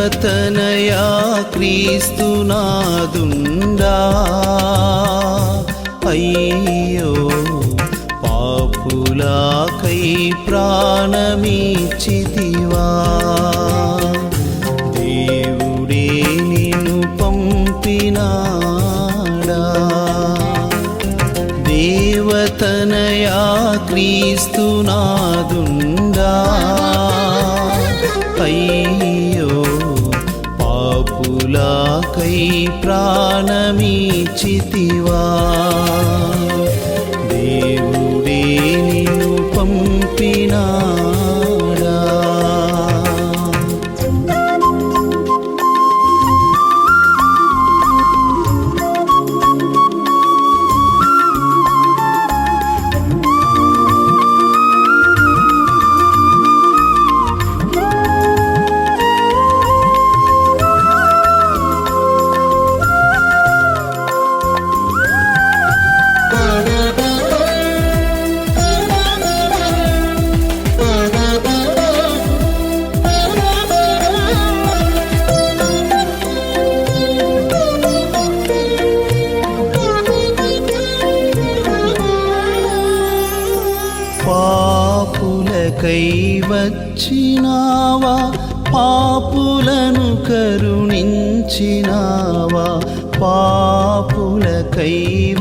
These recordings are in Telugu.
దేవతనయా క్రీస్తునాదుండా అయ్యో పాపులకై ప్రాణమిచ్చితివా దేవుడే నిన్ను పంపినాడా దేవతనయా క్రీస్తునాదుండా అయ్యో పాపులకై ప్రాణమిచ్చితివా దేవుడే నిన్ను పంపినాడా పాపులకై వచ్చినావా పాపులను కరుణించినావా పాపులకై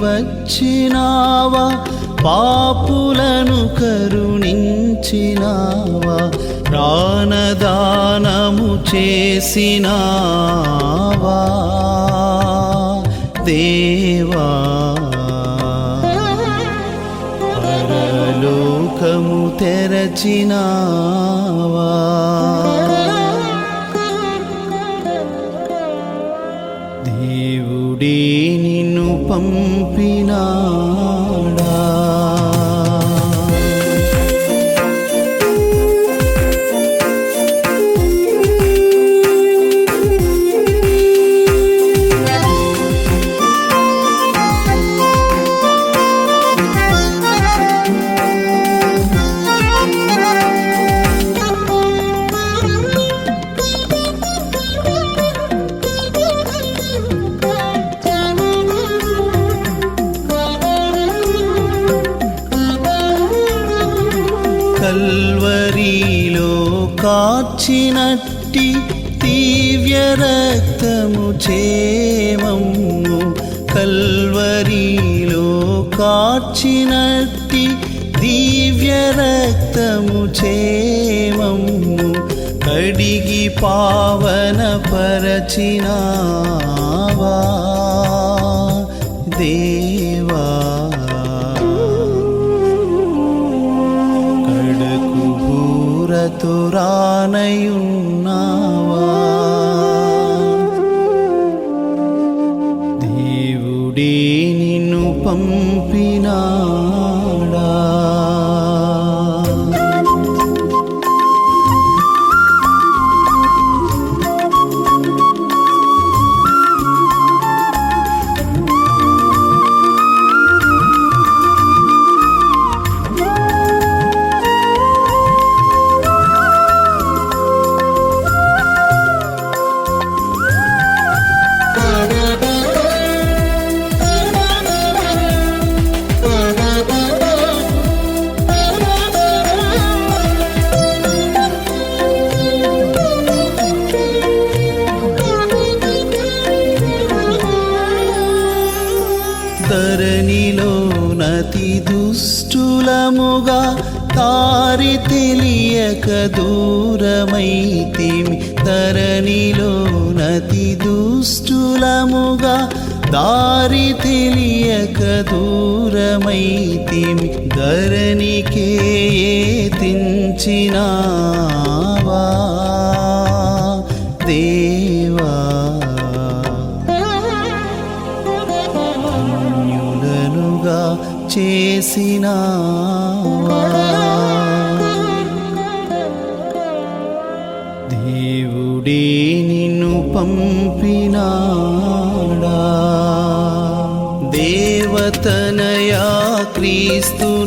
వచ్చినావా పాపులను కరుణించినావా ప్రాణదానము చేసినావా దేవా పరలోకము తెరచినావా దేవుడే నిన్ను పంపినాడా కల్వరిలో కార్చినట్టి దివ్య రక్తము చేమమ్ము కల్వరిలో కార్చినట్టి దివ్య రక్తము చేమమ్ము కడిగి పావన పరచినావా దేవా తురానయున్నావా దేవుడే నిన్ను పంపినాడా ధరణిలో నతి దుష్టులముగా దారి తెలియక దూరమైతిమి ధరణిలో నతి దుష్టులముగా దారి తెలియక దూరమైతిమి ధరణికే తెంచినావా దేవా చేసినావా దేవుడే నిన్ను పంపినాడా దేవతనయా క్రీస్తునాదుండా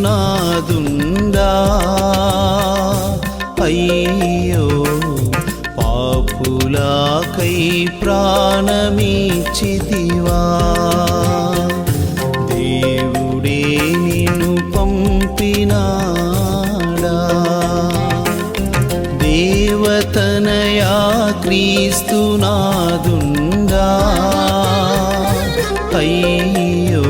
అయ్యో పాప పాపులకై ప్రాణమిచ్చితివా దేవుడే నిన్ను పంపినాడా దేవతనయా క్రీస్తునాదుండా అయ్యో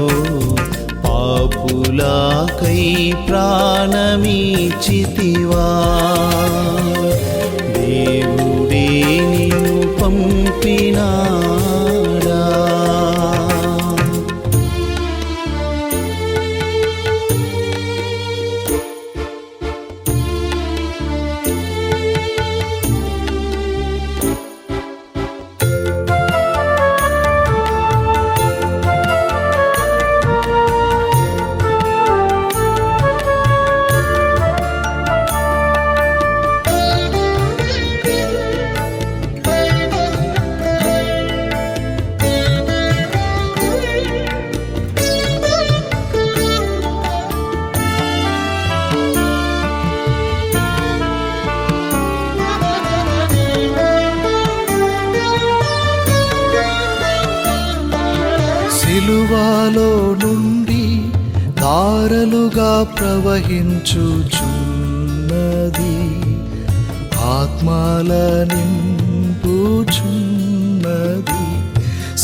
పాపులకై ప్రాణమిచ్చితివా దేవుడే నిన్ను పంపినాడా సిలువలో నుండి ధారలుగా ప్రవహించుచున్నది ఆత్మల నింపుచున్నది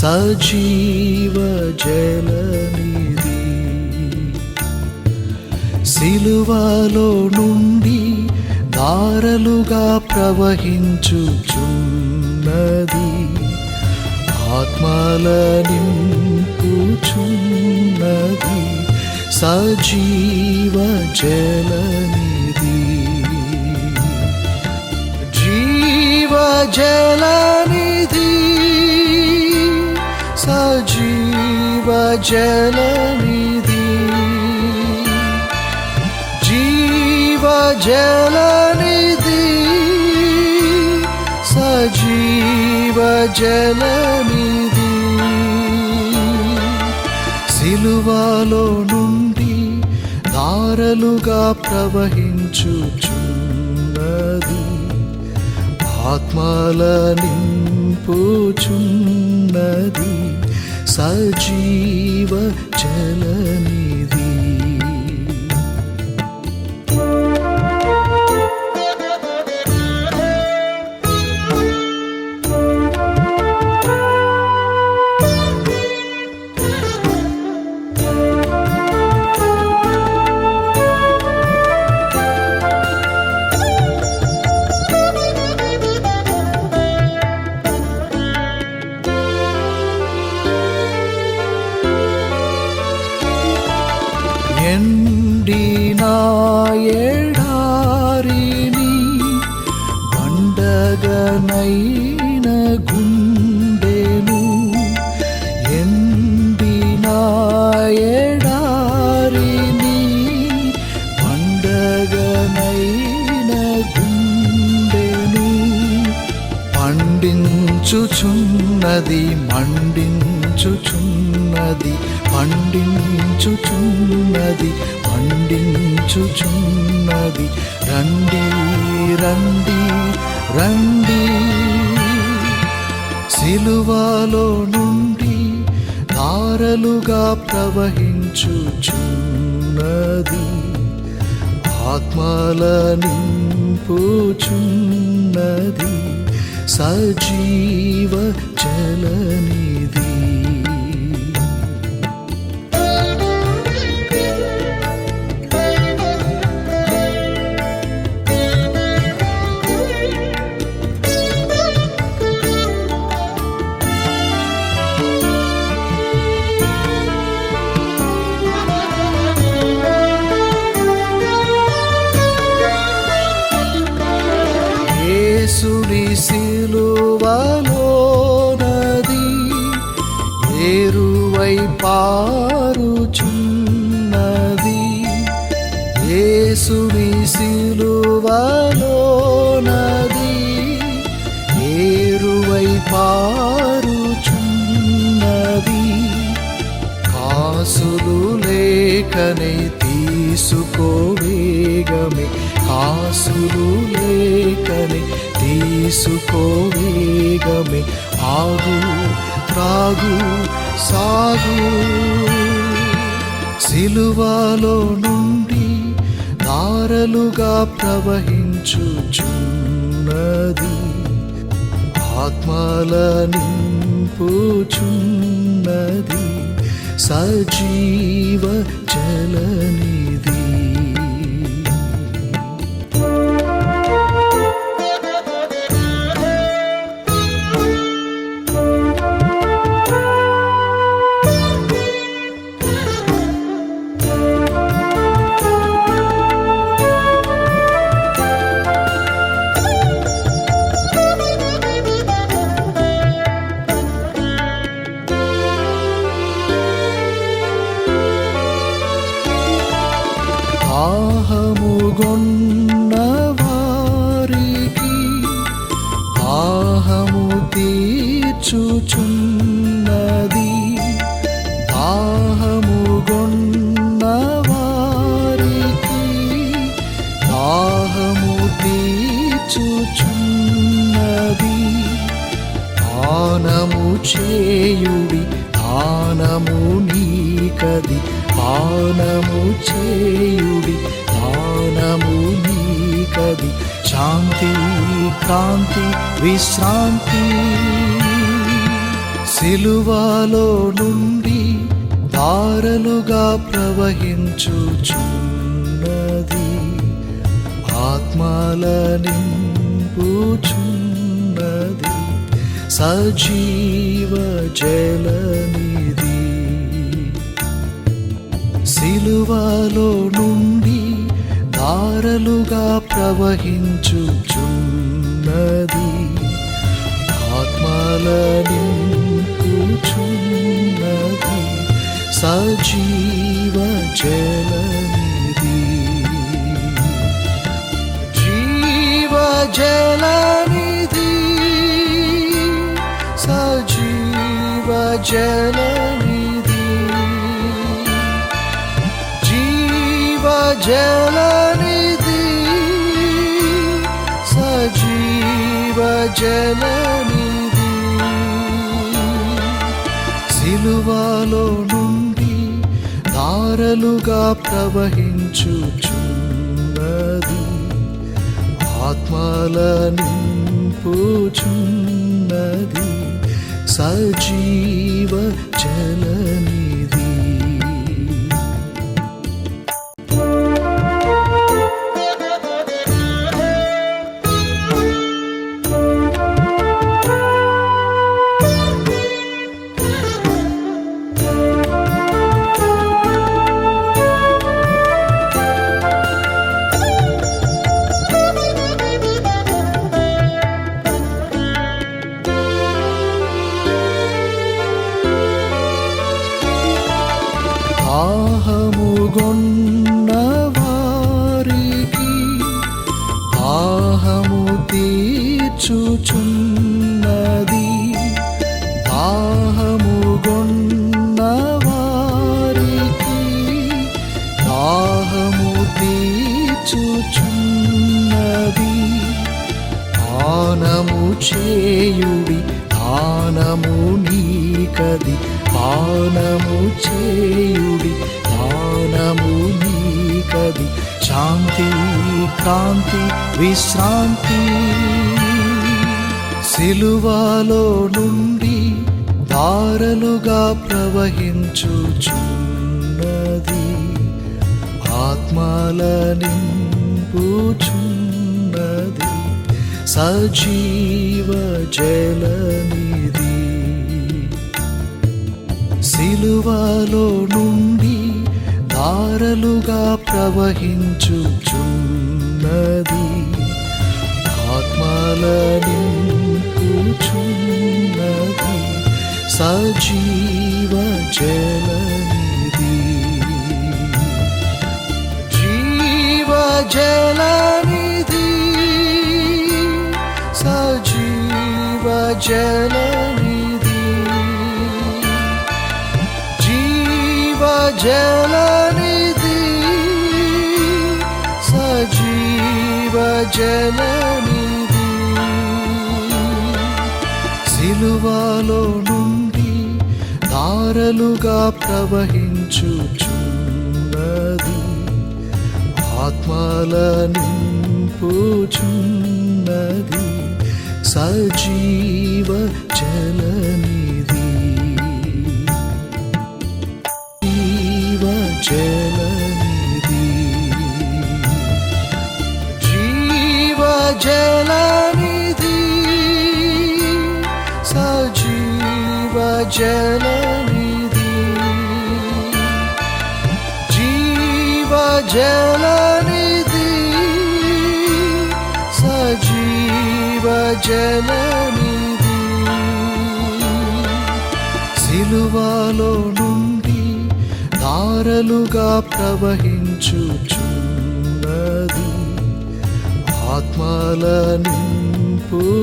సజీవ జలనిధి సిలువలో నుండి ధారలుగా ప్రవహించుచున్నది ఆత్మల నింపుచున్నది సజీవ జలనిధి జీవ జలనిధి సజీవ జలనిధి జీవ జలనిధి సజీవ జలనిధి సిలువలో నుండి ధారలుగా ప్రవహించుచున్నది ఆత్మల నింపుచున్నది సజీవ జలనిధి ఎండిన ఎడారిని పండగనైన గుండెను ఎండిన ఎడారిని పండగనైన గుండెను పండించుచున్నది మండించుచున్నది పండించుచున్నది పండించుచున్నది రండి రండి రండి సిలువలో నుండి ధారలుగా ప్రవహించుచున్నది ఆత్మల నింపుచున్నది సజీవ జలనిధి యేసుని సిలువలో నది ఏరువై పారుచున్నది యేసుని సిలువలో నది ఏరువై పారుచున్నది కాసులు లేకనే తీసుకోవేగమే కాసులు లేకనే తీసుకో వేగమే, ఆగు త్రాగు సాగు. సిలువలో నుండి ధారలుగా ప్రవహించుచున్నది, ఆత్మల నింపుచున్నది సజీవ జలనిధి. దాహముగొన్న వారికి దాహము తీర్చుచున్నది, దాహముగొన్న వారికి దాహము తీర్చుచున్నది. పానము చేయుడి, దానము నీకది, పానము చేయుడి, దానము నీకది. శాంతి కాంతి విశ్రాంతి. సిలువలో నుండి ధారలుగా ప్రవహించుచున్నది, ఆత్మల నింపుచున్నది సజీవ జలనిధి. సిలువలో నుండి ధారలుగా ప్రవహించుచున్నది, ఆత్మల నింపుచున్నది సజీవ జలనిధి. జీవ జలనిధి, సజీవ జలనిధి, జీవ జలనిధి, సజీవ జలనిధి. సిలువలో నుండి ధారలుగా ప్రవహించుచున్నది, ఆత్మల నింపుచున్నది సజీవ జలనిధి. దాహముగొన్న వారికి దాహము తీర్చుచున్నది, దాహముగొన్న వారికి దాహము తీర్చుచున్నది. పానము చేయుడి, దానము నీకది, పానము చేయుడి, దానము నీకది. శాంతి కాంతి విశ్రాంతి. సిలువలో నుండి ధారలుగా ప్రవహించుచున్నది, ఆత్మల నింపుచున్నది సజీవ జలనిధి. సిలువలో నుండి ధారలుగా ప్రవహించుచున్నది, ఆత్మల నింపుచున్నది సజీవ జలనిధి. జీవ జలనిధి, సజీవ జలనిధి, జీవ జలనిధి, సజీవ జలనిధి. సిలువలో నుండి ధారలుగా ప్రవహించుచున్నది, ఆత్మల నింపుచున్నది, సజీవ జలనిధి, జీవ జలనిధి, జీవ జలనిధి, సజీవ జలనిధి, జీవ జలనిధి, సజీవ జలనిధి. సిలువలో నుండి ధారలుగా ప్రవహించుచున్నది, ఆత్మల నింపుచున్నది,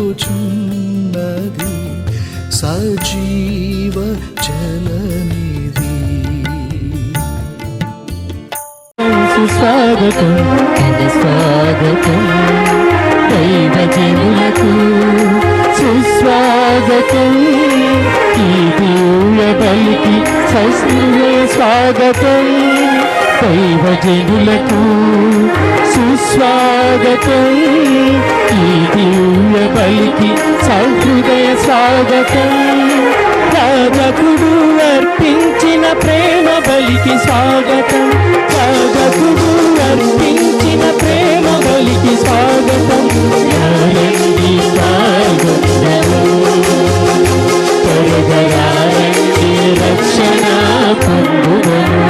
సజీవ జలనిధి. సుస్వాగతం స్వాగతం దైవజనులకు సుస్వాగతం, ఈ దివ్య బలికి సస్నే స్వాగతం, దైవజనులకు సుస్వాగతం, ఈ దివ్య బలికి సహృదయ స్వాగతం, రాజకుడు అర్పించిన ప్రేమ బలికి స్వాగతం, రాజకుడు అర్పించిన ప్రేమ బలికి స్వాగతం. రండి పాల్గొందము, త్వరగా రండి రక్షణ పొందుదము,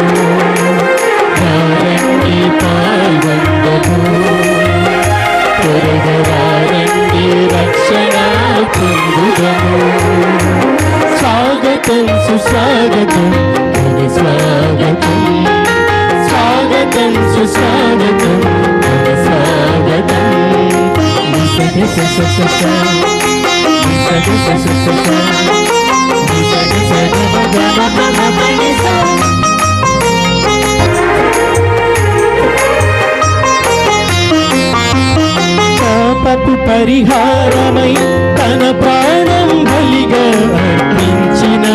రండి పాల్గొందము, త్వరగా రండి రక్షణ పొందుదము. స్వాగతం సుస్వాగతం స్వాగతం, స్వాగతం సుస్వాగతం స్వాగతం. పాపపు పరిహారమై తన ప్రాణం బలిగా అర్పించిన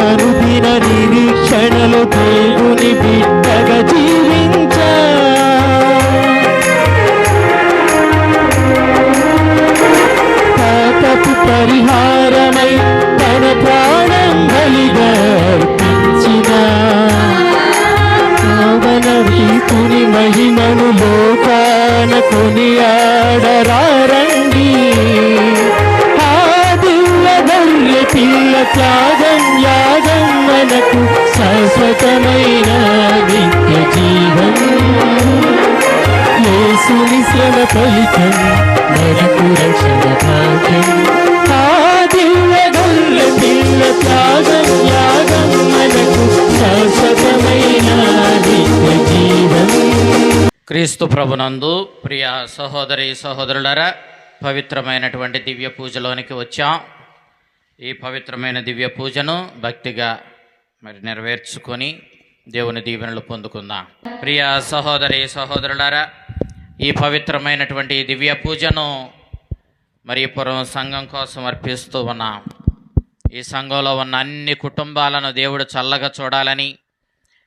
అనుదిన నిరీక్షణలో దేవుని బిడ్డగా జీవించా, పాపపు పరిహారమై తన ప్రాణం బలిగా అర్పించిన పావనీతుని మహిమను లోకాన కొనియాడరారండి, ఆ దివ్య గొర్రె పిల్ల త్యాగం యాగం మనకు శాశ్వతమైన నిత్య జీవం, యేసుని శ్రమ ఫలితం మనకు రక్షణ భాగ్యం, ఆ దివ్య గొర్రె పిల్ల త్యాగం యాగం మనకు శాశ్వతమైన నిత్య జీవం. క్రీస్తు ప్రభునందు ప్రియ సహోదరి సహోదరులారా, పవిత్రమైనటువంటి దివ్య పూజలోనికి వచ్చాం. ఈ పవిత్రమైన దివ్య పూజను భక్తిగా నెరవేర్చుకొని దేవుని దీవెనలు పొందుకుందాం. ప్రియ సహోదరి సహోదరులారా, ఈ పవిత్రమైనటువంటి దివ్య పూజను పురం సంఘం కోసం అర్పిస్తూ ఉన్నాం. ఈ సంఘంలో ఉన్న అన్ని కుటుంబాలను దేవుడు చల్లగా చూడాలని,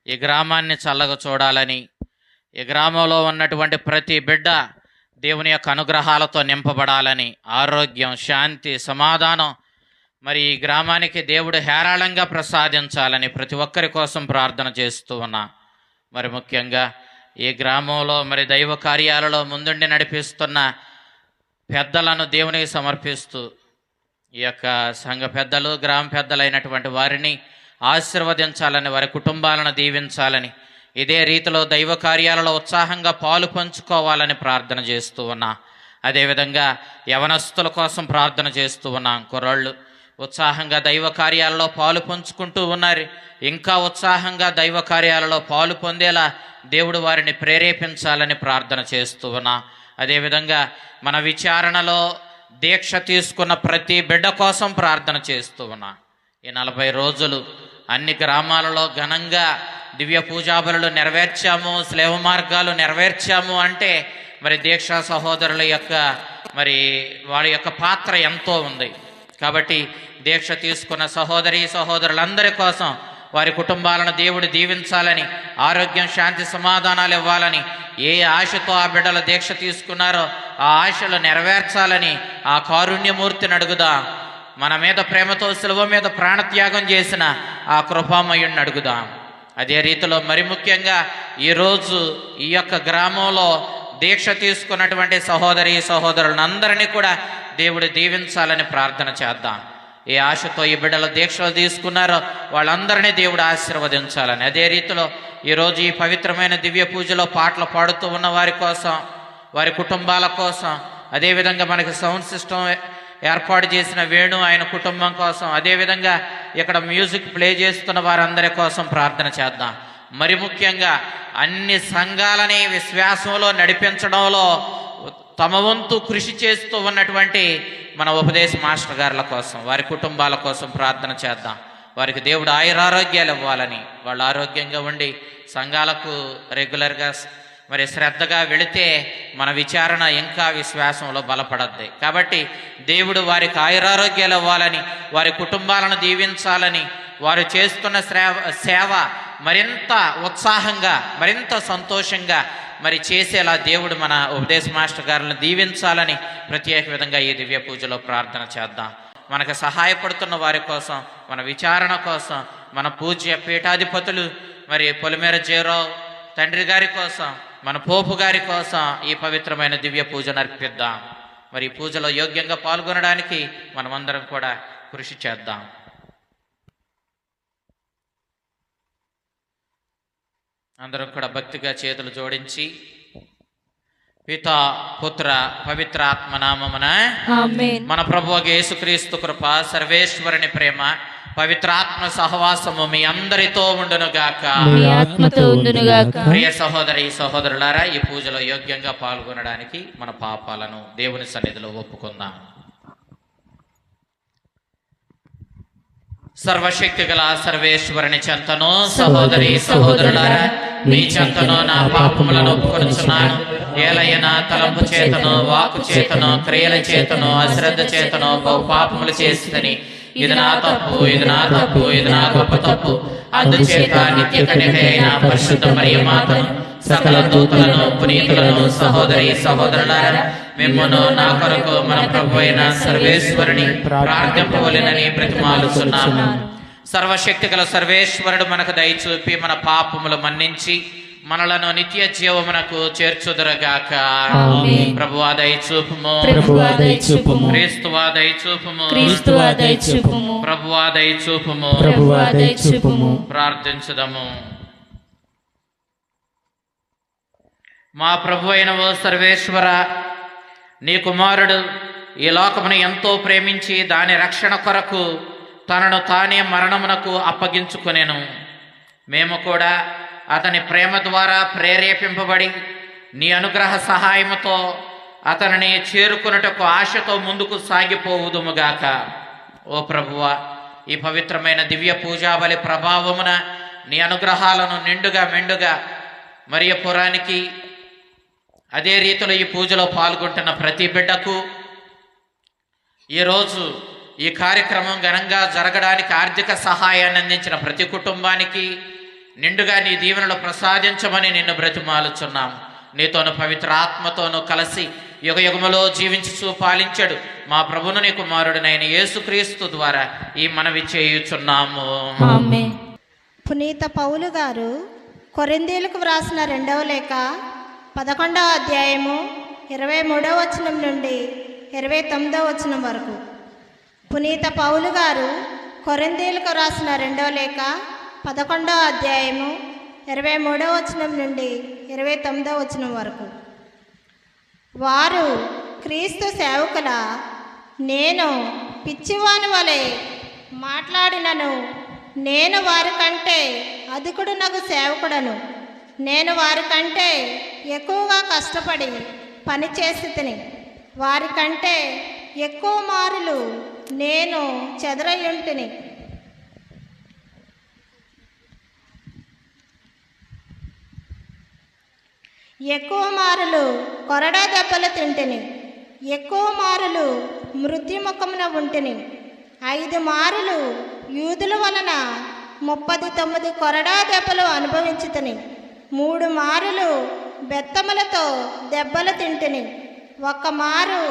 ఈ గ్రామాన్ని చల్లగా చూడాలని, ఈ గ్రామంలో ఉన్నటువంటి ప్రతి బిడ్డ దేవుని యొక్క అనుగ్రహాలతో నింపబడాలని, ఆరోగ్యం, శాంతి, సమాధానం ఈ గ్రామానికి దేవుడు హేరాళంగా ప్రసాదించాలని ప్రతి ఒక్కరి కోసం ప్రార్థన చేస్తూ ఉన్నా. ముఖ్యంగా ఈ గ్రామంలో దైవ కార్యాలలో ముందుండి నడిపిస్తున్న పెద్దలను దేవునికి సమర్పిస్తూ, ఈ యొక్క సంఘ పెద్దలు, గ్రామ పెద్దలైనటువంటి వారిని ఆశీర్వదించాలని, వారి కుటుంబాలను దీవించాలని, ఇదే రీతిలో దైవ కార్యాలలో ఉత్సాహంగా పాలు పంచుకోవాలని ప్రార్థన చేస్తూ ఉన్నా. అదేవిధంగా యవనస్తుల కోసం ప్రార్థన చేస్తూ ఉన్నాం. కుర్రాళ్ళు ఉత్సాహంగా దైవ కార్యాలలో పాలు పంచుకుంటూ ఉన్నారు. ఇంకా ఉత్సాహంగా దైవ కార్యాలలో పాలు పొందేలా దేవుడు వారిని ప్రేరేపించాలని ప్రార్థన చేస్తూ ఉన్నా. అదేవిధంగా మన విచారణలో దీక్ష తీసుకున్న ప్రతి బిడ్డ కోసం ప్రార్థన చేస్తూ ఉన్నా. ఈ 40 రోజులు అన్ని గ్రామాలలో ఘనంగా దివ్య పూజాబలులు నెరవేర్చాము, స్లేవ మార్గాలు నెరవేర్చాము అంటే దీక్షా సహోదరుల యొక్క మరి వాళ్ళ యొక్క పాత్ర ఎంతో ఉంది. కాబట్టి దీక్ష తీసుకున్న సహోదరి సహోదరులందరి కోసం వారి కుటుంబాలను దేవుడు దీవించాలని, ఆరోగ్యం, శాంతి, సమాధానాలు ఇవ్వాలని, ఏ ఆశతో ఆ బిడ్డలు దీక్ష తీసుకున్నారో ఆ ఆశలు నెరవేర్చాలని ఆ కారుణ్యమూర్తిని అడుగుదాం. మన మీద ప్రేమతో శిలువ మీద ప్రాణత్యాగం చేసిన ఆ కృపామయుణ్ణి అడుగుదాం. అదే రీతిలో మరి ముఖ్యంగా ఈరోజు ఈ యొక్క గ్రామంలో దీక్ష తీసుకున్నటువంటి సహోదరి సహోదరులందరినీ కూడా దేవుడు దీవించాలని ప్రార్థన చేద్దాం. ఏ ఆశతో ఈ బిడ్డలు దీక్షలు తీసుకున్నారో వాళ్ళందరినీ దేవుడు ఆశీర్వదించాలని. అదే రీతిలో ఈరోజు ఈ పవిత్రమైన దివ్య పూజలో పాటలు పాడుతూ ఉన్న వారి కోసం, వారి కుటుంబాల కోసం, అదేవిధంగా మనకి సౌండ్ సిస్టమ్ ఏర్పాటు చేసిన వేణు ఆయన కుటుంబం కోసం, అదేవిధంగా ఇక్కడ మ్యూజిక్ ప్లే చేస్తున్న వారందరి కోసం ప్రార్థన చేద్దాం. మరి ముఖ్యంగా అన్ని సంఘాలని విశ్వాసంలో నడిపించడంలో తమ వంతు కృషి చేస్తూ ఉన్నటువంటి మన ఉపదేశ మాస్టర్ గారుల కోసం, వారి కుటుంబాల కోసం ప్రార్థన చేద్దాం. వారికి దేవుడు ఆయురారోగ్యాలు ఇవ్వాలని, వాళ్ళు ఆరోగ్యంగా ఉండి సంఘాలకు రెగ్యులర్గా మరి శ్రద్ధగా వెళితే మన విచారణ ఇంకా విశ్వాసంలో బలపడద్ది. కాబట్టి దేవుడు వారికి ఆయురారోగ్యాలు ఇవ్వాలని, వారి కుటుంబాలను దీవించాలని, వారు చేస్తున్న సేవ మరింత ఉత్సాహంగా, మరింత సంతోషంగా మరి చేసేలా దేవుడు మన ఉపదేశ మాస్టర్ గారులను దీవించాలని ప్రత్యేక విధంగా ఈ దివ్య పూజలో ప్రార్థన చేద్దాం. మనకు సహాయపడుతున్న వారి కోసం, మన విచారణ కోసం, మన పూజ్య పీఠాధిపతులు మరి పొలిమేర జయరావు తండ్రి గారి కోసం, మన పోపు గారి కోసం ఈ పవిత్రమైన దివ్య పూజను అర్పిద్దాం. మరి ఈ పూజలో యోగ్యంగా పాల్గొనడానికి మనమందరం కూడా కృషి చేద్దాం. అందరం కూడా భక్తిగా చేతులు జోడించి పితా, పుత్ర, పవిత్రాత్మ నామమున మన ప్రభువు యేసుక్రీస్తు కృప, సర్వేశ్వరుని ప్రేమ, పవిత్రాత్మ సహవాసము మీ అందరితో ఉండునుగాక. ప్రియ సహోదరి సహోదరులారా, ఈ పూజలో యోగ్యంగా పాల్గొనడానికి మన పాపాలను దేవుని సన్నిధిలో ఒప్పుకుందాం. సర్వశక్తి గల సర్వేశ్వరుని చెంతను, సహోదరి సహోదరులారా, మీ చెంతను నా పాపములను ఒప్పుకొనుచున్నాను. ఏలైనా తలంపు చేతను, వాకు చేతను, క్రియల చేతను, అశ్రద్ధ చేతను బహు పాపములు చేసిదని, ఇది నా తప్పు, ఇది నా తప్పు, ఇది నా గొప్ప తప్పు. అందుచేత నిత్య కన్యక అయిన పరిశుద్ధ మరియ మాతను, సకల దూతలను, పునీతులను, సహోదరి సహోదరులారా, మిమ్మును నా కొరకు మన ప్రభు అయిన సర్వేశ్వరుని ప్రార్థింపవలెనని బ్రతిమాలుచున్నాము. సర్వశక్తి గల సర్వేశ్వరుడు మనకు దయచూపి మన పాపములు మన్నించి మనలను నిత్య జీవమునకు చేర్చుదురుగాక. ప్రభువా దయచూపుము, క్రీస్తువా దయచూపుము, ప్రభువా దయచూపుము. ప్రార్థించుదము. మా ప్రభు అయిన ఓ సర్వేశ్వర, నీ కుమారుడు ఈ లోకమును ఎంతో ప్రేమించి దాని రక్షణ కొరకు తనను తానే మరణమునకు అప్పగించుకొనెను. మేము కూడా అతని ప్రేమ ద్వారా ప్రేరేపింపబడి నీ అనుగ్రహ సహాయముతో అతనిని చేరుకున్నటకు ఆశతో ముందుకు సాగిపోవుదుముగాక. ఓ ప్రభువా, ఈ పవిత్రమైన దివ్య పూజాబలి ప్రభావమున నీ అనుగ్రహాలను నిండుగా మెండుగా మరియపురానికి, అదే రీతిలో ఈ పూజలో పాల్గొంటున్న ప్రతి బిడ్డకు, ఈరోజు ఈ కార్యక్రమం ఘనంగా జరగడానికి ఆర్థిక సహాయాన్ని అందించిన ప్రతి కుటుంబానికి నిండుగా నీ దీవెనలు ప్రసాదించమని నిన్ను బ్రతిమాలుచున్నాం. నీతోను పవిత్ర ఆత్మతోనూ కలిసి యుగయుగములో జీవించుచూ పాలించాడు మా ప్రభువును నీ కుమారుడినైన యేసుక్రీస్తు ద్వారా ఈ మనవి చేయుచున్నాము. పునీత పౌలు గారు కొరింథీయులకు వ్రాసిన 2వ లేఖ 11వ అధ్యాయము 23వ వచనం నుండి 29వ వచనం వరకు. పునీత పౌలు గారు కొరింథీయులకు వ్రాసిన 2వ లేఖ 11వ అధ్యాయము 23వ వచనం నుండి 29వ వచనం వరకు. వారు క్రీస్తు సేవకుల, నేను పిచ్చివాని వలె మాట్లాడినను నేను వారికంటే అధికుడు నాకు సేవకుడను. నేను వారికంటే ఎక్కువగా కష్టపడి పనిచేసి తిని వారికంటే ఎక్కువ మారులు నేను చెదరయుంటిని. ఎక్కువ మారులు కొరడా దెబ్బలు తింటిని. ఎక్కువ మారులు మృత్యుముఖమున ఉంటిని. 5 మారులు యూదుల వలన 39 కొరడా దెబ్బలు అనుభవించితిని. 3 మారులు బెత్తములతో దెబ్బలు తింటిని. 1 మారు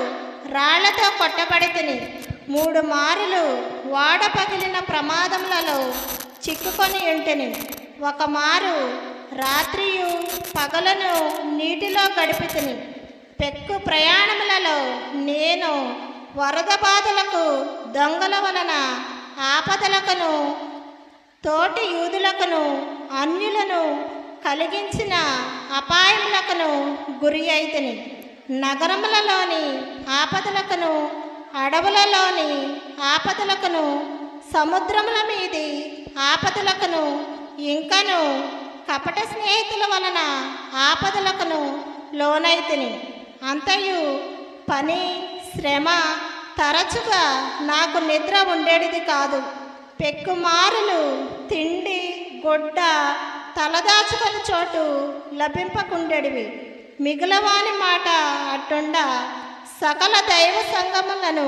రాళ్లతో కొట్టబడి తిని. 3 మారులు వాడ పగిలిన ప్రమాదములలో చిక్కుకొని ఉంటిని. 1 మారు రాత్రియు పగలను నీటిలో గడిపి తిని. పెక్కు ప్రయాణములలో నేను వరద బాధలకు, దొంగల వలన ఆపదలకును, తోటి యూదులకును, అన్యులను కలిగించిన అపాయములకును గురి అయితిని. నగరములలోని ఆపదలకును, అడవులలోని ఆపదలకును, సముద్రముల మీది ఆపదలకును, ఇంకను కపట స్నేహితుల వలన ఆపదలకును లోనైతిని. అంతయు పని, శ్రమ, తరచుగా నాకు నిద్ర ఉండేది కాదు. పెక్కుమారులు తిండి, గుడ్డ, తలదాచుకొని చోటు లభింపకుండెడివి. మిగులవాని మాట అట్టుండ సకల దైవ సంగములను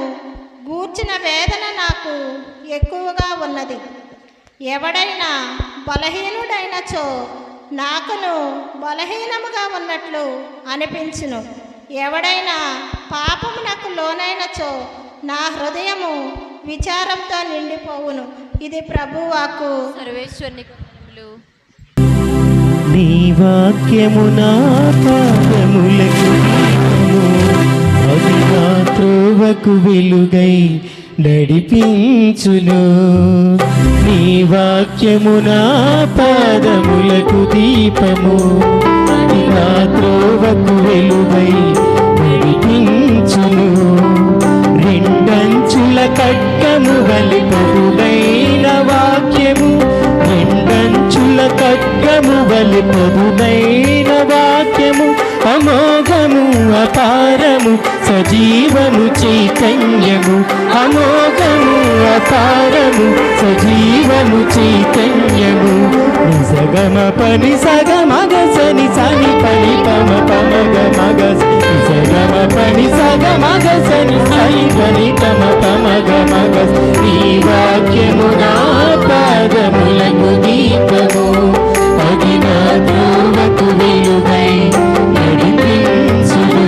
గూర్చిన వేదన నాకు ఎక్కువగా ఉన్నది. ఎవడైనా బలహీనుడైనచో నాకును బలహీనముగా ఉన్నట్లు అనిపించును. ఎవడైనా పాపమునకు లోనైనచో నా హృదయము విచారంతో నిండిపోవును. ఇది ప్రభువాకు. సర్వేశ్వరుని వందనములు. నీ వాక్యము నా పాదములకు దీపము, అది నా త్రోవకు వెలుగై నడిపించును. నీ వాక్యము నా పాదములకు దీపము, అది నా త్రోవకు వెలుగై నడిపించును. రెండంచుల ఖడ్గము వలె పదునైన వాక్యము, రెండంచుల ఖడ్గము వలె పదునైన వాక్యము, అమోఘము అపారము సజీవము చైతన్యము, అమోఘము అపారము సజీవము చైతన్యము. నిజగమ పని సగమగ సని సని పని పమ పమగ మగ, నిజగమ పని సగమగ సని సని పని పమ పమగ మగ. నీ వాక్యము నా పాదములకు దీపము, అది నా త్రోవకు వెలుగై నడిపించును.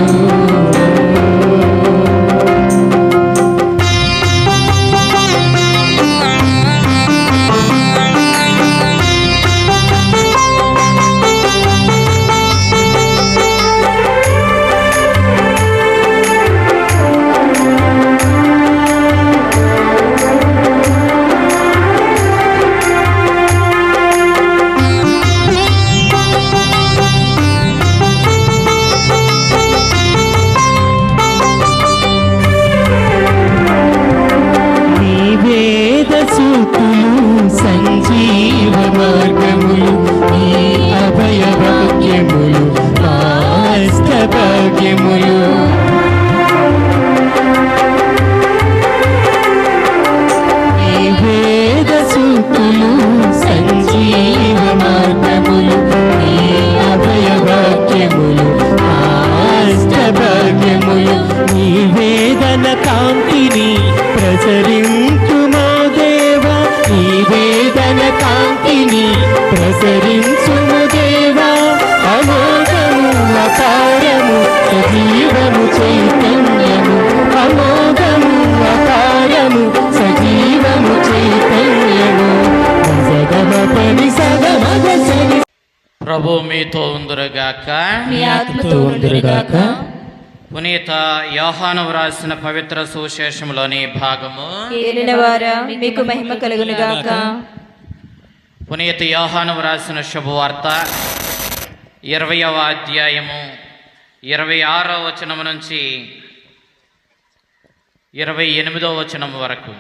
సంజీవ మార్గములు, ఈ అభయ వాక్యములు, భాగ్యములు. ఈ వేద సూతులు సంజీవ మార్గములు, ఈ అభయ వాక్యములు, భాగ్యములు. ఈ వేదన కాంతిని ప్రసరించుమో దేవా, ఈ వేదన కాంతిని ప్రసరించుము దేవా. అమోఘము అపారము సజీవము చైతన్యము, అమోఘము అపారము సజీవము చైతన్యము. సగమ పని సగమగ సని. ప్రభు మీతో ఉందురుగాక. మీ ఆత్మతో ఉండుగాక. పునీత యోహాను వ్రాసిన పవిత్ర సువిశేషంలోని భాగము. ఏలినవారా మీకు మహిమ కలుగునుగాక. పునీత యోహాను వ్రాసిన శుభవార్త 20వ అధ్యాయము 26వ వచనము నుంచి 28వ వచనం వరకు.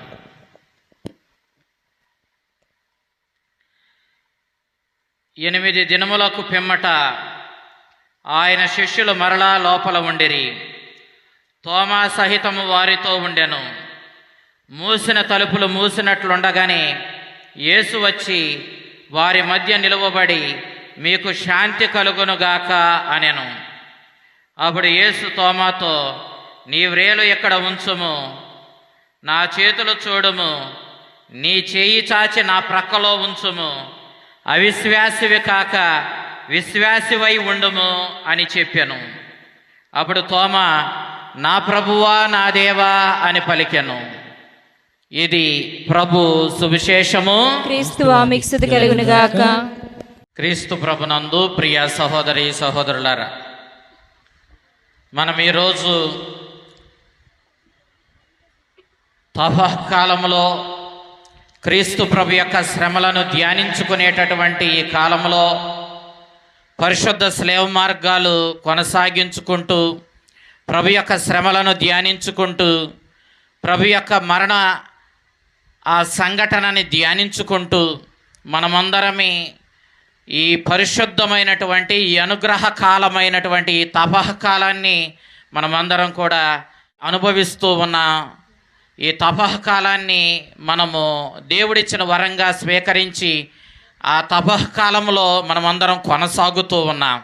ఎనిమిది దినములకు పిమ్మట ఆయన శిష్యులు మరలా లోపల ఉండిరి. తోమా సహితము వారితో ఉండెను. మూసిన తలుపులు మూసినట్లుండగానే యేసు వచ్చి వారి మధ్య నిలువబడి, మీకు శాంతి కలుగునుగాక అనెను. అప్పుడు యేసు తోమాతో, నీ వ్రేలు ఇక్కడ ఉంచుము, నా చేతులు చూడుము, నీ చేయి చాచి నా ప్రక్కలో ఉంచుము, అవిశ్వాసివి కాక విశ్వాసివై ఉండుము అని చెప్పాను. అప్పుడు తోమా, నా ప్రభువా నా దేవా అని పలికెను. ఇది ప్రభు సువిశేషము. క్రీస్తువా మీకు స్తుతి కలుగును గాక. క్రీస్తు ప్రభునందు ప్రియ సహోదరి సహోదరులారా, మనం ఈరోజు తపఃకాలంలో క్రీస్తు ప్రభు యొక్క శ్రమలను ధ్యానించుకునేటటువంటి ఈ కాలంలో పరిశుద్ధ స్లేవ మార్గాలు కొనసాగించుకుంటూ ప్రభు యొక్క శ్రమలను ధ్యానించుకుంటూ ప్రభు యొక్క మరణ ఆ సంఘటనని ధ్యానించుకుంటూ మనమందరమే ఈ పరిశుద్ధమైనటువంటి ఈ అనుగ్రహ కాలమైనటువంటి ఈ తపఃకాలాన్ని మనమందరం కూడా అనుభవిస్తూ ఉన్నాం. ఈ తపఃకాలాన్ని మనము దేవుడిచ్చిన వరంగా స్వీకరించి ఆ తపఃకాలంలో మనమందరం కొనసాగుతూ ఉన్నాం.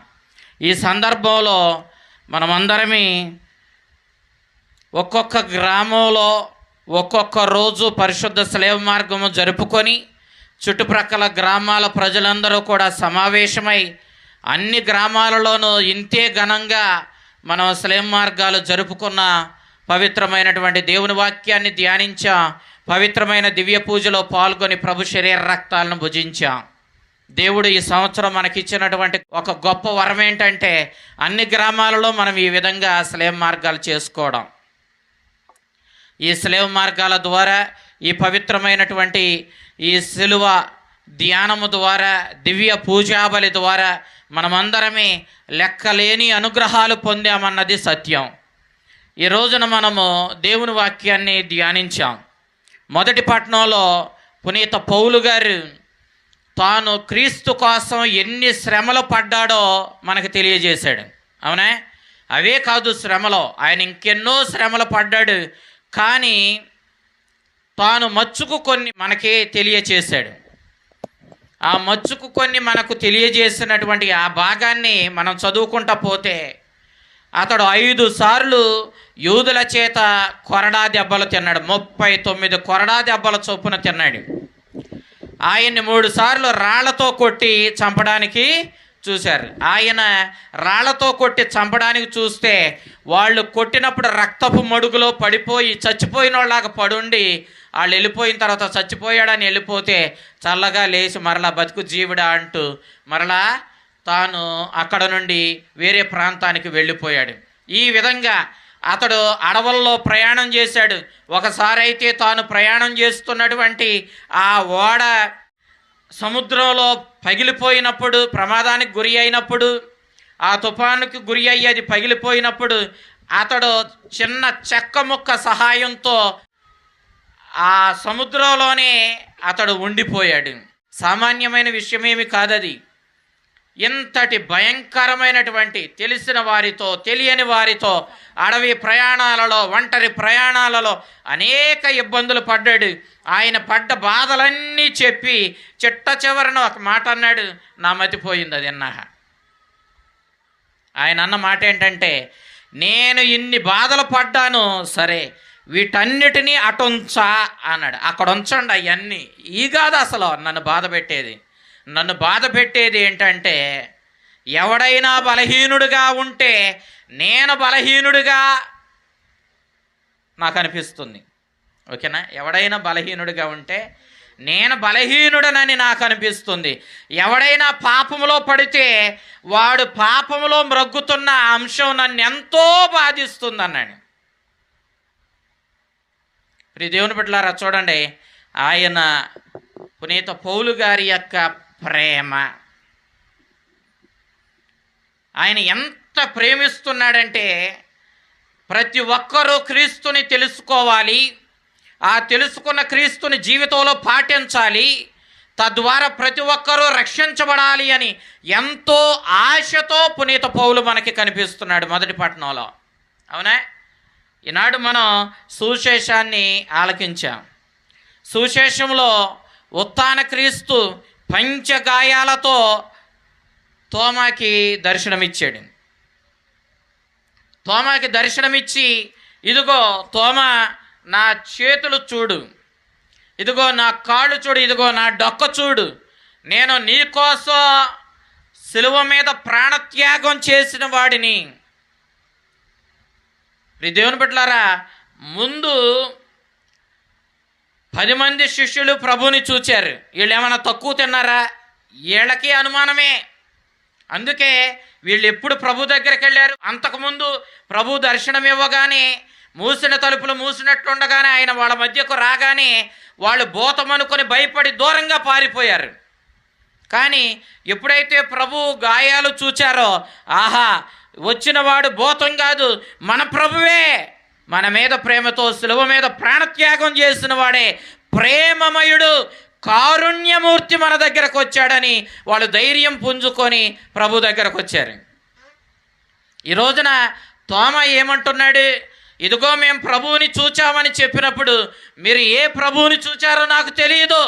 ఈ సందర్భంలో మనమందరమే ఒక్కొక్క గ్రామంలో ఒక్కొక్క రోజు పరిశుద్ధ స్లేవ మార్గము జరుపుకొని చుట్టుప్రక్కల గ్రామాల ప్రజలందరూ కూడా సమావేశమై అన్ని గ్రామాలలోనూ ఇంతే ఘనంగా మనం స్లేవ మార్గాలు జరుపుకున్న పవిత్రమైనటువంటి దేవుని వాక్యాన్ని ధ్యానించాం. పవిత్రమైన దివ్య పూజలో పాల్గొని ప్రభు శరీర రక్తాలను భుజించాం. దేవుడు ఈ సంవత్సరం మనకిచ్చినటువంటి ఒక గొప్ప వరం ఏంటంటే అన్ని గ్రామాలలో మనం ఈ విధంగా స్లేవ మార్గాలు చేసుకోవడం. ఈ స్లేవ మార్గాల ద్వారా ఈ పవిత్రమైనటువంటి ఈ శిలువ ధ్యానము ద్వారా దివ్య పూజాబలి ద్వారా మనమందరమే లెక్కలేని అనుగ్రహాలు పొందామన్నది సత్యం. ఈ రోజున మనము దేవుని వాక్యాన్ని ధ్యానించాం. మొదటి పట్టణంలో పునీత పౌలు గారు తాను క్రీస్తు కోసం ఎన్ని శ్రమలు పడ్డాడో మనకు తెలియజేశాడు. అవునా? అవే కాదు శ్రమలో, ఆయన ఇంకెన్నో శ్రమలు పడ్డాడు. కానీ తాను మచ్చుకు కొన్ని మనకి తెలియచేశాడు. ఆ మచ్చుకు కొన్ని మనకు తెలియజేసినటువంటి ఆ భాగాన్ని మనం చదువుకుంటా పోతే అతడు 5 సార్లు యూదుల చేత కొరడా దెబ్బలు తిన్నాడు. 39 కొరడా దెబ్బల చొప్పున తిన్నాడు. ఆయన్ని 3 సార్లు రాళ్లతో కొట్టి చంపడానికి చూశారు. ఆయన రాళ్లతో కొట్టి చంపడానికి చూస్తే వాళ్ళు కొట్టినప్పుడు రక్తపు మడుగులో పడిపోయి చచ్చిపోయిన వాళ్ళలాగా పడుండి వాళ్ళు వెళ్ళిపోయిన తర్వాత చచ్చిపోయాడని వెళ్ళిపోతే చల్లగా లేచి మరలా బతుకు జీవుడా అంటూ మరలా తాను అక్కడ నుండి వేరే ప్రాంతానికి వెళ్ళిపోయాడు. ఈ విధంగా అతడు అడవుల్లో ప్రయాణం చేశాడు. ఒకసారి అయితే తాను ప్రయాణం చేస్తున్నటువంటి ఆ ఓడ సముద్రంలో పగిలిపోయినప్పుడు, ప్రమాదానికి గురి అయినప్పుడు, ఆ తుఫానుకి గురి అయ్యి అది పగిలిపోయినప్పుడు అతడు చిన్న చెక్క ముక్క సహాయంతో ఆ సముద్రంలోనే అతడు ఉండిపోయాడు. సామాన్యమైన విషయమేమి కాదది. ఇంతటి భయంకరమైనటువంటి తెలిసిన వారితో తెలియని వారితో అడవి ప్రయాణాలలో, ఒంటరి ప్రయాణాలలో అనేక ఇబ్బందులు పడ్డాడు. ఆయన పడ్డ బాధలన్నీ చెప్పి చిట్ట చివరన ఒక మాట అన్నాడు, నా మతిపోయింది అది అన్నాక. ఆయన అన్న మాట ఏంటంటే, నేను ఇన్ని బాధలు పడ్డాను, సరే వీటన్నిటినీ అటుంచా అన్నాడు. అక్కడ ఉంచండి అవన్నీ. ఈ కాదు అసలు నన్ను బాధ పెట్టేది. నన్ను బాధ పెట్టేది ఏంటంటే, ఎవడైనా బలహీనుడిగా ఉంటే నేను బలహీనుడిగా నాకు అనిపిస్తుంది. ఓకేనా? ఎవడైనా బలహీనుడిగా ఉంటే నేను బలహీనుడనని నాకు అనిపిస్తుంది. ఎవడైనా పాపములో పడితే వాడు పాపములో మ్రగ్గుతున్న అంశం నన్ను ఎంతో బాధిస్తుంది అన్నాడు. ప్రియ దేవుని బిడ్డలారా చూడండి, ఆయన పునీత పౌలు గారి యొక్క ప్రేమ, ఆయన ఎంత ప్రేమిస్తున్నాడంటే ప్రతి ఒక్కరూ క్రీస్తుని తెలుసుకోవాలి, ఆ తెలుసుకున్న క్రీస్తుని జీవితంలో పాటించాలి, తద్వారా ప్రతి ఒక్కరూ రక్షించబడాలి అని ఎంతో ఆశతో పునీత పౌలు మనకి కనిపిస్తున్నాడు మొదటి పట్టణంలో. అవునా? ఈనాడు మనం సువిశేషాన్ని ఆలకించాం. సువిశేషంలో ఉత్థాన క్రీస్తు పంచగాయాలతో తోమాకి దర్శనమిచ్చాడు. తోమాకి దర్శనమిచ్చి ఇదిగో తోమ నా చేతులు చూడు, ఇదిగో నా కాళ్ళు చూడు, ఇదిగో నా డొక్క చూడు, నేను నీకోసం సిలువ మీద ప్రాణత్యాగం చేసిన వాడిని. దేవుని బిడ్డలారా, ముందు 10 మంది శిష్యులు ప్రభువుని చూచారు. వీళ్ళు ఏమైనా తక్కువ తిన్నారా? వీళ్ళకి అనుమానమే. అందుకే వీళ్ళు ఎప్పుడు ప్రభు దగ్గరికి వెళ్ళారు? అంతకుముందు ప్రభు దర్శనం ఇవ్వగానే మూసిన తలుపులు మూసినట్లుండగానే ఆయన వాళ్ళ మధ్యకు రాగానే వాళ్ళు భూతమనుకొని భయపడి దూరంగా పారిపోయారు. కానీ ఎప్పుడైతే ప్రభు గాయాలు చూచారో, ఆహా, వచ్చినవాడు భూతం కాదు, మన ప్రభువే, మన మీద ప్రేమతో సిలువ మీద ప్రాణత్యాగం చేసిన వాడే, ప్రేమమయుడు, కారుణ్యమూర్తి మన దగ్గరకు వచ్చాడని వాళ్ళు ధైర్యం పుంజుకొని ప్రభు దగ్గరకు వచ్చారు. ఈ రోజున తోమ ఏమంటున్నాడు? ఇదిగో మేము ప్రభువుని చూచామని చెప్పినప్పుడు, మీరు ఏ ప్రభువుని చూచారో నాకు తెలియదు,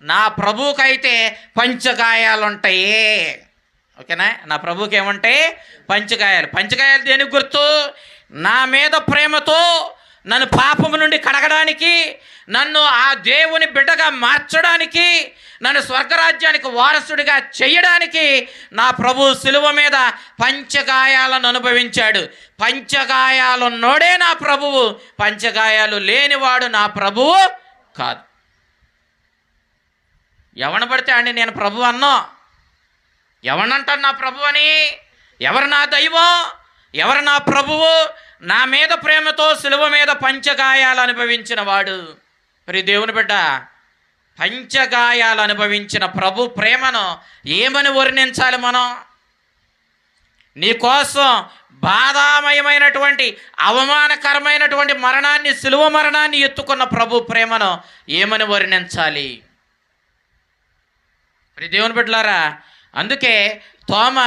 నా ప్రభువుకైతే పంచగాయాలు ఉంటాయి. ఓకేనా? నా ప్రభువుకి ఏముంటాయి? పంచగాయాలు. పంచగాయాలు దేనికి గుర్తు? నా మీద ప్రేమతో నన్ను పాపము నుండి కడగడానికి, నన్ను ఆ దేవుని బిడ్డగా మార్చడానికి, నన్ను స్వర్గరాజ్యానికి వారసుడిగా చేయడానికి నా ప్రభు సిలువ మీద పంచగాయాలను అనుభవించాడు. పంచగాయాలున్నోడే నా ప్రభువు, పంచగాయాలు లేనివాడు నా ప్రభువు కాదు. ఎవరిని పడితే అండి నేను ప్రభు అన్నా? ఎవరినంటాను నా ప్రభు అని? ఎవరు నా దైవం? ఎవరు నా ప్రభువు? నా మీద ప్రేమతో సిలువ మీద పంచగాయాలు అనుభవించిన వాడు. మరి దేవుని బిడ్డ, పంచగాయాలు అనుభవించిన ప్రభు ప్రేమను ఏమని వర్ణించాలి మనం? నీకోసం బాధామయమైనటువంటి అవమానకరమైనటువంటి మరణాన్ని, సిలువ మరణాన్ని ఎత్తుకున్న ప్రభు ప్రేమను ఏమని వర్ణించాలి? మరి దేవుని బిడ్డలారా, అందుకే తోమ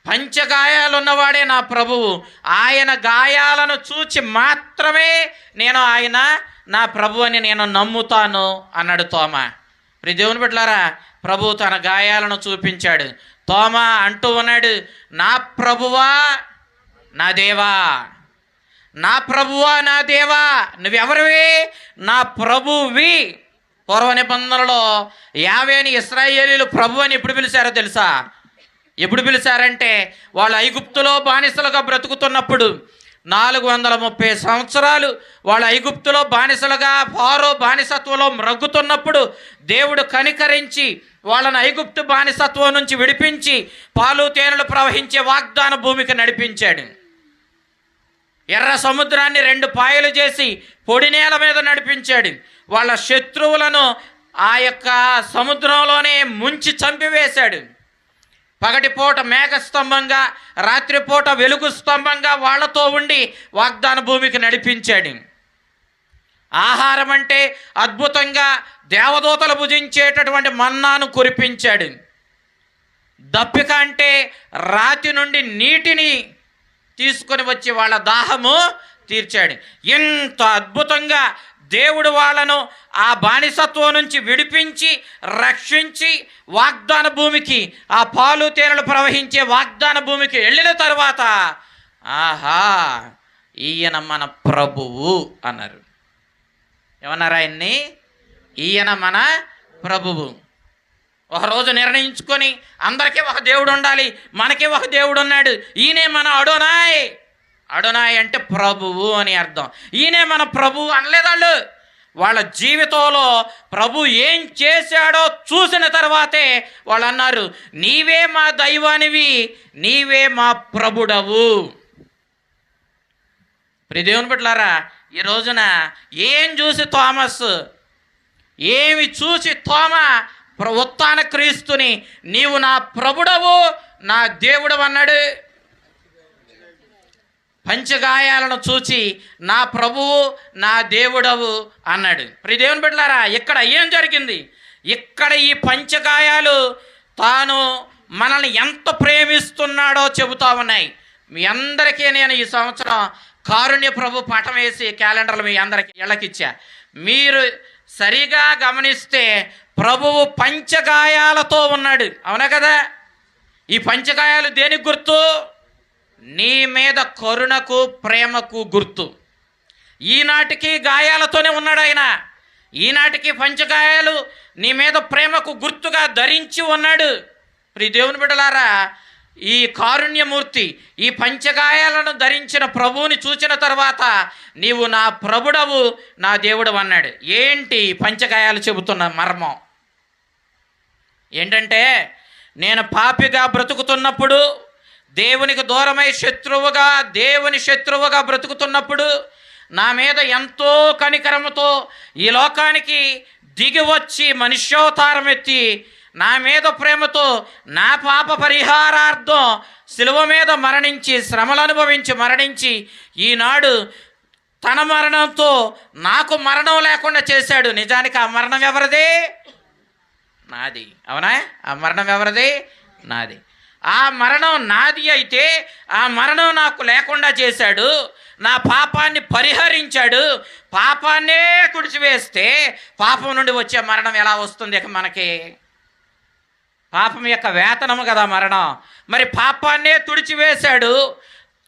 పంచగాయాలు ఉన్నవాడే నా ప్రభువు, ఆయన గాయాలను చూచి మాత్రమే నేను ఆయన నా ప్రభు అని నేను నమ్ముతాను అన్నాడు తోమ. మరి దేవుని బిడ్డలారా, ప్రభు తన గాయాలను చూపించాడు. తోమ అంటూ ఉన్నాడు, నా ప్రభువా నా దేవా, నా ప్రభువా నా దేవా. నువ్వెవరివి? నా ప్రభువి. పూర్వ నిబంధనలో యావేని ఇశ్రాయేలీలు ప్రభు అని ఎప్పుడు పిలిచారో తెలుసా? ఎప్పుడు పిలిచారంటే, వాళ్ళు ఐగుప్తులో బానిసలుగా బ్రతుకుతున్నప్పుడు 430 సంవత్సరాలు వాళ్ళు ఐగుప్తులో బానిసలుగా, ఫారో బానిసత్వంలో మ్రగ్గుతున్నప్పుడు దేవుడు కనికరించి వాళ్ళని ఐగుప్తు బానిసత్వం నుంచి విడిపించి పాలు తేనెలు ప్రవహించే వాగ్దాన భూమికి నడిపించాడు. ఎర్ర సముద్రాన్ని 2 పాయలు చేసి పొడి నేల మీద నడిపించాడు. వాళ్ళ శత్రువులను ఆ యొక్క సముద్రంలోనే ముంచి చంపివేశాడు. పగటిపూట మేఘస్తంభంగా, రాత్రిపూట వెలుగు స్తంభంగా వాళ్ళతో ఉండి వాగ్దాన భూమికి నడిపించాడు. ఆహారం అంటే అద్భుతంగా దేవదూతలు భుజించేటటువంటి మన్నాను కురిపించాడు. దప్పిక అంటే రాతి నుండి నీటిని తీసుకొని వచ్చి వాళ్ళ దాహము తీర్చాడు. ఇంత అద్భుతంగా దేవుడు వాళ్ళను ఆ బానిసత్వం నుంచి విడిపించి రక్షించి వాగ్దాన భూమికి, ఆ పాలు తేనెలు ప్రవహించే వాగ్దాన భూమికి వెళ్ళిన తర్వాత, ఆహా, ఈయన మన ప్రభువు అన్నారు. ఏమన్నారు ఆయన్ని? ఈయన మన ప్రభువు. ఒకరోజు నిర్ణయించుకొని అందరికీ ఒక దేవుడు ఉండాలి, మనకి ఒక దేవుడు ఉన్నాడు, ఈయనే మన అడోనాయ్. అడోనాయ్ అంటే ప్రభువు అని అర్థం. ఈయనే మన ప్రభువు అనలేదు. వాళ్ళ జీవితంలో ప్రభు ఏం చేశాడో చూసిన తర్వాతే వాళ్ళు అన్నారు, నీవే మా దైవానివి, నీవే మా ప్రభుడవు. దేవుని బిడ్డలారా, ఈ రోజున ఏం చూసి థామస్, ఏమి చూసి తోమ ఉత్థాన క్రీస్తుని నీవు నా ప్రభుడవు, నా దేవుడు అన్నాడు? పంచగాయాలను చూచి నా ప్రభువు, నా దేవుడవు అన్నాడు. దేవుని బిడ్డలారా, ఇక్కడ ఏం జరిగింది? ఇక్కడ ఈ పంచగాయాలు తాను మనల్ని ఎంత ప్రేమిస్తున్నాడో చెబుతా ఉన్నాయి. మీ అందరికీ నేను ఈ సంవత్సరం కారుణ్య ప్రభు పటం వేసి క్యాలెండర్లు మీ అందరికీ ఇళ్ళకిచ్చా. మీరు సరిగా గమనిస్తే ప్రభువు పంచగాయాలతో ఉన్నాడు. అవునా కదా? ఈ పంచగాయాలు దేనికి గుర్తు? నీ మీద కరుణకు ప్రేమకు గుర్తు. ఈనాటికి గాయాలతోనే ఉన్నాడు ఆయన. ఈనాటికి పంచగాయాలు నీ మీద ప్రేమకు గుర్తుగా ధరించి ఉన్నాడు. ప్రియ దేవుని బిడ్డలారా, ఈ కారుణ్యమూర్తి ఈ పంచగాయాలను ధరించిన ప్రభువుని చూచిన తర్వాత నీవు నా ప్రభుడవు, నా దేవుడు అన్నాడు. ఏంటి పంచగాయాలు చెబుతున్న మర్మం ఏంటంటే, నేను పాపిగా బ్రతుకుతున్నప్పుడు, దేవునికి దూరమై దేవుని శత్రువుగా బ్రతుకుతున్నప్పుడు నా మీద ఎంతో కనికరముతో ఈ లోకానికి దిగి వచ్చి మనుష్యావతారం ఎత్తి నా మీద ప్రేమతో నా పాప పరిహారార్థం శిలువ మీద మరణించి, శ్రమలు అనుభవించి మరణించి, ఈనాడు తన మరణంతో నాకు మరణం లేకుండా చేశాడు. నిజానికి ఆ మరణం ఎవరిది? నాది. అవునా? ఆ మరణం ఎవరిది? నాది. ఆ మరణం నాది అయితే ఆ మరణం నాకు లేకుండా చేశాడు. నా పాపాన్ని పరిహరించాడు. పాపాన్నే తుడిచివేస్తే పాపం నుండి వచ్చే మరణం ఎలా వస్తుంది? ఇక మనకి పాపం యొక్క వేతనము కదా మరణం. మరి పాపాన్నే తుడిచివేశాడు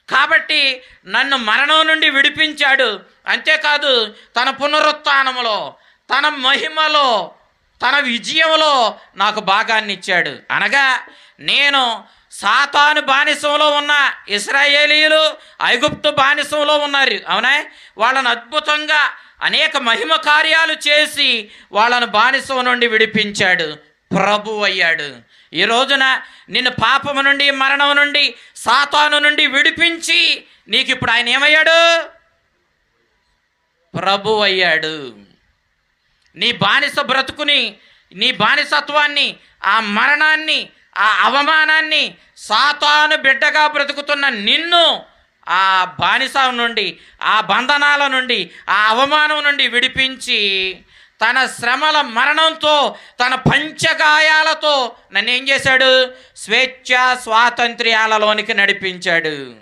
కాబట్టి నన్ను మరణం నుండి విడిపించాడు. అంతేకాదు తన పునరుత్థానములో, తన మహిమలో, తన విజయంలో నాకు భాగాన్ని ఇచ్చాడు. అనగా నేను సాతాను బానిసంలో ఉన్న ఇశ్రాయేలీయులు ఐగుప్తు బానిసంలో ఉన్నారు. అవునా? వాళ్ళను అద్భుతంగా అనేక మహిమ కార్యాలు చేసి వాళ్ళను బానిసం నుండి విడిపించాడు. ప్రభు అయ్యాడు. ఈ రోజున నిన్ను పాపము నుండి, మరణం నుండి, సాతాను నుండి విడిపించి నీకు ఇప్పుడు ఆయన ఏమయ్యాడు? ప్రభు అయ్యాడు. నీ బానిస బ్రతుకుని, నీ బానిసత్వాన్ని, ఆ మరణాన్ని, ఆ అవమానాన్ని, సాతాను బిడ్డగా బ్రతుకుతున్న నిన్ను ఆ బానిస నుండి, ఆ బంధనాల నుండి, ఆ అవమానం నుండి విడిపించి తన శ్రమల మరణంతో, తన పంచగాయాలతో నన్ను ఏం చేశాడు? స్వేచ్ఛ స్వాతంత్ర్యాలలోనికి నడిపించాడు.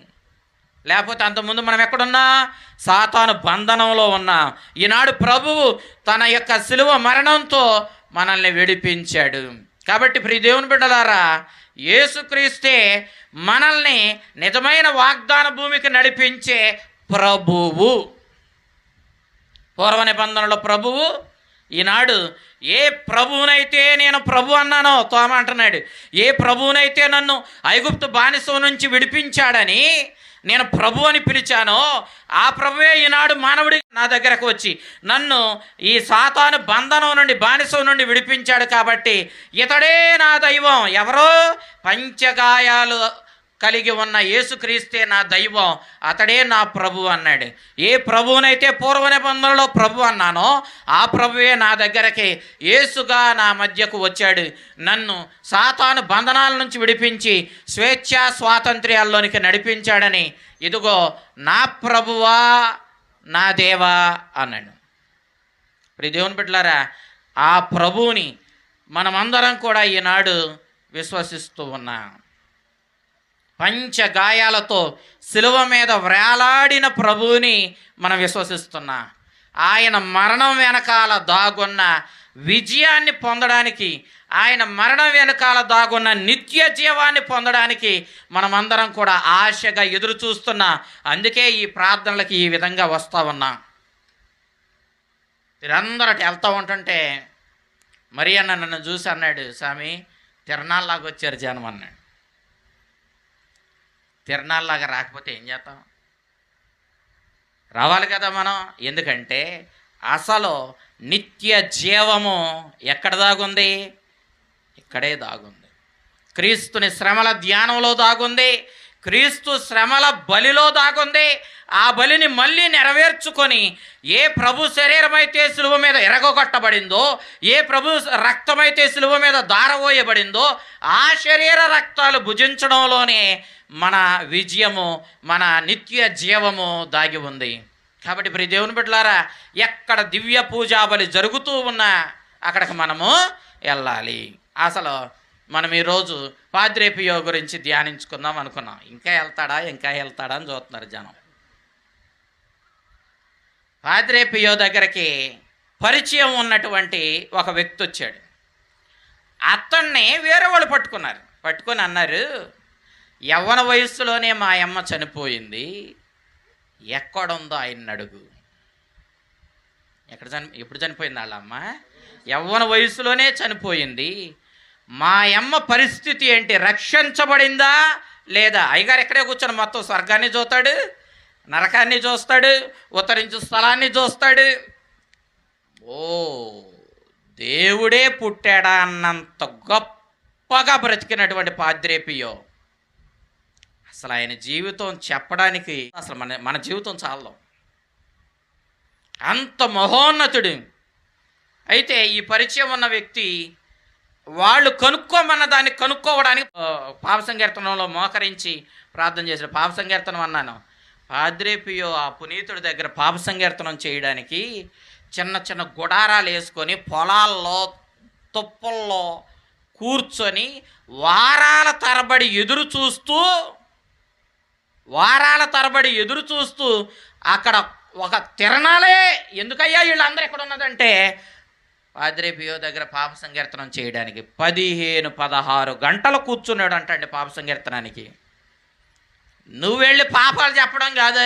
లేకపోతే అంతకుముందు మనం ఎక్కడున్నా? సాతాను బంధనంలో ఉన్నా. ఈనాడు ప్రభువు తన యొక్క శిలువ మరణంతో మనల్ని విడిపించాడు. కాబట్టి ప్రియ దేవుని బిడ్డలారా, యేసుక్రీస్తే మనల్ని నిజమైన వాగ్దాన భూమికి నడిపించే ప్రభువు. పూర్వ నిబంధనలో ప్రభువు. ఈనాడు ఏ ప్రభువునైతే నేను ప్రభు అన్నానో, తోమ అంటున్నాడు, ఏ ప్రభువునైతే నన్ను ఐగుప్తు బానిసం నుంచి విడిపించాడని నేను ప్రభు అని పిలిచానో ఆ ప్రభువే ఈనాడు మానవుడి నా దగ్గరకు వచ్చి నన్ను ఈ సాతాను బంధనం నుండి, బానిసం నుండి విడిపించాడు. కాబట్టి ఇతడే నా దైవం. ఎవరో? పంచగాయాలు కలిగి ఉన్న యేసుక్రీస్తే నా దైవం, అతడే నా ప్రభు అన్నాడు. ఏ ప్రభువునైతే పూర్వ నిబంధనలో ప్రభు అన్నానో ఆ ప్రభువే నా దగ్గరకి యేసుగా నా మధ్యకు వచ్చాడు. నన్ను సాతాను బంధనాల నుంచి విడిపించి స్వేచ్ఛ స్వాతంత్ర్యాల్లోనికి నడిపించాడని, ఇదిగో నా ప్రభువా, నా దేవా అన్నాడు. ప్రియ దేవుని బిడ్డలారా, ఆ ప్రభువుని మనమందరం కూడా ఈనాడు విశ్వసిస్తూ ఉన్నాం. పంచగాయాలతో శిలువ మీద వ్రేలాడిన ప్రభువుని మనం విశ్వసిస్తున్నాం. ఆయన మరణం వెనకాల దాగున్న విజయాన్ని పొందడానికి, ఆయన మరణం వెనకాల దాగున్న నిత్య జీవాన్ని పొందడానికి మనమందరం కూడా ఆశగా ఎదురు చూస్తున్నాం. అందుకే ఈ ప్రార్థనలకి ఈ విధంగా వస్తూ ఉన్నాం. మీరందరూ వెళ్తూ ఉంటుంటే మరి అన్న నన్ను చూసి అన్నాడు, స్వామి తిరణాల్లాగా వచ్చారు జనం అన్నాడు. తిరణాల్లాగా రాకపోతే ఏం చేస్తాం? రావాలి కదా మనం. ఎందుకంటే అసలు నిత్య జీవము ఎక్కడ దాగుంది? ఇక్కడే దాగుంది. క్రీస్తుని శ్రమల ధ్యానంలో దాగుంది. క్రీస్తు శ్రమల బలిలో దాగుంది. ఆ బలిని మళ్ళీ నెరవేర్చుకొని ఏ ప్రభు శరీరమైతే శిలువ మీద ఎరగొట్టబడిందో, ఏ ప్రభు రక్తమైతే శిలువ మీద దారవోయబడిందో ఆ శరీర రక్తాలు భుజించడంలోనే మన విజయము, మన నిత్య జీవము దాగి ఉంది. కాబట్టి ప్రియ దేవుని బిడ్డలారా, ఎక్కడ దివ్య పూజా బలి జరుగుతూ ఉన్నా అక్కడికి మనము వెళ్ళాలి. అసలు మనం ఈరోజు పాద్రే పియో గురించి ధ్యానించుకుందాం అనుకున్నాం. ఇంకా వెళ్తాడా అని చూస్తున్నారు జనం. పాద్రే పియో దగ్గరికి పరిచయం ఉన్నటువంటి ఒక వ్యక్తి వచ్చాడు. అతన్ని వేరే వాళ్ళు పట్టుకుని అన్నారు, యవ్వన వయస్సులోనే మా అమ్మ చనిపోయింది, ఎక్కడుందో ఆయన్ని అడుగు. ఎప్పుడు చనిపోయింది వాళ్ళ అమ్మ? యవ్వన వయసులోనే చనిపోయింది. మా అమ్మ పరిస్థితి ఏంటి? రక్షించబడిందా లేదా? అయ్యగారు ఎక్కడే కూర్చొని మొత్తం స్వర్గాన్ని చూస్తాడు, నరకాన్ని చూస్తాడు, ఉత్తరించు స్థలాన్ని చూస్తాడు. ఓ దేవుడే పుట్టాడా అన్నంత గొప్పగా బ్రతికినటువంటి పాద్రే పియో. అసలు ఆయన జీవితం చెప్పడానికి అసలు మన జీవితం చాలదు, అంత మహోన్నతుడు. అయితే ఈ పరిచయం ఉన్న వ్యక్తి వాళ్ళు కనుక్కోమన్న దాన్ని కనుక్కోవడానికి పాప సంకీర్తనంలో మోకరించి ప్రార్థన చేశాడు. పాప సంకీర్తనం అన్నాను. పాద్రే పియో ఆ పునీతుడి దగ్గర పాప సంకీర్తనం చేయడానికి చిన్న చిన్న గుడారాలు వేసుకొని పొలాల్లో తుప్పల్లో కూర్చొని వారాల తరబడి ఎదురు చూస్తూ అక్కడ ఒక తిరణాలే. ఎందుకయ్యా వీళ్ళందరూ ఎక్కడ ఉన్నదంటే పాద్రే పియో దగ్గర పాప సంకీర్తనం చేయడానికి 15-16 గంటలు కూర్చున్నాడు అంటండి పాప సంకీర్తనానికి. నువ్వు వెళ్ళి పాపాలు చెప్పడం కాదు,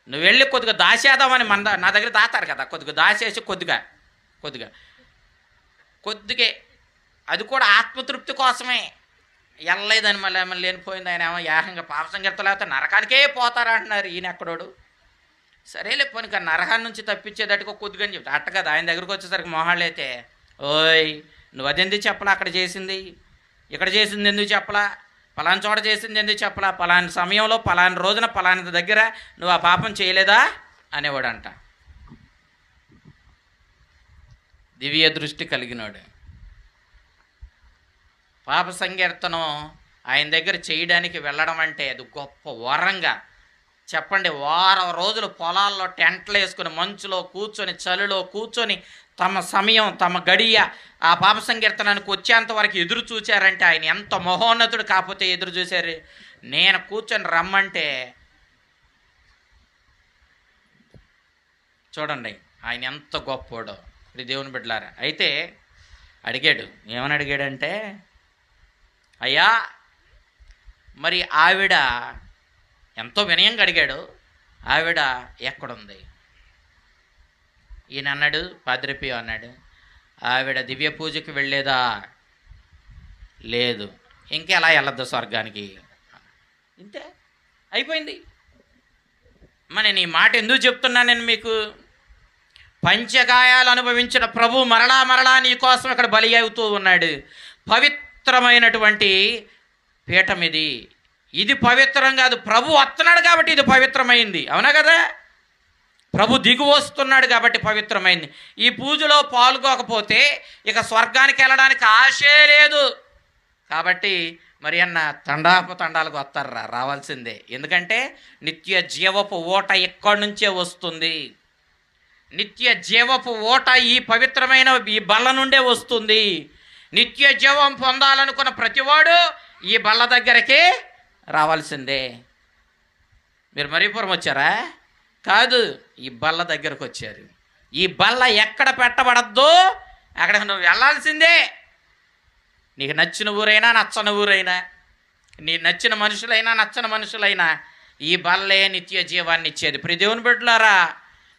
నువ్వు వెళ్ళి కొద్దిగా దాచేద్దామని నా దగ్గర దాతారు కదా, కొద్దిగా దాచేసి కొద్దిగా అది కూడా ఆత్మతృప్తి కోసమే. వెళ్ళలేదని మళ్ళీ ఏమన్నా లేనిపోయింది. ఆయన ఏమో ఏకంగా పాప సంకీర్తన లేకపోతే నరకానికే పోతారా అంటున్నారు. ఈయన ఎక్కడోడు సరేలే పోనీ కానీ నరకాన్ని నుంచి తప్పించేటట్టుగా కొద్దిగా అని చెప్తా. అట్ట కదా ఆయన దగ్గరకు వచ్చేసరికి మొహాళ్ళు అయితే, ఓయ్ నువ్వు అదెందుకు చెప్పలా, అక్కడ చేసింది ఇక్కడ చేసింది ఎందుకు చెప్పలా, పలానా చోట చేసింది ఎందుకు చెప్పలా, పలానా సమయంలో పలానా రోజున పలానా దగ్గర నువ్వు ఆ పాపం చేయలేదా అనేవాడంట. దివ్య దృష్టి కలిగినాడు. పాప సంకీర్తనం ఆయన దగ్గర చేయడానికి వెళ్ళడం అంటే అది గొప్ప వరంగా చెప్పండి. వారం రోజులు పొలాల్లో టెంట్లు వేసుకుని మంచులో కూర్చొని చలిలో కూర్చొని తమ సమయం తమ గడియ ఆ పాప సంకీర్తనానికి వచ్చేంత వరకు ఎదురు చూచారంటే ఆయన ఎంత మహోన్నతుడు కాకపోతే ఎదురు చూశారు. నేను కూర్చొని రమ్మంటే చూడండి ఆయన ఎంత గొప్పోడో. ఇప్పుడు దేవుని బిడ్డలారా అయితే అడిగాడు. ఏమని అడిగాడంటే, అయ్యా మరి ఆవిడ ఎంతో వినయంగా అడిగాడు, ఆవిడ ఎక్కడుంది? ఈయన అన్నాడు, పాద్రే పియో అన్నాడు, ఆవిడ దివ్య పూజకి వెళ్ళేదా? లేదు. ఇంకెలా వెళ్ళద్దు స్వర్గానికి? ఇంతే అయిపోయింది. మరి నేను ఈ మాట ఎందుకు చెప్తున్నా? నేను మీకు పంచగాయాలు అనుభవించిన ప్రభు మరలా నీ కోసం ఇక్కడ బలి అవుతూ ఉన్నాడు. పవిత్రమైనటువంటి పీఠం ఇది పవిత్రం కాదు, ప్రభు వస్తున్నాడు కాబట్టి ఇది పవిత్రమైంది. అవునా కదా? ప్రభు దిగు వస్తున్నాడు కాబట్టి పవిత్రమైంది. ఈ పూజలో పాల్గొకపోతే ఇక స్వర్గానికి వెళ్ళడానికి ఆశే లేదు. కాబట్టి మరి అన్న తండాలకు వస్తారా? రావాల్సిందే. ఎందుకంటే నిత్య జీవపు ఓట ఇక్కడి నుంచే వస్తుంది. నిత్య జీవపు ఓట ఈ పవిత్రమైన ఈ బల్ల నుండే వస్తుంది. నిత్య జీవం పొందాలనుకున్న ప్రతివాడు ఈ బల్ల దగ్గరికి రావాల్సిందే. మీరు మరీపురం వచ్చారా? కాదు, ఈ బల్ల దగ్గరకు వచ్చారు. ఈ బల్ల ఎక్కడ పెట్టబడద్దో అక్కడికి నువ్వు వెళ్ళాల్సిందే. నీకు నచ్చిన ఊరైనా నచ్చని ఊరైనా, నీ నచ్చిన మనుషులైనా నచ్చని మనుషులైనా ఈ బల్లే నిత్య జీవాన్ని ఇచ్చేది. ప్రతి దేవుని బిడ్డలారా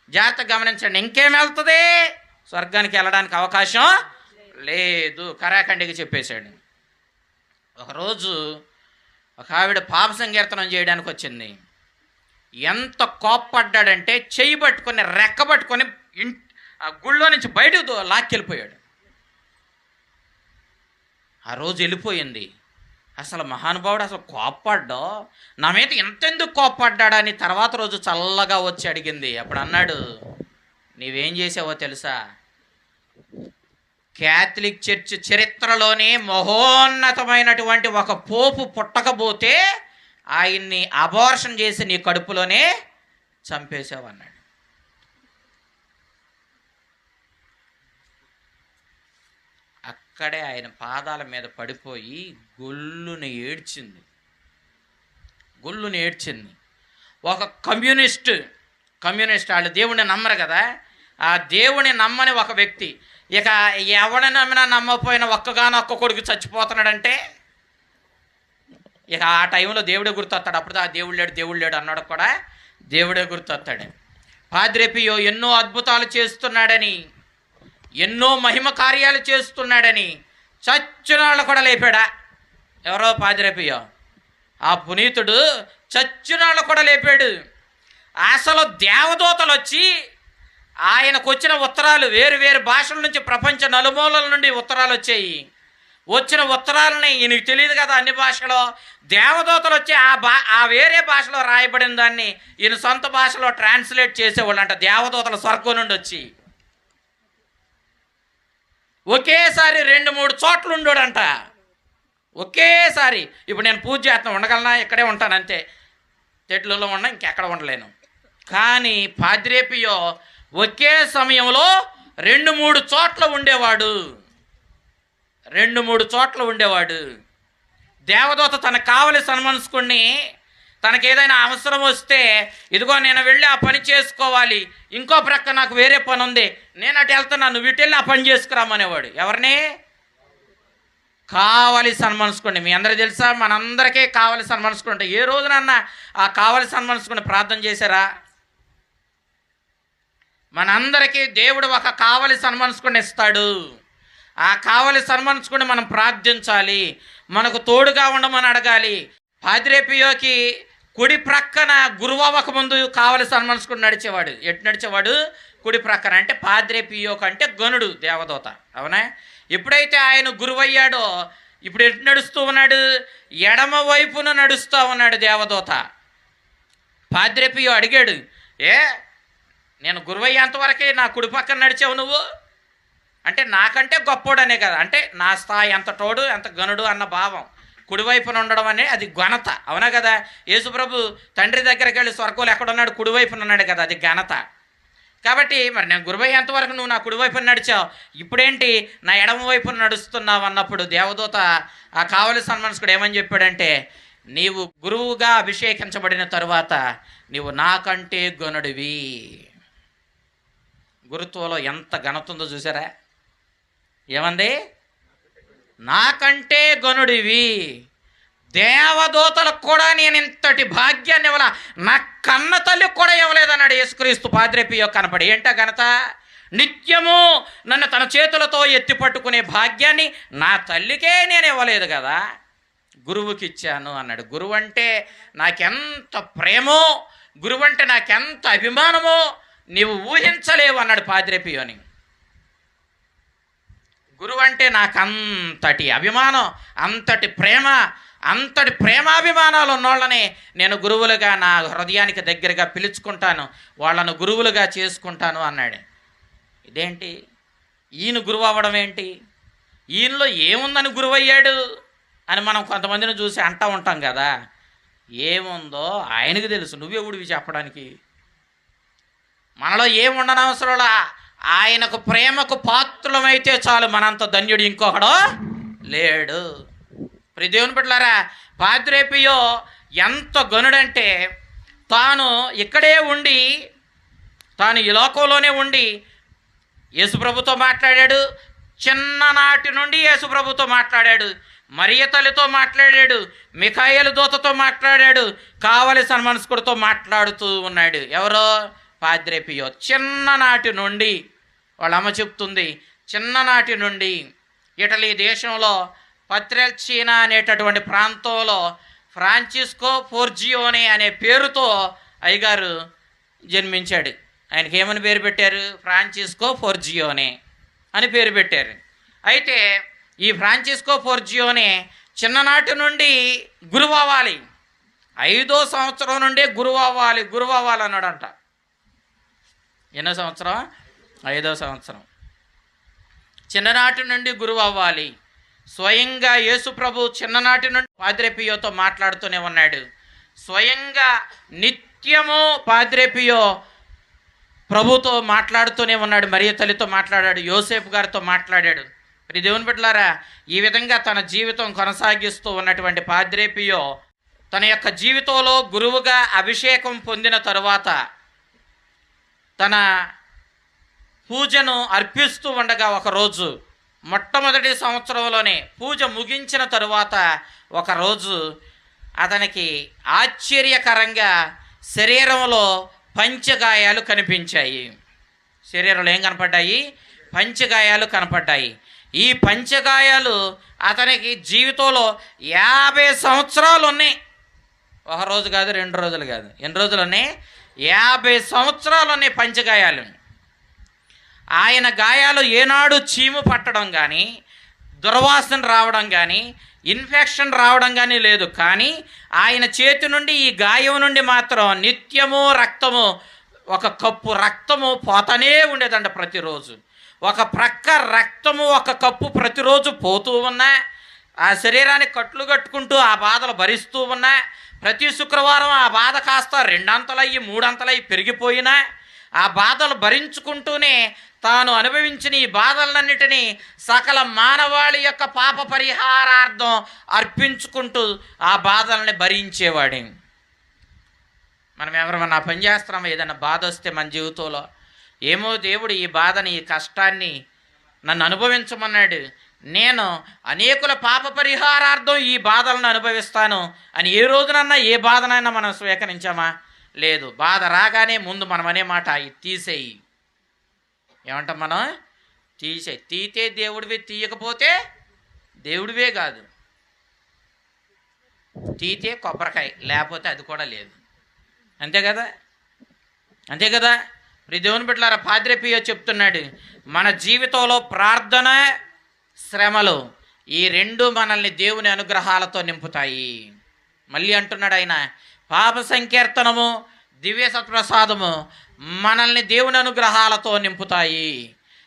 జాగ్రత్తగా గమనించండి. ఇంకేం వెళ్తుంది? స్వర్గానికి వెళ్ళడానికి అవకాశం లేదు. కరాఖండికి చెప్పేశాడు. ఒకరోజు ఒక ఆవిడ పాప సంకీర్తనం చేయడానికి వచ్చింది. ఎంత కోప్పడ్డాడంటే చెయ్యి పట్టుకొని రెక్క పట్టుకొని ఆ గుళ్ళో నుంచి బయటకు లాక్కెళ్ళిపోయాడు. ఆ రోజు వెళ్ళిపోయింది. అసలు మహానుభావుడు అసలు కోప్పడ్డా, నా మీద ఎంతెందుకు కోప్పడ్డాడని తర్వాత రోజు చల్లగా వచ్చి అడిగింది. అప్పుడు అన్నాడు, నీవేం చేసావో తెలుసా? క్యాథలిక్ చర్చ్ చరిత్రలోనే మహోన్నతమైనటువంటి ఒక పోపు పుట్టకపోతే ఆయన్ని అబార్షన్ చేసి నీ కడుపులోనే చంపేశావు అన్నాడు. అక్కడే ఆయన పాదాల మీద పడిపోయి గొల్లుని ఏడ్చింది. ఒక కమ్యూనిస్ట్ వాళ్ళు దేవుణ్ణి నమ్మరు కదా, ఆ దేవుని నమ్మని ఒక వ్యక్తి ఇక ఎవరిని నమ్మినా నమ్మకపోయిన ఒక్కగానొక్క కొడుకు చచ్చిపోతున్నాడంటే ఇక ఆ టైంలో దేవుడే గుర్తొస్తాడు. అప్పుడు ఆ దేవుడు లేడు అన్నాడు కూడా దేవుడే గుర్తొస్తాడు. పాద్రే పియో ఎన్నో అద్భుతాలు చేస్తున్నాడని, ఎన్నో మహిమ కార్యాలు చేస్తున్నాడని చచ్చిన వాళ్ళు కూడా లేపాడా? ఎవరో పాద్రే పియో, ఆ పునీతుడు చచ్చిన వాళ్ళు కూడా లేపాడు. అసలు దేవదూతలు వచ్చి ఆయనకు వచ్చిన ఉత్తరాలు, వేరు వేరు భాషల నుంచి, ప్రపంచ నలుమూలల నుండి ఉత్తరాలు వచ్చాయి. వచ్చిన ఉత్తరాలని ఈయనకి తెలియదు కదా అన్ని భాషలో. దేవదూతలు వచ్చి ఆ వేరే భాషలో రాయబడిన దాన్ని ఈయన సొంత భాషలో ట్రాన్స్లేట్ చేసేవాళ్ళు అంట. దేవదూతల స్వర్గం నుండి వచ్చి ఒకేసారి 2-3 చోట్ల ఉండోడంట. ఒకేసారి. ఇప్పుడు నేను పూజ చేస్తాను, ఉండగలనా? ఇక్కడే ఉంటాను అంతే, తెడ్లలో ఉన్నా, ఇంకెక్కడ ఉండలేను. కానీ పాద్రే పియో ఒకే సమయంలో 2-3 చోట్ల ఉండేవాడు. 2-3 చోట్ల ఉండేవాడు. దేవదూత తనకు కావలి సన్మనస్కుడిని, తనకేదైనా అవసరం వస్తే, ఇదిగో నేను వెళ్ళి ఆ పని చేసుకోవాలి, ఇంకో ప్రక్క నాకు వేరే పని ఉంది, నేను అటు వెళ్తున్నాను, నువ్వు ఇటు వెళ్ళి ఆ పని చేసుకురామనేవాడు. ఎవరిని? కావలి సన్మనస్కుడిని. మీ అందరూ తెలుసా, మనందరికీ కావలి సన్మనస్కుడు అంటే. ఏ రోజునన్నా ఆ కావలి సన్మనస్కుడిని ప్రార్థన చేశారా? మనందరికీ దేవుడు ఒక కావలి సన్మనస్కుడిని ఇస్తాడు. ఆ కావలి సన్మనస్కుడిని మనం ప్రార్థించాలి, మనకు తోడుగా ఉండమని అడగాలి. పాద్రే పియోకి కుడి ప్రక్కన గురువు అవ్వక ముందు కావలి సన్మనస్కుడు నడిచేవాడు. ఎటు నడిచేవాడు? కుడి ప్రక్కన. అంటే పాద్రే పియోకి అంటే గనుడు, దేవదూత. అవునా? ఎప్పుడైతే ఆయన గురువయ్యాడో ఇప్పుడు ఎటు నడుస్తూ ఉన్నాడు? ఎడమ వైపున నడుస్తూ ఉన్నాడు దేవదూత. పాద్రే పియో అడిగాడు, నేను గురువయ్యేంతవరకే నా కుడి పక్కన నడిచావు నువ్వు అంటే నాకంటే గొప్పోడనే కదా, అంటే నా స్థాయి ఎంత తోడు, ఎంత గనుడు అన్న భావం. కుడివైపున ఉండడం అనే అది ఘనత. అవునా కదా? యేసుప్రభు తండ్రి దగ్గరికి వెళ్ళి స్వర్గంలో ఎక్కడున్నాడు? కుడివైపున ఉన్నాడు కదా, అది ఘనత. కాబట్టి మరి నేను గురువయ్యేంతవరకు నువ్వు నా కుడివైపున నడిచావు, ఇప్పుడేంటి నా ఎడమ వైపున నడుస్తున్నావు అన్నప్పుడు దేవదూత ఆ కావలి సన్మనస్కుడు ఏమని చెప్పాడంటే, నీవు గురువుగా అభిషేకించబడిన తరువాత నీవు నాకంటే గనుడివి. గురుత్వంలో ఎంత ఘనత ఉందో చూసారా? ఏమంది? నాకంటే గనుడివి. దేవదూతలకు కూడా నేను ఇంతటి భాగ్యాన్ని ఇవ్వాల, నా కన్న తల్లికి కూడా ఇవ్వలేదన్నాడు యేసుక్రీస్తు పాద్రే పియో కనపడి. ఏంటా ఘనత? నిత్యము నన్ను తన చేతులతో ఎత్తి పట్టుకునే భాగ్యాన్ని నా తల్లికే నేను ఇవ్వలేదు కదా, గురువుకి ఇచ్చాను అన్నాడు. గురువు అంటే నాకెంత ప్రేమో, గురువు అంటే నాకెంత అభిమానమో నీవు ఊహించలేవు అన్నాడు పాద్రే పియోని. గురువు అంటే నాకు అంతటి అభిమానం, అంతటి ప్రేమ, అంతటి ప్రేమాభిమానాలు ఉన్నోళ్ళని నేను గురువులుగా నా హృదయానికి దగ్గరగా పిలుచుకుంటాను, వాళ్ళను గురువులుగా చేసుకుంటాను అన్నాడు. ఇదేంటి? ఈయన గురువు అవ్వడం ఏంటి? ఈయనలో ఏముందని గురువు అయ్యాడు అని మనం కొంతమందిని చూసి అంటూ ఉంటాం కదా. ఏముందో ఆయనకు తెలుసు, నువ్వెవడివి చెప్పడానికి? మనలో ఏముండనవసరంలా ఆయనకు ప్రేమకు పాత్రలమైతే చాలు, మనంత ధన్యుడు ఇంకొకడో లేడు. దేవుని బిడ్డలారా, పాద్రే పియో ఎంత గనుడంటే తాను ఇక్కడే ఉండి, తాను ఈ లోకంలోనే ఉండి యేసుప్రభుతో మాట్లాడాడు. చిన్ననాటి నుండి యేసుప్రభుతో మాట్లాడాడు, మరియ తల్లితో మాట్లాడాడు, మిఖాయేలు దూతతో మాట్లాడాడు, కావలి సన్మనస్కుడితో మాట్లాడుతూ ఉన్నాడు. ఎవరో? పాద్రే పియో. చిన్ననాటి నుండి, వాళ్ళ అమ్మ చెప్తుంది, చిన్ననాటి నుండి ఇటలీ దేశంలో పత్రెల్చీనా అనేటటువంటి ప్రాంతంలో ఫ్రాంచిస్కో ఫోర్జియోనే అనే పేరుతో అయ్యగారు జన్మించాడు. ఆయనకి ఏమని పేరు పెట్టారు? ఫ్రాంచిస్కో ఫోర్జియోనే అని పేరు పెట్టారు. అయితే ఈ ఫ్రాంచిస్కో ఫోర్జియోనే చిన్ననాటి నుండి గురువు అవ్వాలి, 5వ సంవత్సరం నుండే గురువు అవ్వాలి అన్నాడంట. ఎన్నో సంవత్సరం? 5వ సంవత్సరం. చిన్ననాటి నుండి గురువు అవ్వాలి. స్వయంగా యేసుప్రభు చిన్ననాటి నుండి పాద్రే పియోతో మాట్లాడుతూనే ఉన్నాడు. స్వయంగా నిత్యము పాద్రే పియో ప్రభుతో మాట్లాడుతూనే ఉన్నాడు. మరియ తల్లితో మాట్లాడాడు, యోసేపు గారితో మాట్లాడాడు. మరి దేవుని బిడ్డలారా, ఈ విధంగా తన జీవితం కొనసాగిస్తూ ఉన్నటువంటి పాద్రే పియో తన యొక్క జీవితంలో గురువుగా అభిషేకం పొందిన తరువాత తన పూజను అర్పిస్తూ ఉండగా ఒకరోజు, మొట్టమొదటి సంవత్సరంలోనే పూజ ముగించిన తరువాత ఒకరోజు అతనికి ఆశ్చర్యకరంగా శరీరంలో పంచగాయాలు కనిపించాయి. శరీరంలో ఏం కనపడ్డాయి? పంచగాయాలు కనపడ్డాయి. ఈ పంచగాయాలు అతనికి జీవితంలో 50 సంవత్సరాలు ఉన్నాయి. ఒక రోజు కాదు, 2 రోజులు కాదు. ఎన్ని రోజులు ఉన్నాయి? 50 సంవత్సరాలు ఉన్నాయి పంచగాయాలు. ఆయన గాయాలు ఏనాడు చీము పట్టడం కానీ, దుర్వాసన రావడం కానీ, ఇన్ఫెక్షన్ రావడం కానీ లేదు. కానీ ఆయన చేతి నుండి, ఈ గాయం నుండి మాత్రం నిత్యము రక్తము, ఒక కప్పు రక్తము పోతానే ఉండేదంట ప్రతిరోజు. ఒక ప్రక్క రక్తము, ఒక కప్పు ప్రతిరోజు పోతూ ఉన్నా, ఆ శరీరాన్ని కట్లు కట్టుకుంటూ ఆ బాధలు భరిస్తూ ఉన్నా, ప్రతి శుక్రవారం ఆ బాధ కాస్త 2 అంతలయ్యి 3 అంతలయ్యి పెరిగిపోయినా, ఆ బాధలు భరించుకుంటూనే తాను అనుభవించిన ఈ బాధలన్నిటినీ సకల మానవాళి యొక్క పాప పరిహారార్థం అర్పించుకుంటూ ఆ బాధల్ని భరించేవాడే. మనం ఎవరన్నా పని చేస్తున్నామో, ఏదైనా బాధ వస్తే మన జీవితంలో, ఏమో దేవుడు ఈ బాధని, ఈ కష్టాన్ని నన్ను అనుభవించమన్నాడు, నేను అనేకుల పాప పరిహారార్థం ఈ బాధలను అనుభవిస్తాను అని ఏ రోజునన్నా, ఏ బాధనైనా మనం స్వీకరించామా? లేదు. బాధ రాగానే ముందు మనం అనే మాట, ఇది తీసేయి. ఏమంటాం మనం? తీసేయి. తీతే దేవుడివి, తీయకపోతే దేవుడివే కాదు. తీతే కొబ్బరికాయ, లేకపోతే అది కూడా లేదు. అంతే కదా? అంతే కదా? దేవుని బిడ్డలారా, పాద్రి పియో చెప్తున్నాడు, మన జీవితంలో ప్రార్థన, శ్రమలు, ఈ 2 మనల్ని దేవుని అనుగ్రహాలతో నింపుతాయి. మళ్ళీ అంటున్నాడు ఆయన, పాప సంకీర్తనము, దివ్య సత్ప్రసాదము మనల్ని దేవుని అనుగ్రహాలతో నింపుతాయి.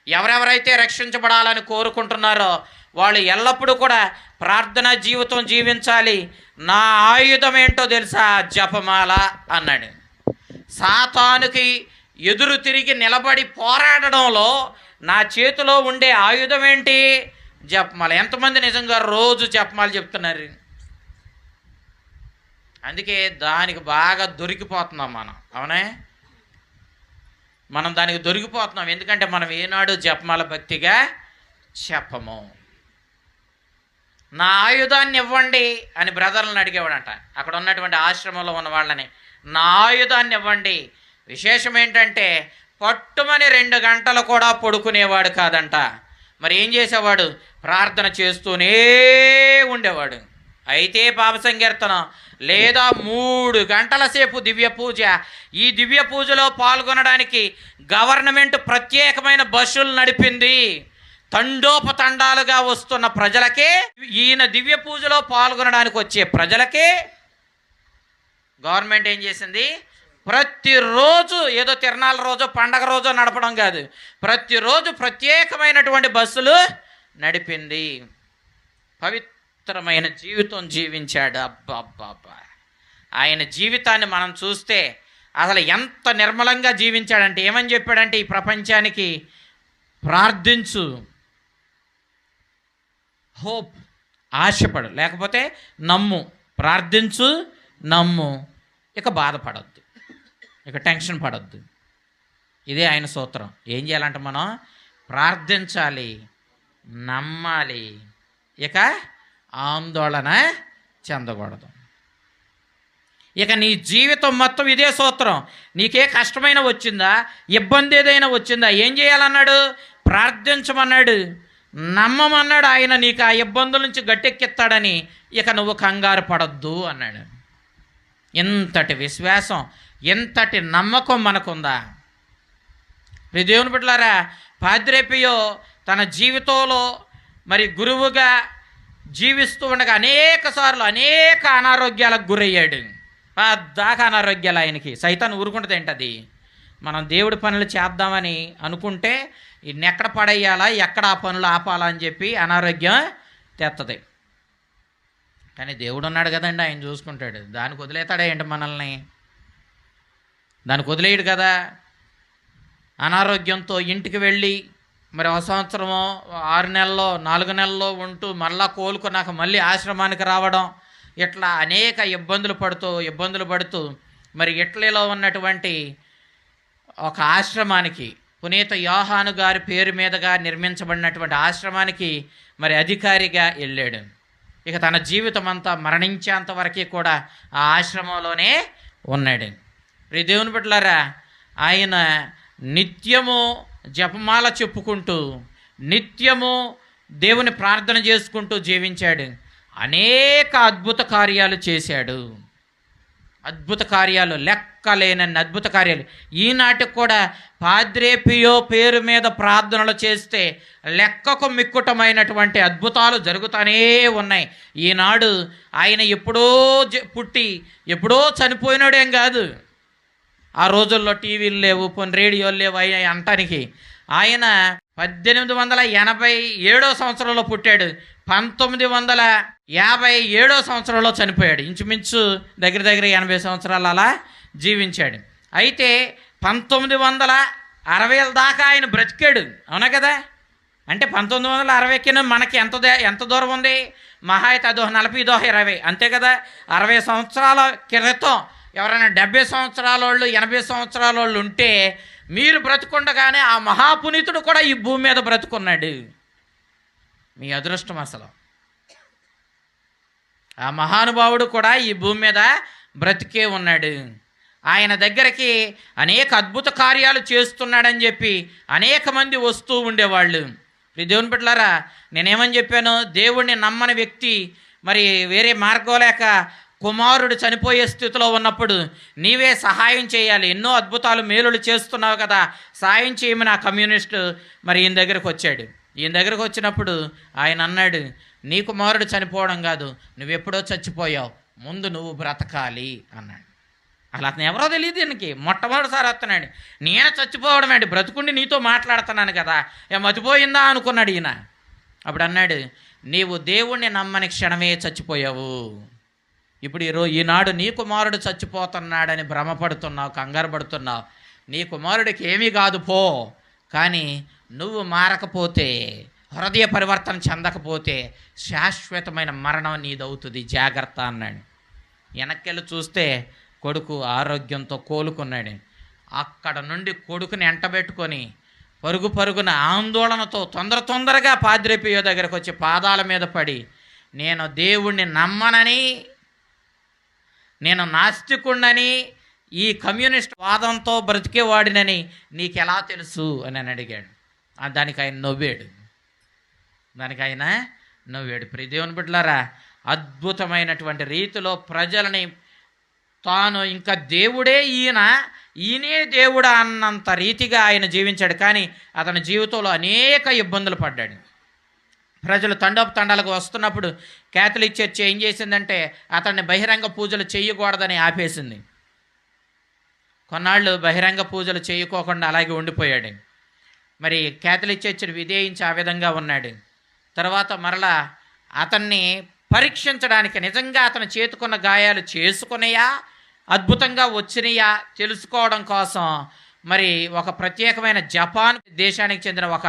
ఎవరెవరైతే రక్షించబడాలని కోరుకుంటున్నారో వాళ్ళు ఎల్లప్పుడూ కూడా ప్రార్థనా జీవితం జీవించాలి. నా ఆయుధం ఏంటో తెలుసా? జపమాల అన్నాడు. సాతానుకి ఎదురు తిరిగి నిలబడి పోరాడడంలో నా చేతిలో ఉండే ఆయుధం ఏంటి? జపమాల. ఎంతమంది నిజంగా రోజు జపమాల చెప్తున్నారు? అందుకే దానికి బాగా దొరికిపోతున్నాం మనం. అవునే? మనం దానికి దొరికిపోతున్నాం. ఎందుకంటే మనం ఏనాడు జపమాల భక్తిగా చెప్పము. నా ఆయుధాన్ని ఇవ్వండి అని బ్రదర్లను అడిగేవాడంట. అక్కడ ఉన్నటువంటి ఆశ్రమంలో ఉన్న వాళ్ళని, నా ఆయుధాన్ని ఇవ్వండి. విశేషం ఏంటంటే పట్టుమని 2 గంటలు కూడా పడుకునేవాడు కాదంట. మరి ఏం చేసేవాడు? ప్రార్థన చేస్తూనే ఉండేవాడు. అయితే పాప సంకీర్తన లేదా 3 గంటల సేపు దివ్య పూజ. ఈ దివ్య పూజలో పాల్గొనడానికి గవర్నమెంట్ ప్రత్యేకమైన బస్సులు నడిపింది. తండోపతండాలుగా వస్తున్న ప్రజలకే, ఈయన దివ్య పూజలో పాల్గొనడానికి వచ్చే ప్రజలకే గవర్నమెంట్ ఏం చేసింది? ప్రతిరోజు ఏదో తిరణాల రోజు, పండగ రోజు నడపడం కాదు, ప్రతిరోజు ప్రత్యేకమైనటువంటి బస్సులు నడిపింది. పవిత్రమైన జీవితం జీవించాడు. అబ్బా, ఆయన జీవితాన్ని మనం చూస్తే అసలు ఎంత నిర్మలంగా జీవించాడంటే, ఏమని చెప్పాడంటే, ఈ ప్రపంచానికి ప్రార్థించు, హోప్, ఆశపడు, లేకపోతే నమ్ము. ప్రార్థించు, నమ్ము, ఇక బాధపడద్దు, ఇక టెన్షన్ పడద్దు. ఇదే ఆయన సూత్రం. ఏం చేయాలంటే మనం ప్రార్థించాలి, నమ్మాలి, ఇక ఆందోళన చెందకూడదు. ఇక నీ జీవితం మొత్తం ఇదే సూత్రం. నీకే కష్టమైన వచ్చిందా, ఇబ్బంది ఏదైనా వచ్చిందా, ఏం చేయాలన్నాడు? ప్రార్థించమన్నాడు, నమ్మమన్నాడు. ఆయన నీకు ఆ ఇబ్బందుల నుంచి గట్టెక్కిస్తాడని ఇక నువ్వు కంగారు పడద్దు అన్నాడు. ఇంతటి విశ్వాసం, ఇంతటి నమ్మకం మనకుందా? దేవుని బిడ్డలారా, పాద్రి పియో తన జీవితంలో మరి గురువుగా జీవిస్తూ ఉండగా అనేక సార్లు అనేక అనారోగ్యాలకు గురయ్యాడు. దాకా అనారోగ్యాలు ఆయనకి. సైతాన్ని ఊరుకుంటుంది ఏంటది? మనం దేవుడి పనులు చేద్దామని అనుకుంటే ఇన్ని ఎక్కడ పడేయాలా, ఎక్కడ ఆ పనులు ఆపాలా అని చెప్పి అనారోగ్యం తెత్తది. కానీ దేవుడు ఉన్నాడు కదండి, ఆయన చూసుకుంటాడు. దానికి వదిలేతాడా ఏంటి మనల్ని? దానికి వదిలేయడు కదా. అనారోగ్యంతో ఇంటికి వెళ్ళి మరి 1 సంవత్సరమో 6 నెలల్లో 4 నెలల్లో ఉంటూ మళ్ళా కోలుకున్నాక మళ్ళీ ఆశ్రమానికి రావడం, ఇట్లా అనేక ఇబ్బందులు పడుతూ మరి ఇటలీలో ఉన్నటువంటి ఒక ఆశ్రమానికి, పునీత యోహాను గారి పేరు మీదుగా నిర్మించబడినటువంటి ఆశ్రమానికి మరి అధికారిగా వెళ్ళాడు. ఇక తన జీవితం అంతా మరణించేంత వరకు కూడా ఆ ఆశ్రమంలోనే ఉన్నాడు. ప్రియ దేవుని బిడ్డలారా, ఆయన నిత్యము జపమాల చెప్పుకుంటూ నిత్యము దేవుని ప్రార్థన చేసుకుంటూ జీవించాడు. అనేక అద్భుత కార్యాలు చేశాడు. అద్భుత కార్యాలు, లెక్కలేనన్ని అద్భుత కార్యాలు. ఈనాటికి కూడా పాద్రే పియో పేరు మీద ప్రార్థనలు చేస్తే లెక్కకు మిక్కుటమైనటువంటి అద్భుతాలు జరుగుతూనే ఉన్నాయి. ఈనాడు ఆయన ఎప్పుడో పుట్టి ఎప్పుడో చనిపోయినాడేం కాదు. ఆ రోజుల్లో టీవీలు లేవు, పోనీ రేడియోలు లేవు అవి అంటానికి. ఆయన 1887 సంవత్సరంలో పుట్టాడు, 1957 సంవత్సరంలో చనిపోయాడు. ఇంచుమించు దగ్గర 80 సంవత్సరాలు అలా జీవించాడు. అయితే 1960 దాకా ఆయన బ్రతికాడు, అవునా కదా? అంటే 1960కి మనకి ఎంత దూరం ఉంది? మహా అయితే అదో 40 20 అంతే కదా. 60 సంవత్సరాల క్రితం ఎవరైనా 70 సంవత్సరాల వాళ్ళు 80 సంవత్సరాల వాళ్ళు ఉంటే మీరు బ్రతుకుండగానే ఆ మహాపునీతుడు కూడా ఈ భూమి మీద బ్రతుకున్నాడు. మీ అదృష్టం అసలు. ఆ మహానుభావుడు కూడా ఈ భూమి మీద బ్రతికే ఉన్నాడు. ఆయన దగ్గరికి అనేక అద్భుత కార్యాలు చేస్తున్నాడని చెప్పి అనేక మంది వస్తూ ఉండేవాళ్ళు. దేవుని బిడ్డలారా, నేనేమని చెప్పాను? దేవుణ్ణి నమ్మని వ్యక్తి మరి వేరే మార్గం లేక కుమారుడు చనిపోయే స్థితిలో ఉన్నప్పుడు నీవే సహాయం చేయాలి, ఎన్నో అద్భుతాలు మేలులు చేస్తున్నావు కదా, సాయం చేయమని ఆ కమ్యూనిస్టు మరి ఈయన దగ్గరకు వచ్చాడు. ఈయన దగ్గరకు వచ్చినప్పుడు ఆయన అన్నాడు, నీ కుమారుడు చనిపోవడం కాదు, నువ్వెప్పుడో చచ్చిపోయావు, ముందు నువ్వు బ్రతకాలి అన్నాడు. అలా అతను ఎవరో తెలియదు దీనికి, మొట్టమొదటిసారి వస్తున్నాడు. నేను చచ్చిపోవడం ఏంటి, బ్రతుకుండి నీతో మాట్లాడుతున్నాను కదా, మతిపోయిందా అనుకున్నాడు ఈయన. అప్పుడు అన్నాడు, నీవు దేవుణ్ణి నమ్మని క్షణమే చచ్చిపోయావు. ఇప్పుడు ఈనాడు నీ కుమారుడు చచ్చిపోతున్నాడని భ్రమపడుతున్నావు, కంగారు పడుతున్నావు. నీ కుమారుడికి ఏమీ కాదు పో, కానీ నువ్వు మారకపోతే, హృదయ పరివర్తన చెందకపోతే శాశ్వతమైన మరణం నీదవుతుంది, జాగ్రత్త అన్నాడు. వెనక్కెళ్ళి చూస్తే కొడుకు ఆరోగ్యంతో కోలుకున్నాడు. అక్కడ నుండి కొడుకుని ఎంటబెట్టుకొని పరుగున ఆందోళనతో తొందరగా పాద్రే పియో దగ్గరకు వచ్చి పాదాల మీద పడి, నేను దేవుణ్ణి నమ్మనని, నేను నాస్తికుణ్ణని, ఈ కమ్యూనిస్ట్ వాదంతో బ్రతికేవాడినని నీకెలా తెలుసు అని అడిగాడు. దానికి ఆయన నవ్వాడు. ప్రియ దేవుని బిడ్డలారా, అద్భుతమైనటువంటి రీతిలో ప్రజలని తాను ఇంకా దేవుడే ఈయనే దేవుడా అన్నంత రీతిగా ఆయన జీవించాడు. కానీ అతని జీవితంలో అనేక ఇబ్బందులు పడ్డాడు. ప్రజలు తండాలకు వస్తున్నప్పుడు క్యాథలిక్ చర్చ్ ఏం చేసిందంటే అతన్ని బహిరంగ పూజలు చేయకూడదని ఆపేసింది. కొన్నాళ్ళు బహిరంగ పూజలు చేయకోకుండా అలాగే ఉండిపోయాడు. మరి క్యాథలిక్ చర్చిని విధేయించి ఆ విధంగా ఉన్నాడు. తర్వాత మరలా అతన్ని పరీక్షించడానికి, నిజంగా అతని చేతుకున్న గాయాలు చేసుకున్నాయా, అద్భుతంగా వచ్చినాయా తెలుసుకోవడం కోసం మరి ఒక ప్రత్యేకమైన జపాన్ దేశానికి చెందిన ఒక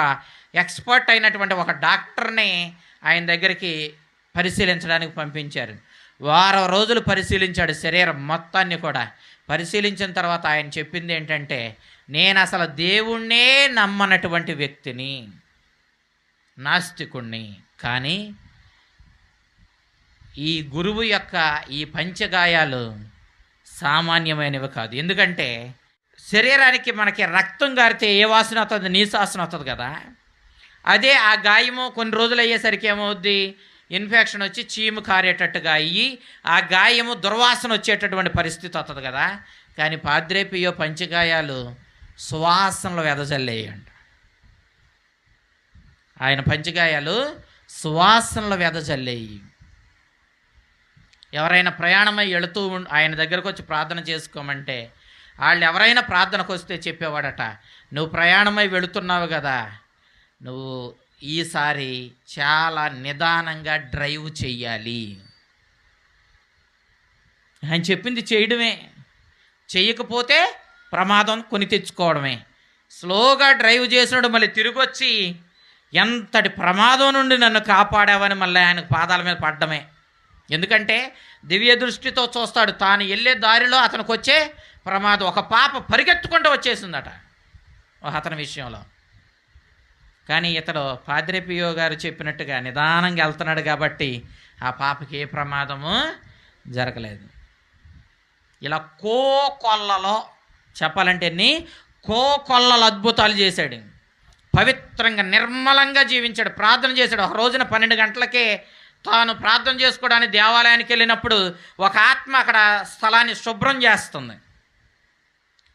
ఎక్స్పర్ట్ అయినటువంటి ఒక డాక్టర్ని ఆయన దగ్గరికి పరిశీలించడానికి పంపించారు. వారం రోజులు పరిశీలించాడు శరీరం మొత్తాన్ని కూడా. పరిశీలించిన తర్వాత ఆయన చెప్పింది ఏంటంటే, నేను అసలు దేవుణ్ణే నమ్మనటువంటి వ్యక్తిని, నాస్తికుణ్ణి, కానీ ఈ గురువు యొక్క ఈ పంచగాయాలు సామాన్యమైనవి కాదు. ఎందుకంటే శరీరానికి మనకి రక్తం గారితే ఏ వాసన అవుతుంది? నీ వాసన అవుతుంది కదా. అదే ఆ గాయము కొన్ని రోజులు అయ్యేసరికి ఏమవుద్ది? ఇన్ఫెక్షన్ వచ్చి చీము కారేటట్టుగా అయ్యి ఆ గాయము దుర్వాసన వచ్చేటటువంటి పరిస్థితి వస్తుంది కదా. కానీ పాద్రే పియో పంచగాయాలు సువాసనలు వెదజల్లేయంట. ఆయన పంచగాయాలు సువాసనలు వెదజల్లేయి. ఎవరైనా ప్రయాణమై వెళుతూ ఆయన దగ్గరకు వచ్చి ప్రార్థన చేసుకోమంటే వాళ్ళు ఎవరైనా ప్రార్థనకు వస్తే చెప్పేవాడట, నువ్వు ప్రయాణమై వెళుతున్నావు కదా, నువ్వు ఈసారి చాలా నిదానంగా డ్రైవ్ చెయ్యాలి. ఆయన చెప్పింది చేయడమే, చెయ్యకపోతే ప్రమాదం కొని తెచ్చుకోవడమే. స్లోగా డ్రైవ్ చేసినాడు, మళ్ళీ తిరిగి వచ్చి ఎంతటి ప్రమాదం నుండి నన్ను కాపాడావని మళ్ళీ ఆయనకు పాదాల మీద పడ్డమే. ఎందుకంటే దివ్య దృష్టితో చూస్తాడు, తాను వెళ్ళే దారిలో అతనికి వచ్చే ప్రమాదం. ఒక పాప పరిగెత్తుకుంటూ వచ్చేసిందట అతని విషయంలో. కానీ ఇతడు పాద్రే పియో గారు చెప్పినట్టుగా నిదానంగా వెళ్తున్నాడు కాబట్టి ఆ పాపకి ఏ ప్రమాదము జరగలేదు. ఇలా కోకొల్లలో చెప్పాలంటే కోకొల్లలు అద్భుతాలు చేశాడు. పవిత్రంగా నిర్మలంగా జీవించాడు, ప్రార్థన చేశాడు. ఒక రోజున 12 గంటలకే తాను ప్రార్థన చేసుకోవడానికి దేవాలయానికి వెళ్ళినప్పుడు ఒక ఆత్మ అక్కడ స్థలాన్ని శుభ్రం చేస్తుంది.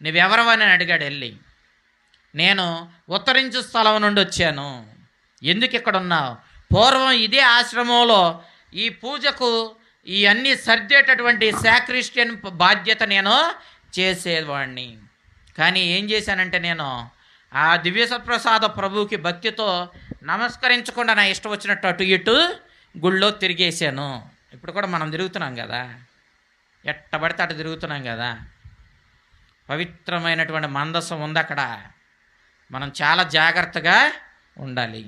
నువ్వెవరవని అడిగాడు. వెళ్ళి, నేను ఉత్తరించు స్థలం నుండి వచ్చాను. ఎందుకు ఇక్కడ ఉన్నావు? పూర్వం ఇదే ఆశ్రమంలో ఈ పూజకు ఈ అన్నీ సర్దేటటువంటి సాక్రిస్టియన్ బాధ్యత నేను చేసేవాడిని. కానీ ఏం చేశానంటే నేను ఆ దివ్యసత్ప్రసాద ప్రభువుకి భక్తితో నమస్కరించకుండా నా ఇష్టం వచ్చినట్టు అటు ఇటు గుళ్ళో తిరిగేశాను. ఇప్పుడు కూడా మనం తిరుగుతున్నాం కదా, ఎట్టబడితే అటు తిరుగుతున్నాం కదా. పవిత్రమైనటువంటి మందసం ఉంది అక్కడ, మనం చాలా జాగ్రత్తగా ఉండాలి.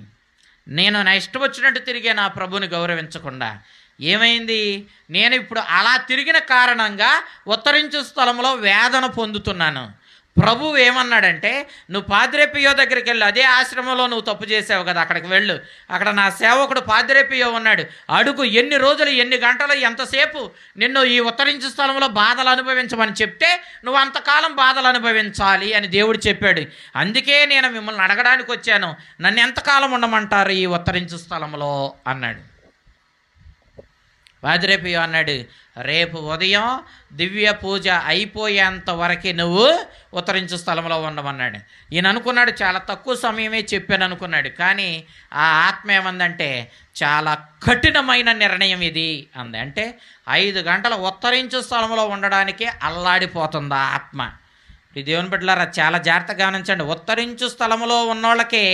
నేను నా ఇష్టం వచ్చినట్టు తిరిగే నా ప్రభుని గౌరవించకుండా ఏమైంది? నేను ఇప్పుడు అలా తిరిగిన కారణంగా ఉత్తరించు స్థలంలో వేదన పొందుతున్నాను. ప్రభువు ఏమన్నాడంటే, నువ్వు పాద్రే పియో దగ్గరికి వెళ్ళు, అదే ఆశ్రమంలో నువ్వు తప్పు చేసావు కదా, అక్కడికి వెళ్ళు. అక్కడ నా సేవకుడు పాద్రే పియో ఉన్నాడు, అడుగు, ఎన్ని రోజులు, ఎన్ని గంటలు, ఎంతసేపు నిన్ను ఈ ఉత్తరించు స్థలంలో బాధలు అనుభవించమని చెప్తే నువ్వు అంతకాలం బాధలు అనుభవించాలి అని దేవుడు చెప్పాడు. అందుకే నేను మిమ్మల్ని అడగడానికి వచ్చాను, నన్ను ఎంతకాలం ఉండమంటారు ఈ ఉత్తరించు స్థలంలో అన్నాడు. పాద్రే పియో అన్నాడు, రేపు ఉదయం దివ్య పూజ అయిపోయేంత వరకు నువ్వు ఉత్తరించు స్థలంలో ఉండమన్నాడు. ఈయన అనుకున్నాడు చాలా తక్కువ సమయమే చెప్పాను అనుకున్నాడు. కానీ ఆ ఆత్మ ఏమందంటే, చాలా కఠినమైన నిర్ణయం ఇది అంది. అంటే 5 గంటల ఉత్తరించు స్థలంలో ఉండడానికే అల్లాడిపోతుంది ఆ ఆత్మ. ఈ దేవుని బిడ్డలారా చాలా జాగ్రత్తగా గమనించండి. ఉత్తరించు స్థలంలో ఉన్నోళ్ళకే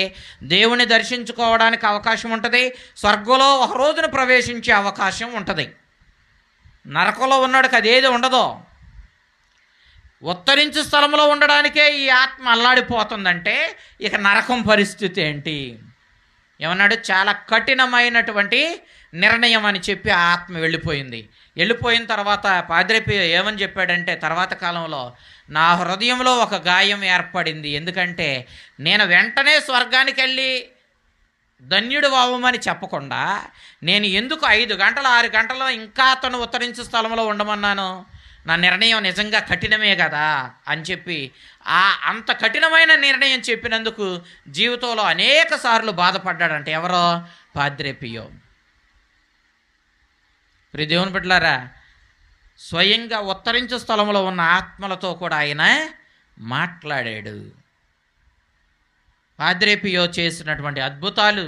దేవుని దర్శించుకోవడానికి అవకాశం ఉంటుంది, స్వర్గంలో ఒక రోజున ప్రవేశించే అవకాశం ఉంటుంది. నరకంలో ఉన్నాడికి అదేది ఉండదో. ఉత్తరించు స్థలంలో ఉండడానికే ఈ ఆత్మ అల్లాడిపోతుందంటే ఇక నరకం పరిస్థితి ఏంటి? ఏమన్నాడు? చాలా కఠినమైనటువంటి నిర్ణయం అని చెప్పి ఆ ఆత్మ వెళ్ళిపోయింది. వెళ్ళిపోయిన తర్వాత పాద్రే పియో ఏమని చెప్పాడంటే, తర్వాత కాలంలో నా హృదయంలో ఒక గాయం ఏర్పడింది. ఎందుకంటే నేను వెంటనే స్వర్గానికి వెళ్ళి ధన్యుడు వావమని చెప్పకుండా నేను ఎందుకు 5 గంటలు 6 గంటల్లో ఇంకా అతను ఉత్తరించు స్థలంలో ఉండమన్నాను? నా నిర్ణయం నిజంగా కఠినమే కదా అని చెప్పి అంత కఠినమైన నిర్ణయం చెప్పినందుకు జీవితంలో అనేక సార్లు బాధపడ్డాడంటే ఎవరో? పాద్రే పియో. ప్రియ దేవుని బిడ్డలారా, స్వయంగా ఉత్తరించు స్థలంలో ఉన్న ఆత్మలతో కూడా ఆయన మాట్లాడాడు. పాద్రే పియో చేసినటువంటి అద్భుతాలు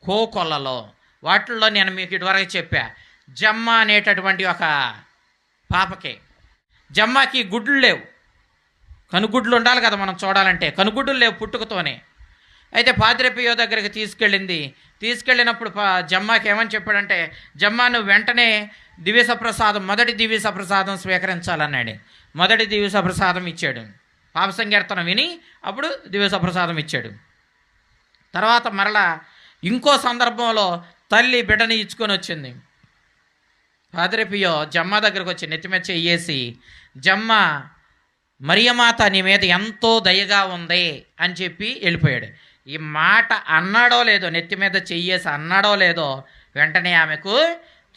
కోకొల్లలో, వాటిల్లో నేను మీకు ఇటువరకు చెప్పా. జమ్మ అనేటటువంటి ఒక పాపకి, జమ్మకి గుడ్లు లేవు, కనుగుడ్లు ఉండాలి కదా మనం చూడాలంటే, కనుగుడ్లు లేవు పుట్టుకతోనే. అయితే పాద్రే పియో దగ్గరికి తీసుకెళ్ళినప్పుడు జమ్మాకి ఏమని చెప్పాడంటే, జమ్మ నువ్వు వెంటనే మొదటి దివ్య సప్రసాదం స్వీకరించాలన్నాడు. మొదటి దివ్య సప్రసాదం ఇచ్చాడు. పాప సంకీర్తనం విని అప్పుడు దివ్య సప్రసాదం ఇచ్చాడు. తర్వాత మరలా ఇంకో సందర్భంలో తల్లి బిడ్డని ఇచ్చుకొని వచ్చింది. పాద్రే పియో జమ్మ దగ్గరకు వచ్చి నెత్తి మీద చెయ్యేసి, జమ్మ, మరియమాత నీ మీద ఎంతో దయగా ఉంది అని చెప్పి వెళ్ళిపోయాడు. ఈ మాట అన్నాడో లేదో, నెత్తి మీద చెయ్యేసి అన్నాడో లేదో, వెంటనే ఆమెకు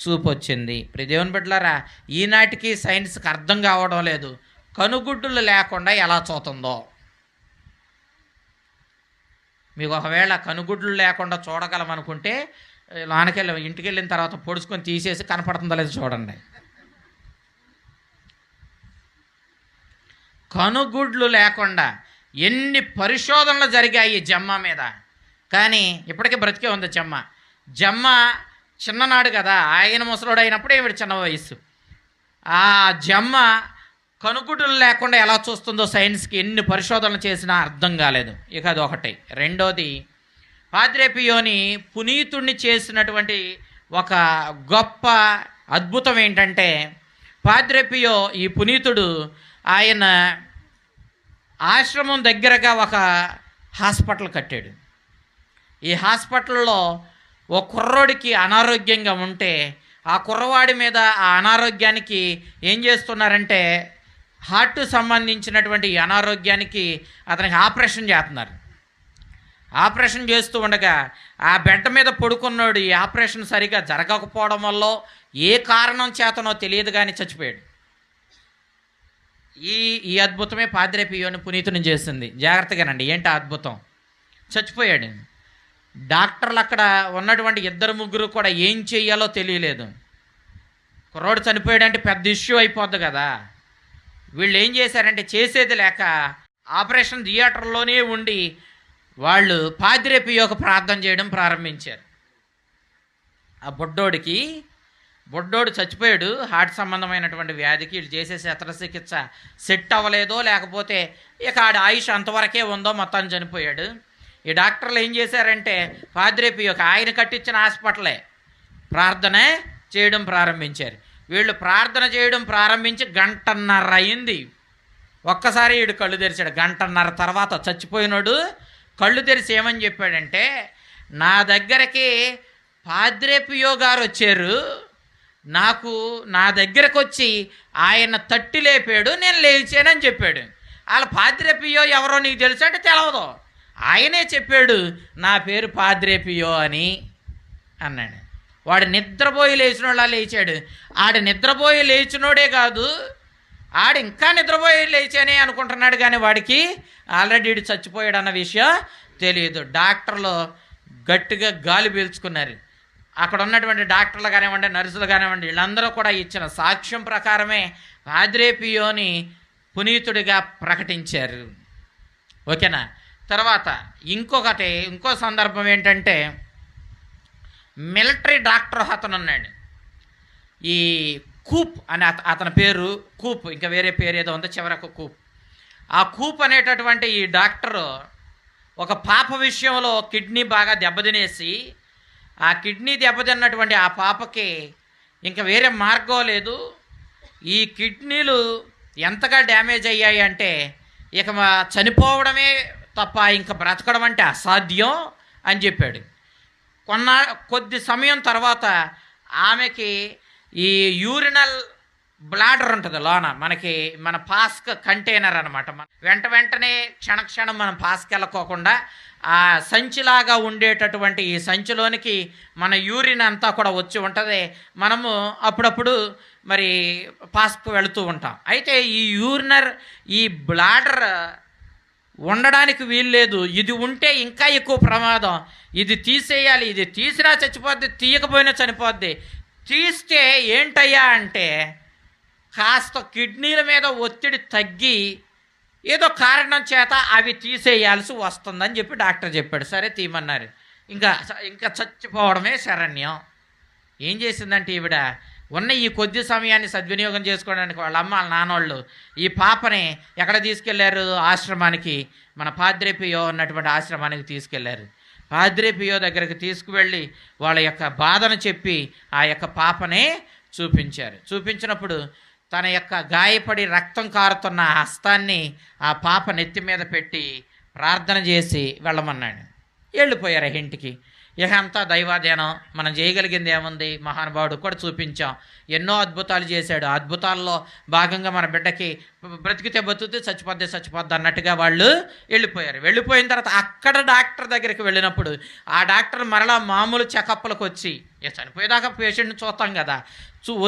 చూపు వచ్చింది. ప్రియ దేవుని బిడ్డలారా, ఈనాటికి సైన్స్కి అర్థం కావడం లేదు కనుగుడ్డులు లేకుండా ఎలా చూతుందో. మీకు ఒకవేళ కనుగుడ్లు లేకుండా చూడగలమనుకుంటే ఇంటికి వెళ్ళిన తర్వాత పొడుచుకొని తీసేసి కనపడుతుందో లేదో చూడండి. కనుగుడ్లు లేకుండా ఎన్ని పరిశోధనలు జరిగాయి జమ్మ మీద, కానీ ఇప్పటికీ బ్రతికే ఉంది జమ్మ చిన్ననాడు కదా, ఆయన ముసలోడు అయినప్పుడు ఈవిడ చిన్న వయస్సు. ఆ జమ్మ కనుగుడ్లు లేకుండా ఎలా చూస్తుందో సైన్స్కి ఎన్ని పరిశోధనలు చేసినా అర్థం కాలేదు. ఇక అది ఒకటి. రెండోది, పాద్రే పియోని పునీతుణ్ణి చేసినటువంటి ఒక గొప్ప అద్భుతం ఏంటంటే, పాద్రే పియో ఈ పునీతుడు ఆయన ఆశ్రమం దగ్గరగా ఒక హాస్పిటల్ కట్టాడు. ఈ హాస్పిటల్లో ఓ కుర్రోడికి అనారోగ్యంగా ఉంటే ఆ కుర్రవాడి మీద ఆ అనారోగ్యానికి ఏం చేస్తున్నారంటే, హార్ట్ సంబంధించినటువంటి అనారోగ్యానికి అతనికి ఆపరేషన్ చేస్తున్నారు. ఆపరేషన్ చేస్తూ ఉండగా ఆ బెడ్ మీద పడుకున్నాడు. ఈ ఆపరేషన్ సరిగా జరగకపోవడం వల్ల ఏ కారణం చేతనో తెలియదు కానీ చచ్చిపోయాడు. ఈ అద్భుతమే పాద్రే పియోని పునీతుని చేసింది. జాగ్రత్తగానండి, ఏంటి అద్భుతం? చచ్చిపోయాడు. డాక్టర్లు అక్కడ ఉన్నటువంటి 2-3 కూడా ఏం చెయ్యాలో తెలియలేదు. కుర్రోడు చనిపోయాడంటే పెద్ద ఇష్యూ అయిపోద్ది కదా. వీళ్ళు ఏం చేశారంటే చేసేది లేక ఆపరేషన్ థియేటర్లోనే ఉండి వాళ్ళు పాద్రే పియోకు ప్రార్థన చేయడం ప్రారంభించారు. ఆ బుడ్డోడు చచ్చిపోయాడు. హార్ట్ సంబంధమైనటువంటి వ్యాధికి వీళ్ళు చేసే శస్త్రచికిత్స సెట్ అవ్వలేదో, లేకపోతే ఇక ఆడి ఆయుష్ అంతవరకే ఉందో, మొత్తాన్ని చనిపోయాడు. ఈ డాక్టర్లు ఏం చేశారంటే పాద్రే పియోకి ఆయన కట్టించిన హాస్పిటలే ప్రార్థన చేయడం ప్రారంభించారు. వీళ్ళు ప్రార్థన చేయడం ప్రారంభించి 1.5 గంట అయింది. ఒక్కసారి వీడు కళ్ళు తెరిచాడు. 1.5 గంట తర్వాత చచ్చిపోయినాడు కళ్ళు తెరిచి ఏమని చెప్పాడంటే, నా దగ్గరికి పాద్రే పియో గారు వచ్చారు, నా దగ్గరకు వచ్చి ఆయన తట్టి లేపాడు, నేను లేచానని చెప్పాడు. వాళ్ళ పాద్రే పియో ఎవరో నీకు తెలుసు అంటే తెలవదు. ఆయనే చెప్పాడు నా పేరు పాద్రే పియో అని అన్నాడు. వాడు నిద్రపోయి లేచినోళ్ళ లేచాడు. ఆడు నిద్రపోయి లేచినోడే కాదు, ఆడు ఇంకా నిద్రపోయి లేచానే అనుకుంటున్నాడు, కానీ వాడికి ఆల్రెడీ చచ్చిపోయాడు అన్న విషయం తెలియదు. డాక్టర్లు గట్టిగా గాలి పీల్చుకున్నారు. అక్కడ ఉన్నటువంటి డాక్టర్లు కానివ్వండి, నర్సులు కానివ్వండి, వీళ్ళందరూ కూడా ఇచ్చిన సాక్ష్యం ప్రకారమే పాద్రే పియోని పునీతుడిగా ప్రకటించారు. ఓకేనా? తర్వాత ఇంకో సందర్భం ఏంటంటే, మిలిటరీ డాక్టర్ అతను ఉన్నాడు. ఈ కూప్ అని అతని పేరు కూప్, ఇంకా వేరే పేరు ఏదో ఉందో చివరకు కూప్. ఆ కూప్ అనేటటువంటి ఈ డాక్టరు ఒక పాప విషయంలో కిడ్నీ బాగా దెబ్బతినేసి, ఆ కిడ్నీ దెబ్బతిన్నటువంటి ఆ పాపకి ఇంకా వేరే మార్గం లేదు, ఈ కిడ్నీలు ఎంతగా డ్యామేజ్ అయ్యాయి అంటే ఇక చనిపోవడమే తప్ప ఇంకా బ్రతకడం అంటే అసాధ్యం అని చెప్పాడు. కొద్ది సమయం తర్వాత ఆమెకి ఈ యూరినల్ బ్లాడర్ ఉంటుంది లోన, మన పాస్క్ కంటైనర్ అనమాట. వెంటనే క్షణక్షణం మనం పాస్కి వెళ్ళకోకుండా ఆ సంచిలాగా ఉండేటటువంటి ఈ సంచిలోనికి మన యూరిన్ అంతా కూడా వచ్చి ఉంటుంది. మనము అప్పుడప్పుడు మరి పాస్కు వెళుతూ ఉంటాం. అయితే ఈ బ్లాడర్ ఉండడానికి వీలు లేదు. ఇది ఉంటే ఇంకా ఎక్కువ ప్రమాదం. ఇది తీసేయాలి. ఇది తీసినా చచ్చిపోద్ది, తీయకపోయినా చనిపోద్ది. తీస్తే ఏంటయ్యా అంటే కాస్త కిడ్నీల మీద ఒత్తిడి తగ్గి ఏదో కారణం చేత అవి తీసేయాల్సి వస్తుందని చెప్పి డాక్టర్ చెప్పాడు. సరే తీయమన్నారు. ఇంకా చచ్చిపోవడమే శరణ్యం. ఏం చేసిందంటే ఈవిడ ఉన్న ఈ కొద్ది సమయాన్ని సద్వినియోగం చేసుకోవడానికి వాళ్ళ అమ్మ వాళ్ళ నాన్నోళ్ళు ఈ పాపని ఎక్కడ తీసుకెళ్లారు? ఆశ్రమానికి, మన పాద్రే పియో ఉన్నటువంటి ఆశ్రమానికి తీసుకెళ్లారు. పాద్రే పియో దగ్గరికి తీసుకువెళ్ళి వాళ్ళ యొక్క బాధను చెప్పి ఆ యొక్క పాపనే చూపించినప్పుడు తన యొక్క గాయపడి రక్తం కారుతున్న హస్తాన్ని ఆ పాప నెత్తి మీద పెట్టి ప్రార్థన చేసి వెళ్ళమన్నాడు. వెళ్ళిపోయారు ఇంటికి. ఇక అంతా దైవాధీనం. మనం చేయగలిగింది ఏముంది? మహానుభావుడు కూడా చూపించాం, ఎన్నో అద్భుతాలు చేశాడు. అద్భుతాల్లో భాగంగా మన బిడ్డకి బ్రతికితే బతుకుతే, చచ్చిపోద్ది అన్నట్టుగా వాళ్ళు వెళ్ళిపోయారు. వెళ్ళిపోయిన తర్వాత అక్కడ డాక్టర్ దగ్గరికి వెళ్ళినప్పుడు ఆ డాక్టర్ మరలా మామూలు చెకప్లకు వచ్చి, చనిపోయేదాకా పేషెంట్ని చూస్తాం కదా,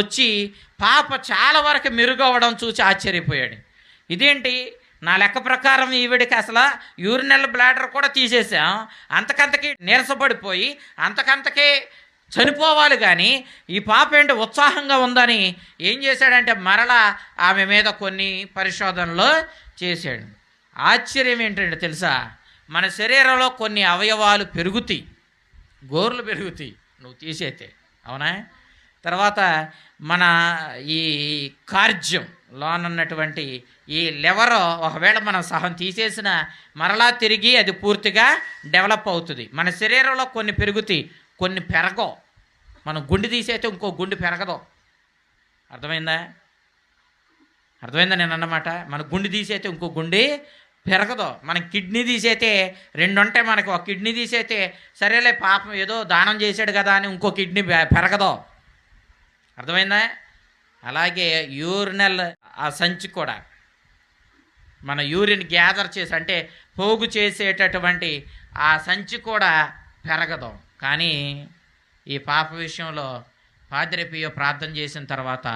వచ్చి పాప చాలా వరకు మెరుగవడం చూసి ఆశ్చర్యపోయాడు. ఇదేంటి, నా లెక్క ప్రకారం ఈవిడికి అసలు యూరినల్ బ్లాడర్ కూడా తీసేసాం, అంతకంతకి నీరసపడిపోయి అంతకంతకే చనిపోవాలి, కానీ ఈ పాప ఏంటి ఉత్సాహంగా ఉందని ఏం చేశాడంటే మరలా ఆమె మీద కొన్ని పరిశోధనలు చేశాడు. ఆశ్చర్యం ఏంటంటే తెలుసా, మన శరీరంలో కొన్ని అవయవాలు పెరుగుతాయి, గోర్లు పెరుగుతాయి నువ్వు తీసేతే, అవునా? తర్వాత మన ఈ కార్జ్యం లోనున్నటువంటి ఈ లివర్ ఒకవేళ మనం సహం తీసేసిన మరలా తిరిగి అది పూర్తిగా డెవలప్ అవుతుంది. మన శరీరంలో కొన్ని పెరుగుతాయి, కొన్ని పెరగవు. మనం గుండె తీసేస్తే ఇంకో గుండె పెరగదు. అర్థమైందా నేను అన్నమాట? మన గుండె తీసేస్తే ఇంకో గుండె పెరగదు. మనం కిడ్నీ తీసేస్తే 2 ఉంటాయి మనకి. ఒక కిడ్నీ తీసేస్తే సరేలే పాపం ఏదో దానం చేశాడు కదా అని ఇంకో కిడ్నీ పెరగదు. అర్థమైందా? అలాగే యూరినల్ ఆ సంచి కూడా మన యూరిన్ గ్యాదర్ చేసి, అంటే పోగు చేసేటటువంటి ఆ సంచి కూడా పెరగదు. కానీ ఈ పాప విషయంలో పాద్రి పియో ప్రార్థన చేసిన తర్వాత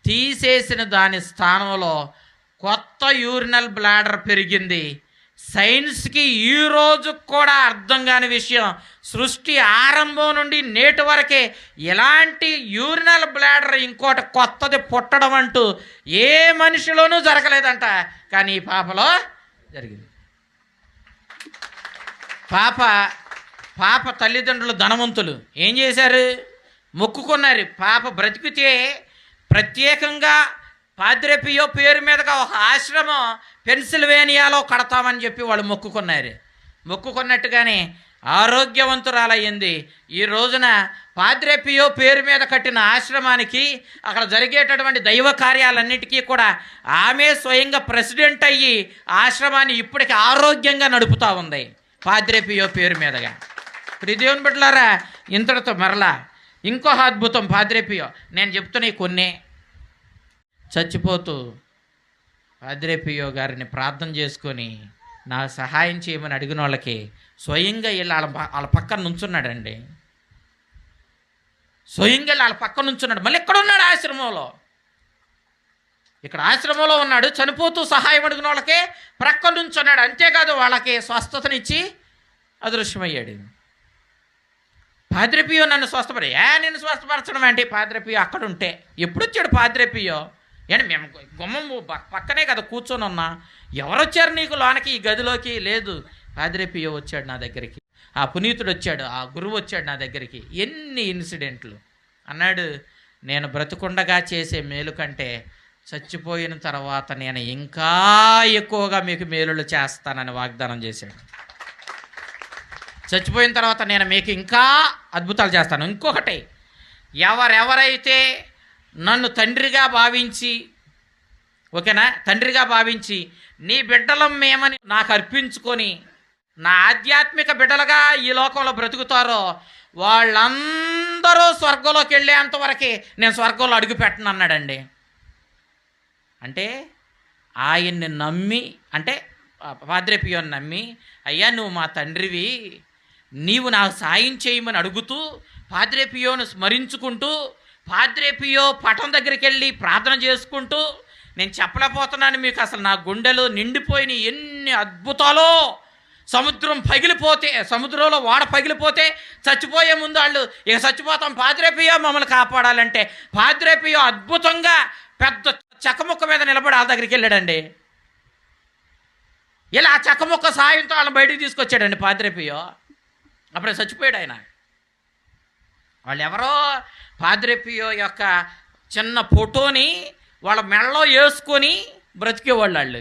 తీసేసిన దాని స్థానంలో కొత్త యూరినల్ బ్లాడర్ పెరిగింది. సైన్స్కి ఈరోజు కూడా అర్థం కాని విషయం, సృష్టి ఆరంభం నుండి నేటి వరకే ఎలాంటి యూరినల్ బ్లాడర్ ఇంకోటి కొత్తది పుట్టడం అంటూ ఏ మనిషిలోనూ జరగలేదంట. కానీ ఈ పాపలో జరిగింది. పాప తల్లిదండ్రులు ధనవంతులు ఏం చేశారు? మొక్కుకున్నారు. పాప బ్రతికితే ప్రత్యేకంగా పాద్రి పియో పేరు మీదుగా ఒక ఆశ్రమం పెన్సిల్వేనియాలో కడతామని చెప్పి వాళ్ళు మొక్కుకున్నారు. మొక్కుకున్నట్టుగానే ఆరోగ్యవంతురాలయ్యింది. ఈ రోజున పాద్రి పియో పేరు మీద కట్టిన ఆశ్రమానికి అక్కడ జరిగేటటువంటి దైవ కార్యాలన్నిటికీ కూడా ఆమె స్వయంగా ప్రెసిడెంట్ అయ్యి ఆశ్రమాన్ని ఇప్పటికి ఆరోగ్యంగా నడుపుతూ ఉంది పాద్రి పియో పేరు మీదుగా. దేవుని బిడ్డలారా, ఇంతటితో మరలా ఇంకో అద్భుతం పాద్రి పియో. నేను చెప్తున్నా కొన్ని. చచ్చిపోతూ పాద్రి పియో గారిని ప్రార్థన చేసుకొని నా సహాయం చేయమని అడిగిన వాళ్ళకి స్వయంగా వెళ్ళి వాళ్ళ పక్కన నుంచున్నాడండి. స్వయంగా వెళ్ళి వాళ్ళ పక్కన నుంచున్నాడు. మళ్ళీ ఎక్కడ ఉన్నాడు? ఆశ్రమంలో. ఇక్కడ ఆశ్రమంలో ఉన్నాడు. చనిపోతూ సహాయం అడిగిన వాళ్ళకే ప్రక్కన నుంచున్నాడు. అంతేకాదు వాళ్ళకి స్వస్థతనిచ్చి అదృశ్యమయ్యాడు. పాద్రి పియో నన్ను స్వస్థపడి నేను స్వస్థపరచడం ఏంటి? పాద్రి పియో అక్కడ ఉంటే ఎప్పుడు వచ్చాడు పాద్రి పియో? ఏంటి మేము గుమ్మం పక్కనే కదా కూర్చొని ఉన్నా, ఎవరొచ్చారు నీకు లోనకి ఈ గదిలోకి? లేదు, పాద్రి పియో వచ్చాడు నా దగ్గరికి, ఆ పునీతుడు వచ్చాడు, ఆ గురువు వచ్చాడు నా దగ్గరికి. ఎన్ని ఇన్సిడెంట్లు అన్నాడు. నేను బ్రతుకుండగా చేసే మేలు కంటే చచ్చిపోయిన తర్వాత నేను ఇంకా ఎక్కువగా మీకు మేలులు చేస్తానని వాగ్దానం చేశాడు. చచ్చిపోయిన తర్వాత నేను మీకు ఇంకా అద్భుతాలు చేస్తాను. ఇంకొకటి, ఎవరెవరైతే నన్ను తండ్రిగా భావించి, ఓకేనా, తండ్రిగా భావించి నీ బిడ్డలం మేమని నాకు అర్పించుకొని నా ఆధ్యాత్మిక బిడ్డలుగా ఈ లోకంలో బ్రతుకుతారో వాళ్ళందరూ స్వర్గంలోకి వెళ్ళేంతవరకే నేను స్వర్గంలో అడుగు పెట్టను అన్నాడండి. అంటే ఆయన్ని నమ్మి, అంటే పాద్రి పియోని నమ్మి, అయ్యా నువ్వు మా తండ్రివి, నీవు నాకు సాయం చేయమని అడుగుతూ పాద్రి పియోను స్మరించుకుంటూ పాద్రి పియో పటం దగ్గరికి వెళ్ళి ప్రార్థన చేసుకుంటూ, నేను చెప్పలేకపోతున్నాను మీకు, అసలు నా గుండెలు నిండిపోయిన ఎన్ని అద్భుతాలో. సముద్రం పగిలిపోతే, సముద్రంలో వాడ పగిలిపోతే చచ్చిపోయే ముందు వాళ్ళు ఇక చచ్చిపోతాం, పాద్రి పియో మమ్మల్ని కాపాడాలంటే పాద్రి పియో అద్భుతంగా పెద్ద చెక్కముక్క మీద నిలబడి వాళ్ళ దగ్గరికి వెళ్ళాడండి. ఇలా ఆ చెక్కముక్క సాయంతో వాళ్ళని బయటికి తీసుకొచ్చాడండి పాద్రి పియో. అప్పుడే చచ్చిపోయాడు ఆయన. వాళ్ళు ఎవరో పాద్రి పియో యొక్క చిన్న ఫోటోని వాళ్ళ మెడలో వేసుకొని బ్రతికేవాళ్ళు. వాళ్ళు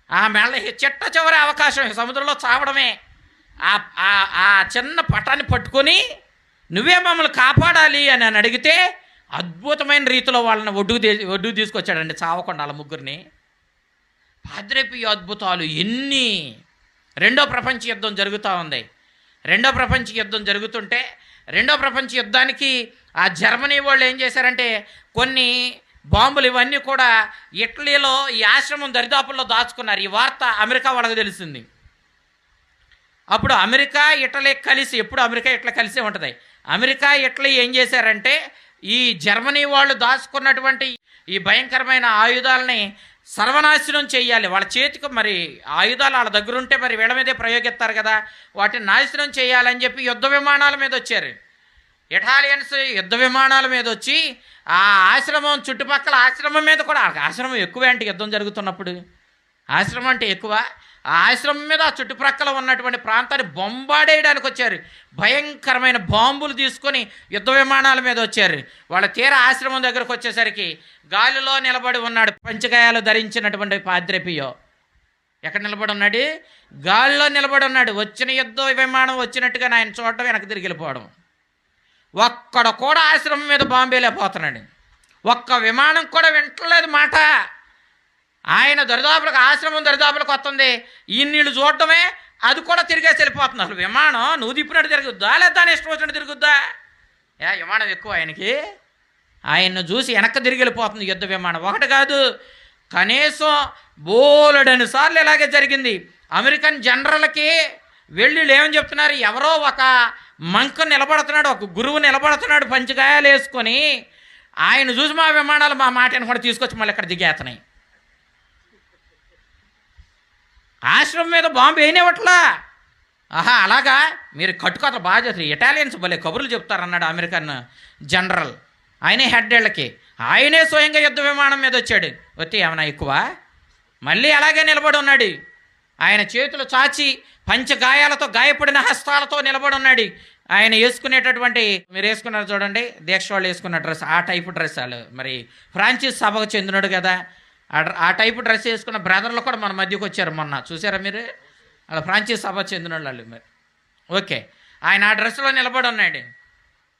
ఆ మెడలో చిట్ట చివరి అవకాశం సముద్రంలో చావడమే. ఆ చిన్న పటాన్ని పట్టుకొని నువ్వే మమ్మల్ని కాపాడాలి అని అడిగితే అద్భుతమైన రీతిలో వాళ్ళని ఒడ్డుకు తీసుకొచ్చాడండి, చావకుండా వాళ్ళ ముగ్గురిని. పాద్రి పియో అద్భుతాలు ఎన్ని. రెండో ప్రపంచ యుద్ధం జరుగుతూ ఉంది. రెండో ప్రపంచ యుద్ధం జరుగుతుంటే రెండో ప్రపంచ యుద్ధానికి ఆ జర్మనీ వాళ్ళు ఏం చేశారంటే కొన్ని బాంబులు ఇవన్నీ కూడా ఇటలీలో ఈ ఆశ్రమం దరిదాపుల్లో దాచుకున్నారు. ఈ వార్త అమెరికా వాళ్ళకి తెలిసింది. అప్పుడు అమెరికా ఇటలీ కలిసి, ఎప్పుడు అమెరికా ఇటలీ కలిసే ఉంటుంది. అమెరికా ఇటలీ ఏం చేశారంటే ఈ జర్మనీ వాళ్ళు దాచుకున్నటువంటి ఈ భయంకరమైన ఆయుధాలని సర్వనాశనం చేయాలి. వాళ్ళ చేతికి మరి ఆయుధాలు వాళ్ళ దగ్గర ఉంటే మరి వీళ్ళ మీదే ప్రయోగిస్తారు కదా, వాటిని నాశనం చేయాలని చెప్పి యుద్ధ విమానాల మీద వచ్చారు. ఇటాలియన్స్ యుద్ధ విమానాల మీద వచ్చి ఆ ఆశ్రమం చుట్టుపక్కల, ఆశ్రమం మీద కూడా, ఆశ్రమం ఎక్కువే అంటే యుద్ధం జరుగుతున్నప్పుడు ఆశ్రమం అంటే ఎక్కువ, ఆ ఆశ్రమం మీద ఆ చుట్టుప్రక్కల ఉన్నటువంటి ప్రాంతాన్ని బొంబాడేయడానికి వచ్చారు. భయంకరమైన బాంబులు తీసుకొని యుద్ధ విమానాల మీద వచ్చారు. వాళ్ళ తీర ఆశ్రమం దగ్గరకు వచ్చేసరికి గాలిలో నిలబడి ఉన్నాడు పంచగాయాలు ధరించినటువంటి పాద్రి పియో. ఎక్కడ నిలబడి ఉన్నాడు? గాలిలో నిలబడి ఉన్నాడు. వచ్చిన యుద్ధ విమానం వచ్చినట్టుగా ఆయన చూడటం, వెనక్కి తిరిగి వెళ్ళిపోవడం. ఒక్కడ కూడా ఆశ్రమం మీద బాంబేలేకపోతున్నాడు. ఒక్క విమానం కూడా వింటలేదు మాట. ఆయన దరిదాపులకు, ఆశ్రమం దరిదాపులకు వస్తుంది. ఈ నీళ్ళు చూడటమే, అది కూడా తిరిగేసి వెళ్ళిపోతుంది. అసలు విమానం నువ్వు తిప్పినట్టు తిరుగుద్దా లేదా అని ఇష్టం వచ్చినట్టు తిరుగుద్దా? విమానం ఎక్కువ ఆయనకి. ఆయన్ను చూసి వెనక్కి తిరిగి వెళ్ళిపోతుంది యుద్ధ విమానం. ఒకటి కాదు, కనీసం బోలెడని సార్లు ఇలాగే జరిగింది. అమెరికన్ జనరల్కి వెళ్ళి ఏమని చెప్తున్నారు, ఎవరో ఒక మంక నిలబడుతున్నాడు, ఒక గురువు నిలబడుతున్నాడు పంచగాయాలు వేసుకొని, ఆయన చూసి మా విమానాలు మా మాటను కూడా తీసుకొచ్చి మళ్ళీ ఇక్కడ దిగేస్తున్నాయి. ఆశ్రమం మీద బాంబు వేయనివ్వట్లా. ఆహా, అలాగా మీరు కట్టుకోత బాగా చేస్తారు, ఇటాలియన్స్ భలే కబుర్లు చెప్తారన్నాడు అమెరికన్ జనరల్. ఆయనే హెడ్ వీళ్ళకి, ఆయనే స్వయంగా యుద్ధ విమానం మీద వచ్చాడు. వచ్చి ఏమైనా ఎక్కువ, మళ్ళీ అలాగే నిలబడి ఉన్నాడు. ఆయన చేతులు చాచి పంచగాయాలతో గాయపడిన హస్తాలతో నిలబడి ఉన్నాడు. ఆయన వేసుకునేటటువంటి, మీరు వేసుకున్నారు చూడండి, దీక్ష వాళ్ళు వేసుకున్న డ్రెస్, ఆ టైపు డ్రెస్. వాళ్ళు మరి ఫ్రాన్సిస్ సభకు చెందినాడు కదా, ఆ టైపు డ్రెస్ వేసుకున్న బ్రదర్లు కూడా మన మధ్యకు వచ్చారు మొన్న, చూసారా మీరు? అలా ఫ్రాన్సిస్ సభకు చెందిన వాళ్ళు మరి. ఓకే, ఆయన ఆ డ్రెస్లో నిలబడి ఉన్నాడు.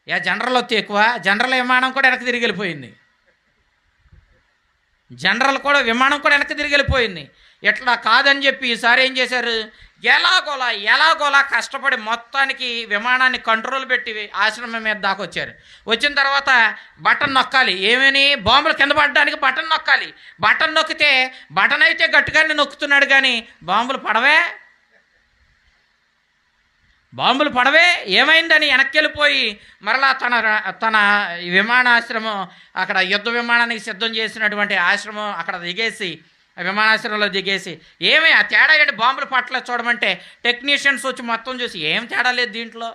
జనరల్ వచ్చి ఎక్కువ, జనరల్ విమానం కూడా వెనక్కి తిరిగి వెళ్ళిపోయింది. జనరల్ కూడా విమానం కూడా వెనక్కి తిరిగి వెళ్ళిపోయింది. ఎట్లా కాదని చెప్పి ఈసారి ఏం చేశారు, ఎలాగోలా కష్టపడి మొత్తానికి విమానాన్ని కంట్రోల్ పెట్టి ఆశ్రమం మీద దాకా వచ్చారు. వచ్చిన తర్వాత బటన్ నొక్కాలి, ఏమని బాంబులు కింద పడడానికి బటన్ నొక్కాలి. బటన్ నొక్కితే బటన్ అయితే గట్టిగానే నొక్కుతున్నాడు కానీ బాంబులు పడవే. ఏమైందని వెనక్కి వెళ్ళిపోయి మరలా తన విమానాశ్రమం, అక్కడ యుద్ధ విమానానికి సిద్ధం చేసినటువంటి ఆశ్రమం అక్కడ దిగేసి, విమానాశ్రమంలో దిగేసి, ఏమి ఆ తేడా ఏంటి, బాంబులు పట్టలేదు చూడమంటే టెక్నీషియన్స్ వచ్చి మొత్తం చూసి ఏం తేడా లేదు, దీంట్లో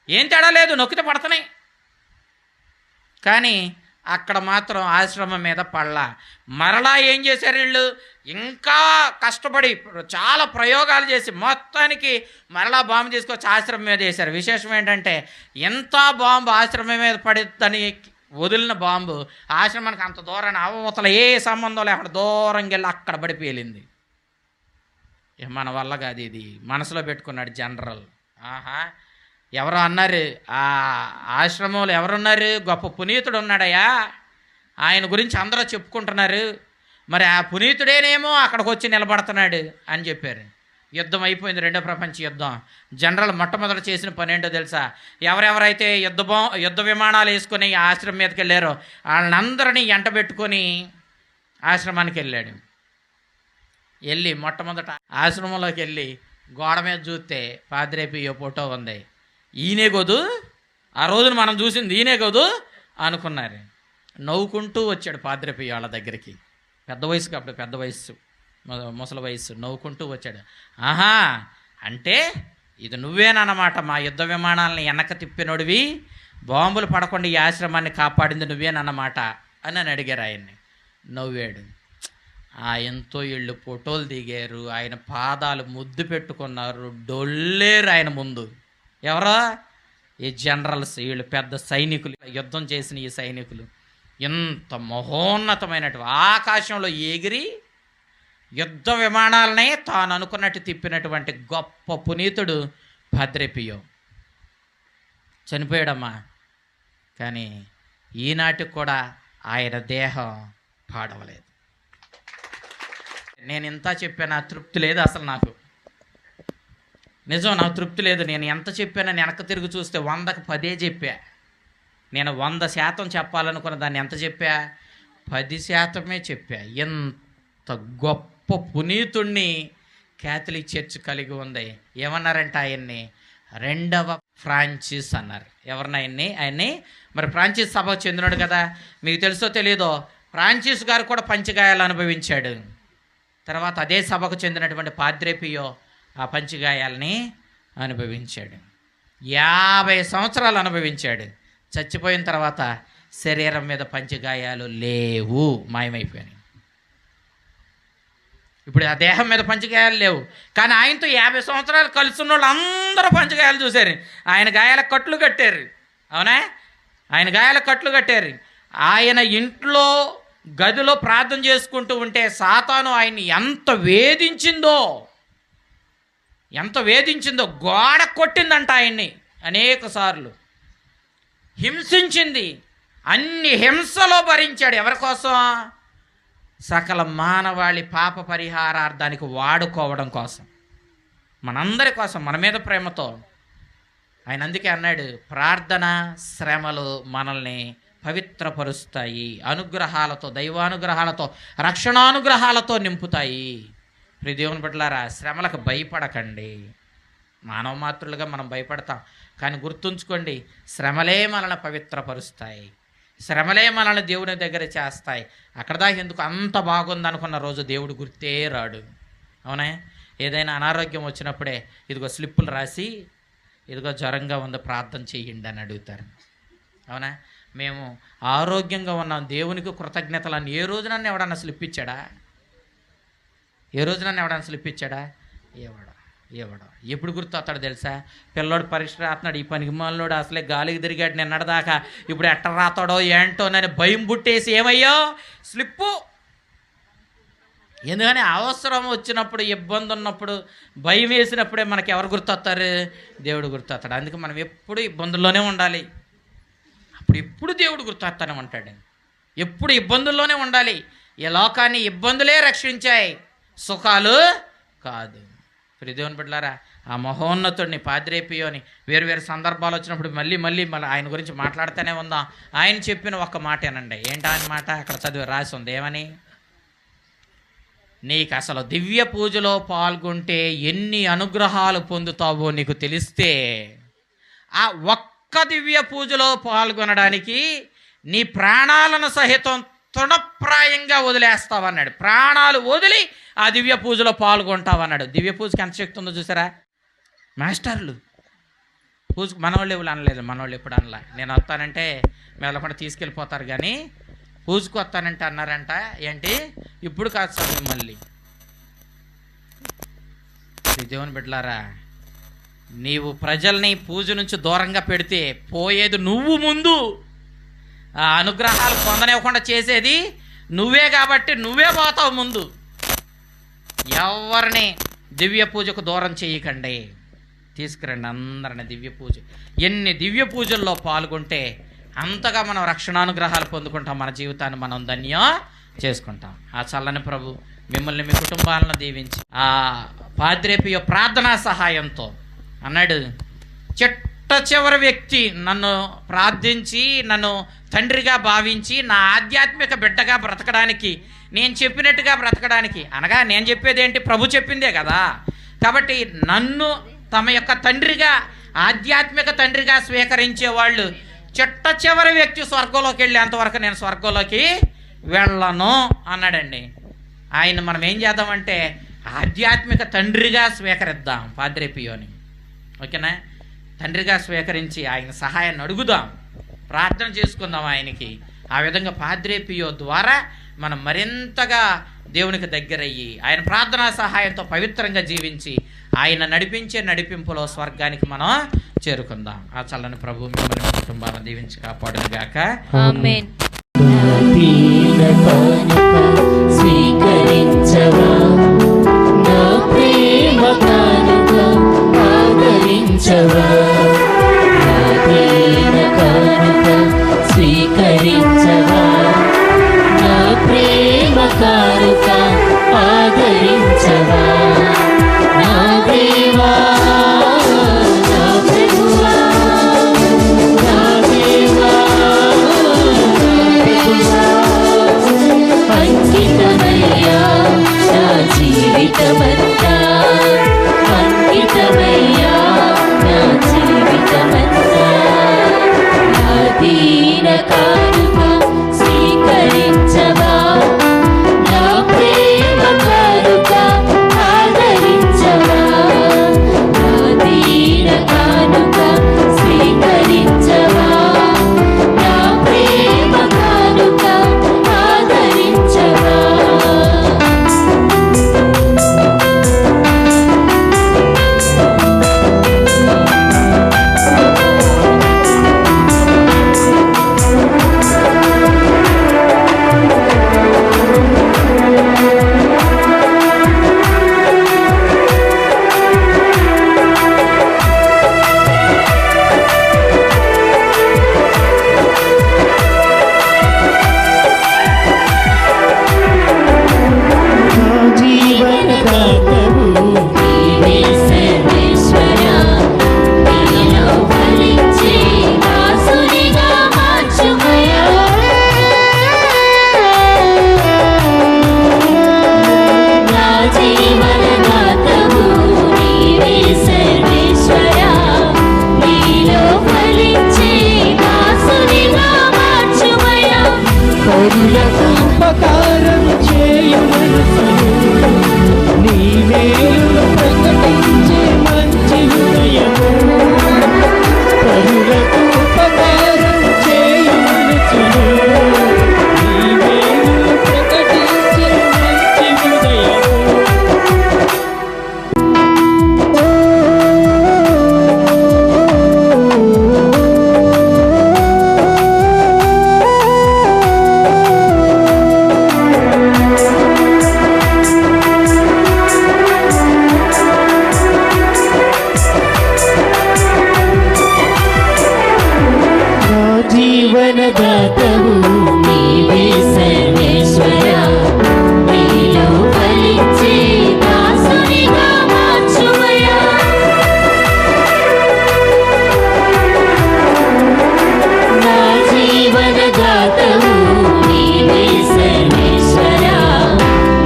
ఏం తేడా లేదు, నొక్కితే పడుతున్నాయి. కానీ అక్కడ మాత్రం ఆశ్రమం మీద పడలా. మరలా ఏం చేశారు వీళ్ళు, ఇంకా కష్టపడి చాలా ప్రయోగాలు చేసి మొత్తానికి మరలా బాంబు తీసుకొచ్చి ఆశ్రమం మీద వేశారు. విశేషం ఏంటంటే, ఎంత బాంబు ఆశ్రమం మీద పడుతుందని వదిలిన బాంబు ఆశ్రమానికి అంత దూరాన్ని అవతల ఏ సంబంధం లేకుండా దూరంగా వెళ్ళి అక్కడ పడిపోయింది. మన వల్ల కాదు ఇది, మనసులో పెట్టుకున్నాడు జనరల్. ఆహా, ఎవరో అన్నారు, ఆ ఆశ్రమంలో ఎవరున్నారు, గొప్ప పునీతుడు ఉన్నాడయ్యా, ఆయన గురించి అందరూ చెప్పుకుంటున్నారు, మరి ఆ పునీతుడేనేమో అక్కడికి వచ్చి నిలబడుతున్నాడు అని చెప్పారు. యుద్ధం అయిపోయింది, రెండో ప్రపంచ యుద్ధం. జనరల్ మొట్టమొదటి చేసిన పని ఏంటో తెలుసా, ఎవరెవరైతే యుద్ధ విమానాలు వేసుకొని ఆశ్రమం మీదకి వెళ్ళారో వాళ్ళందరినీ ఎంటబెట్టుకొని ఆశ్రమానికి వెళ్ళాడు. వెళ్ళి మొట్టమొదట ఆశ్రమంలోకి వెళ్ళి గోడ మీద చూస్తే పాద్రే పియో ఫోటో ఉంది. ఈయనే గోదు, ఆ రోజున మనం చూసింది ఈయనే గోదు అనుకున్నారు. నవ్వుకుంటూ వచ్చాడు పాద్రే పియో వాళ్ళ దగ్గరికి. పెద్ద వయసు కాబట్టి, పెద్ద వయసు, ముసలి వయసు, నవ్వుకుంటూ వచ్చాడు. ఆహా, అంటే ఇది నువ్వేనన్నమాట, మా యుద్ధ విమానాలను వెనక తిప్పినోడివి, బాంబులు పడకుండా ఈ ఆశ్రమాన్ని కాపాడింది నువ్వేనన్నమాట అని అడిగారు ఆయన్ని. నవ్వాడు. ఆయనతో వీళ్ళు ఫోటోలు దిగారు, ఆయన పాదాలు ముద్దు పెట్టుకున్నారు, డొల్లేరు ఆయన ముందు. ఎవరో ఈ జనరల్స్, వీళ్ళు పెద్ద సైనికులు, యుద్ధం చేసిన ఈ సైనికులు. ఇంత మహోన్నతమైనటువంటి ఆకాశంలో ఎగిరి యుద్ధ విమానాలనే తాను అనుకున్నట్టు తిప్పినటువంటి గొప్ప పునీతుడు పాద్రే పియో చనిపోయాడమ్మా. కానీ ఈనాటికి కూడా ఆయన దేహం పాడవలేదు. నేను ఇంత చెప్పాను, ఆ తృప్తి లేదు అసలు నాకు, నిజం, నాకు తృప్తి లేదు. నేను ఎంత చెప్పానో వెనక్కి తిరిగి చూస్తే 100కి 10 చెప్పా. నేను 100% చెప్పాలనుకున్న దాన్ని ఎంత చెప్పా, 10% చెప్పా. ఎంత గొప్ప పునీతుణ్ణి క్యాథలిక్ చర్చ్ కలిగి ఉంది. ఏమన్నారంటే ఆయన్ని రెండవ ఫ్రాన్సిస్ అన్నారు. ఆయన్ని మరి ఫ్రాన్సిస్ సభకు చెందినాడు కదా, మీకు తెలుసో తెలియదో, ఫ్రాన్సిస్ గారు కూడా పంచగాయాలు అనుభవించాడు. తర్వాత అదే సభకు చెందినటువంటి పాద్రే పియో ఆ పంచగాయాలని అనుభవించాడు. 50 సంవత్సరాలు అనుభవించాడు. చచ్చిపోయిన తర్వాత శరీరం మీద పంచగాయాలు లేవు, మాయమైపోయినాయి. ఇప్పుడు ఆ దేహం మీద పంచగాయాలు లేవు. కానీ ఆయనతో 50 సంవత్సరాలు కలుసున్న వాళ్ళు అందరూ పంచగాయాలు చూశారు. ఆయన గాయాల కట్లు కట్టారు. అవునా, ఆయన గాయాల కట్లు కట్టారు. ఆయన ఇంట్లో గదిలో ప్రార్థన చేసుకుంటూ ఉంటే సాతాను ఆయన్ని ఎంత వేధించిందో, గోడ కొట్టిందంట ఆయన్ని అనేక సార్లు, హింసించింది. అన్ని హింసలో భరించాడు. ఎవరి కోసం? సకల మానవాళి పాప పరిహారార్థానికి వాడుకోవడం కోసం, మనందరి కోసం, మన మీద ప్రేమతో. ఆయన అందుకే అన్నాడు, ప్రార్థన శ్రమలు మనల్ని పవిత్రపరుస్తాయి, అనుగ్రహాలతో, దైవానుగ్రహాలతో, రక్షణానుగ్రహాలతో నింపుతాయి. ప్రియ దేవుని బిడ్డలారా, శ్రమలకు భయపడకండి. మానవ మాతృలుగా మనం భయపడతాం, కానీ గుర్తుంచుకోండి, శ్రమలే మనల్ని పవిత్రపరుస్తాయి, శ్రమలే మనల్ని దేవుని దగ్గర చేస్తాయి. అక్కడ దాకా ఎందుకు అంత బాగుంది అనుకున్న రోజు దేవుడు గుర్తే రాడు. అవునా? ఏదైనా అనారోగ్యం వచ్చినప్పుడే ఇదిగో స్లిప్పులు రాసి ఇదిగో జ్వరంగా ఉంది ప్రార్థన చేయండి అని అడుగుతారు. అవునా? మేము ఆరోగ్యంగా ఉన్నాం, దేవునికి కృతజ్ఞతలని ఏ రోజునన్నా ఎవడన్నా స్లిప్ ఇచ్చాడా? ఏ రోజునన్నా ఎవడన్నా స్లిప్ ఇచ్చాడా? ఎవడో ఎప్పుడు గుర్తొస్తాడు తెలుసా? పిల్లోడు పరీక్ష రాస్తున్నాడు, ఈ పనికి మాలోడు అసలే గాలికి తిరిగాడు నిన్నటిదాకా, ఇప్పుడు ఎట్ట రాతాడో ఏంటో నన్ను భయం పుట్టేసి ఏమయ్యో స్లిప్పు. ఎందుకని అవసరం వచ్చినప్పుడు, ఇబ్బంది ఉన్నప్పుడు, భయం వేసినప్పుడే మనకి ఎవరు గుర్తొస్తారు? దేవుడు గుర్తొస్తాడు. అందుకే మనం ఎప్పుడు ఇబ్బందుల్లోనే ఉండాలి. అప్పుడు ఎప్పుడు దేవుడు గుర్తొస్తానే ఉంటాడు. ఎప్పుడు ఇబ్బందుల్లోనే ఉండాలి. ఈ లోకాన్ని ఇబ్బందులే రక్షించాయి, సుఖాలు కాదు. ప్రియ దేవుని బిడ్డలారా, ఆ మహోన్నతుడిని పాద్రే పియోని వేరు సందర్భాలు వచ్చినప్పుడు మళ్ళీ ఆయన గురించి మాట్లాడుతూనే ఉందాం. ఆయన చెప్పిన ఒక్క మాట ఏనండి. ఏంటా ఆయన మాట? అక్కడ చదివి రాసి ఉంది. ఏమని? నీకు అసలు దివ్య పూజలో పాల్గొంటే ఎన్ని అనుగ్రహాలు పొందుతావో నీకు తెలిస్తే ఆ ఒక్క దివ్య పూజలో పాల్గొనడానికి నీ ప్రాణాలను సహితం తృణప్రాయంగా వదిలేస్తావన్నాడు. ప్రాణాలు వదిలి ఆ దివ్య పూజలో పాల్గొంటావన్నాడు. దివ్య పూజకి ఎంత శక్తి ఉందో చూసారా? మాస్టర్లు పూజకు మనవాళ్ళు ఎవరు అనలేదు, మనవాళ్ళు ఎప్పుడు అనలా. నేను వస్తానంటే మేళకుండా తీసుకెళ్ళిపోతారు, కానీ పూజకు వస్తానంటే అన్నారంట. ఏంటి? ఇప్పుడు కాదు సమయం. మళ్ళీ దేవుని బిడ్డలారా, నీవు ప్రజల్ని పూజ నుంచి దూరంగా పెడితే పోయేది నువ్వు, ముందు ఆ అనుగ్రహాలు పొందనివ్వకుండా చేసేది నువ్వే, కాబట్టి నువ్వే పోతావు ముందు. ఎవరిని దివ్య పూజకు దూరం చేయకండి, తీసుకురండి అందరిని దివ్య పూజ. ఎన్ని దివ్య పూజల్లో పాల్గొంటే అంతగా మనం రక్షణానుగ్రహాలు పొందుకుంటాం, మన జీవితాన్ని మనం ధన్యం చేసుకుంటాం. ఆ చల్లని ప్రభు మిమ్మల్ని, మీ కుటుంబాలను దీవించి ఆ పాద్రే పియో ప్రార్థనా సహాయంతో అన్నాడు, చిట్ట చివరి వ్యక్తి నన్ను ప్రార్థించి నన్ను తండ్రిగా భావించి నా ఆధ్యాత్మిక బిడ్డగా బ్రతకడానికి, నేను చెప్పినట్టుగా బ్రతకడానికి, అనగా నేను చెప్పేది ఏంటి? ప్రభు చెప్పిందే కదా. కాబట్టి నన్ను తమ యొక్క తండ్రిగా, ఆధ్యాత్మిక తండ్రిగా స్వీకరించే వాళ్ళు చిట్ట చివరి వ్యక్తి స్వర్గంలోకి వెళ్ళేంతవరకు నేను స్వర్గంలోకి వెళ్ళను అన్నాడండి. ఆయన మనం ఏం చేద్దామంటే ఆధ్యాత్మిక తండ్రిగా స్వీకరిద్దాం పాద్రే పియోని. ఓకేనా? తండ్రిగా స్వీకరించి ఆయన సహాయాన్ని అడుగుదాం, ప్రార్థన చేసుకుందాం ఆయనకి. ఆ విధంగా పాద్రే పియో ద్వారా మనం మరింతగా దేవునికి దగ్గరయ్యి ఆయన ప్రార్థనా సహాయంతో పవిత్రంగా జీవించి ఆయన నడిపించే నడిపింపులో స్వర్గానికి మనం చేరుకుందాం. ఆ చల్లని ప్రభు మిమ్మల్ని, మీ కుటుంబాలను దీవించి కాపాడునుగాక. ఆమేన్. స్వీకరించవా నా ప్రేమ కానుక, ఆదరించవా నా దీన కానుక, స్వీకరించవా నా ప్రేమ కానుక, ఆదరించవా నా దేవా, నా ప్రభువా, నా దేవా, అంకితమయ్యా నా జీవితమంతా, అంకితమయ్యా నా జీవితమంతా, నా దీన కానుక స్వీకరించవా నా ఉపకారం చేయు మనసును నీ మేలును ప్రకటించే మంచి హృదయము పరులకు ఉపకారం చేయు మనసును నీ మేలును ప్రకటించే మంచి హృదయము జీవనదాతవు నీవే సర్వేశ్వరా, నీలో ఫలించే దాసునిగా మార్చుమయా. నా జీవనదాతవు నీవే సర్వేశ్వరా,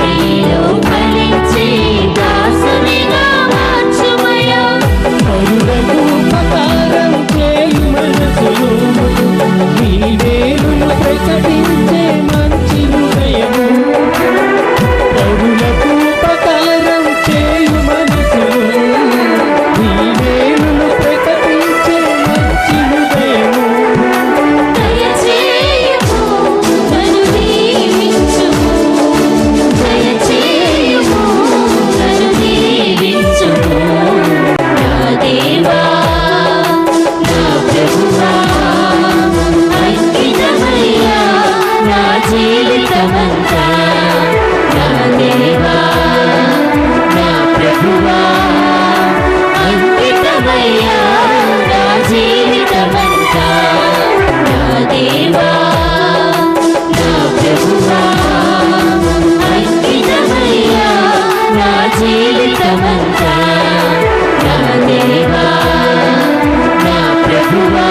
నీలో ఫలించే దాసునిగా మార్చుమయా. పరులకు ఉపకారం చేయు మనసును నీ మేలును ప్రకటించే మంచి హృదయము పరులకు ఉపకారం చేయు మనసును నీ మేలును ప్రకటించే మంచి హృదయము దయచేయుము, నన్ను దీవించుము. దయచేయుము, నన్ను దీవించుము. నా దేవా, నా ప్రభువా, అంకితమయ్యా నా జీవితమంతా. నా దేవా, నా ప్రభువా, అంకితమయ్యా నా జీవితమంతా. నా దేవా, నా ప్రభువా, అంకితమయ్యా నా జీవితమంతా. నా దేవా, నా ప్రభువా,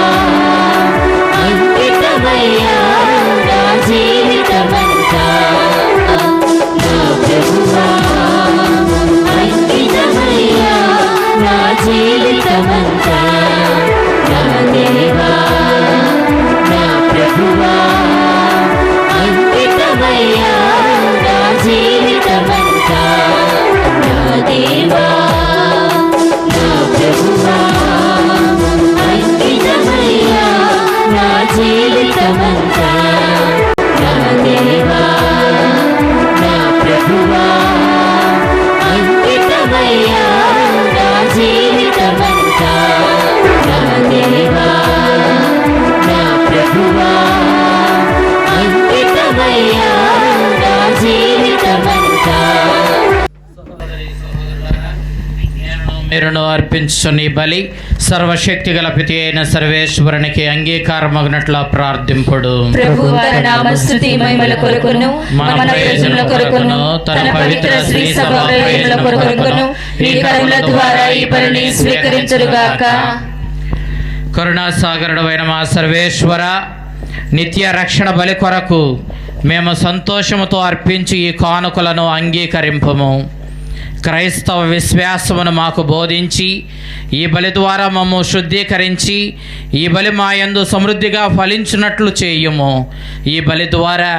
అంకితమయ్యా నా జీవితమంతా. నా ప్రభువా, అంకితమయ్యా నా జీవితమంతా. నా దేవా, నా ప్రభువా, అంకితమయ్యా నా జీవితమంతా. నా దేవా, నా ప్రభువా, అంకితమయ్యా నా జీవితమంతా. నా దేవా, నా ప్రభువా, అంకితమయ్యా నా జీవితమంతా. నా దేవా, నా ప్రభువా, అంకితమయ్యా నా జీవితమంతా. మీరును అర్పించుని బలి సర్వశక్తి గల పితి అయిన సర్వేశ్వరునికి అంగీకారమగినట్ల ప్రార్థింపుడు. ప్రభు తన నామస్తుతి మహిమల కొరకును మన ప్రయోజనల కొరకును తన పవిత్ర శ్రీ సభ ప్రయోజనల కొరకును ఈ కరుణ ద్వారా ఈ పనిని స్వీకరించుగాక. కరుణాసాగరుడైన మా సర్వేశ్వర, నిత్య రక్షణ బలి కొరకు మేము సంతోషముతో అర్పించి ఈ కానుకలను అంగీకరింపము. క్రైస్తవ విశ్వాసమును మాకు బోధించి ఈ బలి ద్వారా మమ్ము శుద్ధీకరించి ఈ బలి మా యందు సమృద్ధిగా ఫలించినట్లు చేయుము. ఈ బలి ద్వారా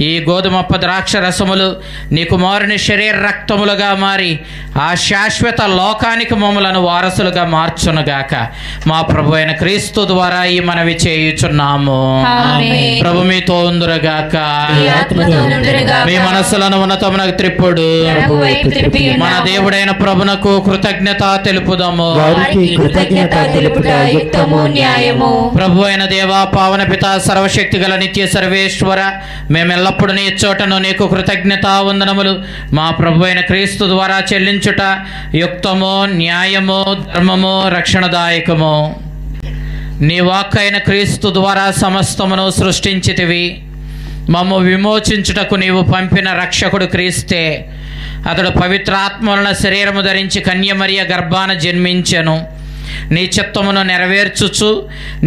ఈ గోధుమప్ప ద్రాక్ష రసములు నీ కుమారుని శరీర రక్తములుగా మారి ఆ శాశ్వత లోకానికి మమ్మలను వారసులుగా మార్చునుగాక. మా ప్రభు అయిన క్రీస్తు ద్వారా ఈ మనవి చేయుచున్నాము. ఆమేన్. ప్రభు మీతో ఉందురుగాక. మీ ఆత్మతో ఉండునుగాక. మీ మనస్సులను ఉన్నతమునకు త్రిప్పుడు ప్రభు వైపు త్రిప్పి మన ఉన్నాము. దేవుడైన ప్రభునకు కృతజ్ఞత తెలుపుదాము. వారికి కృతజ్ఞత తెలుపుట యుక్తము న్యాయము. ప్రభు అయిన దేవా, పావన పిత, సర్వశక్తి గల నిత్య సర్వేశ్వర, మేమెల్లప్పుడు నీ చోటను నీకు కృతజ్ఞత వందనములు మా ప్రభు అయిన క్రీస్తు ద్వారా చెల్లించుట యుక్తము, న్యాయము, ధర్మము, రక్షణదాయకము. నీ వాక్కైన క్రీస్తు ద్వారా సమస్తమును సృష్టించితివి. మమ్ము విమోచించుటకు నీవు పంపిన రక్షకుడు క్రీస్తే. అతడు పవిత్రాత్మ వలన శరీరము ధరించి కన్యమరియ గర్భాన జన్మించెను. నీ చిత్తమును నెరవేర్చుచు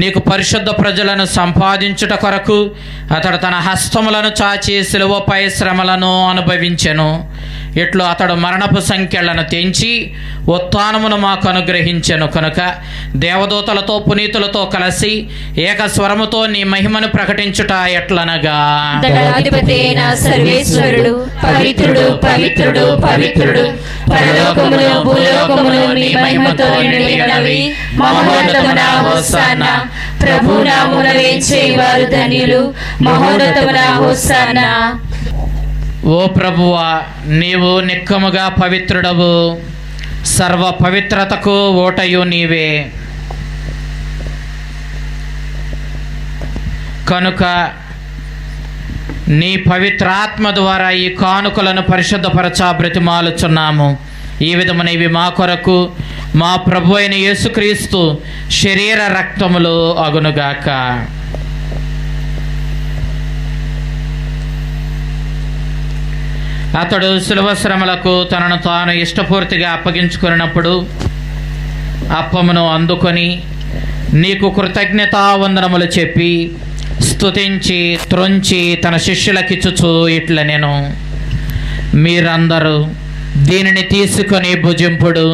నీకు పరిశుద్ధ ప్రజలను సంపాదించుట కొరకు అతడు తన హస్తములను చాచి శిలువపై శ్రమలను అనుభవించెను. ఇట్లు అతడు మరణపు సంఖ్యలను తెంచి ఉత్థానమును మాకు అనుగ్రహించెను కనుక దేవదూతలతో పునీతులతో కలిసి ఏకస్వరముతో నీ మహిమను ప్రకటించుట ఎట్లనగా, దళాధిపతి అయిన సర్వేశ్వరుడు పవిత్రుడు పవిత్రుడు పవిత్రుడు, పరలోకములు భూలోకములు నీ మహిమతో నిండి ఉన్నవి. మహోన్నతమున హోసానా, ప్రభు నామమున వేంచేవారు ధన్యులు. మహోన్నతమున హోసానా. ఓ ప్రభువా, నీవు నిక్కముగా పవిత్రుడవు, సర్వ పవిత్రతకు ఓటయు నీవే. కనుక నీ పవిత్రాత్మ ద్వారా ఈ కానుకలను పరిశుద్ధపరచ బ్రతిమాలుచున్నాము. ఈ విధమున ఇవి మా కొరకు మా ప్రభు అయిన యేసుక్రీస్తు శరీర రక్తములు అగునుగాక. అతడు శిలువ శ్రమలకు తనను తాను ఇష్టపూర్తిగా అప్పగించుకున్నప్పుడు అప్పమును అందుకొని నీకు కృతజ్ఞతావందనములు చెప్పి స్తుతించి త్రొంచి తన శిష్యులకిచ్చుచు ఇట్ల నేను, మీరందరూ దీనిని తీసుకొని భుజింపుడు.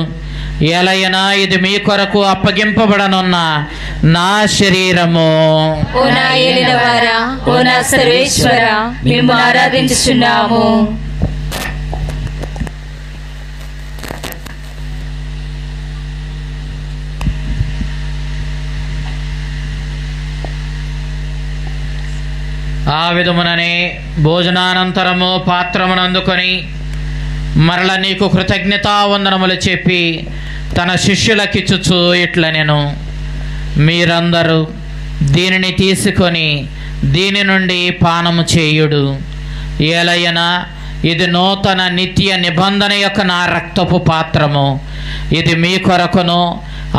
ఎలయనా ఇది మీ కొరకు అప్పగింపబడనున్న నా శరీరము. ఓ నా ఏలినవారా, ఓ నా సర్వేశ్వరా, మేము ఆరాధించుచున్నాము. ఆ విధముననే భోజనానంతరము పాత్రమును అందుకొని మరల నీకు కృతజ్ఞతావందనములు చెప్పి తన శిష్యులకిచ్చుచు ఇట్ల నేను, మీరందరూ దీనిని తీసుకొని దీని నుండి పానము చేయుడు. ఏలయనా ఇది నూతన నిత్య నిబంధన యొక్క నా రక్తపు పాత్రము. ఇది మీ కొరకును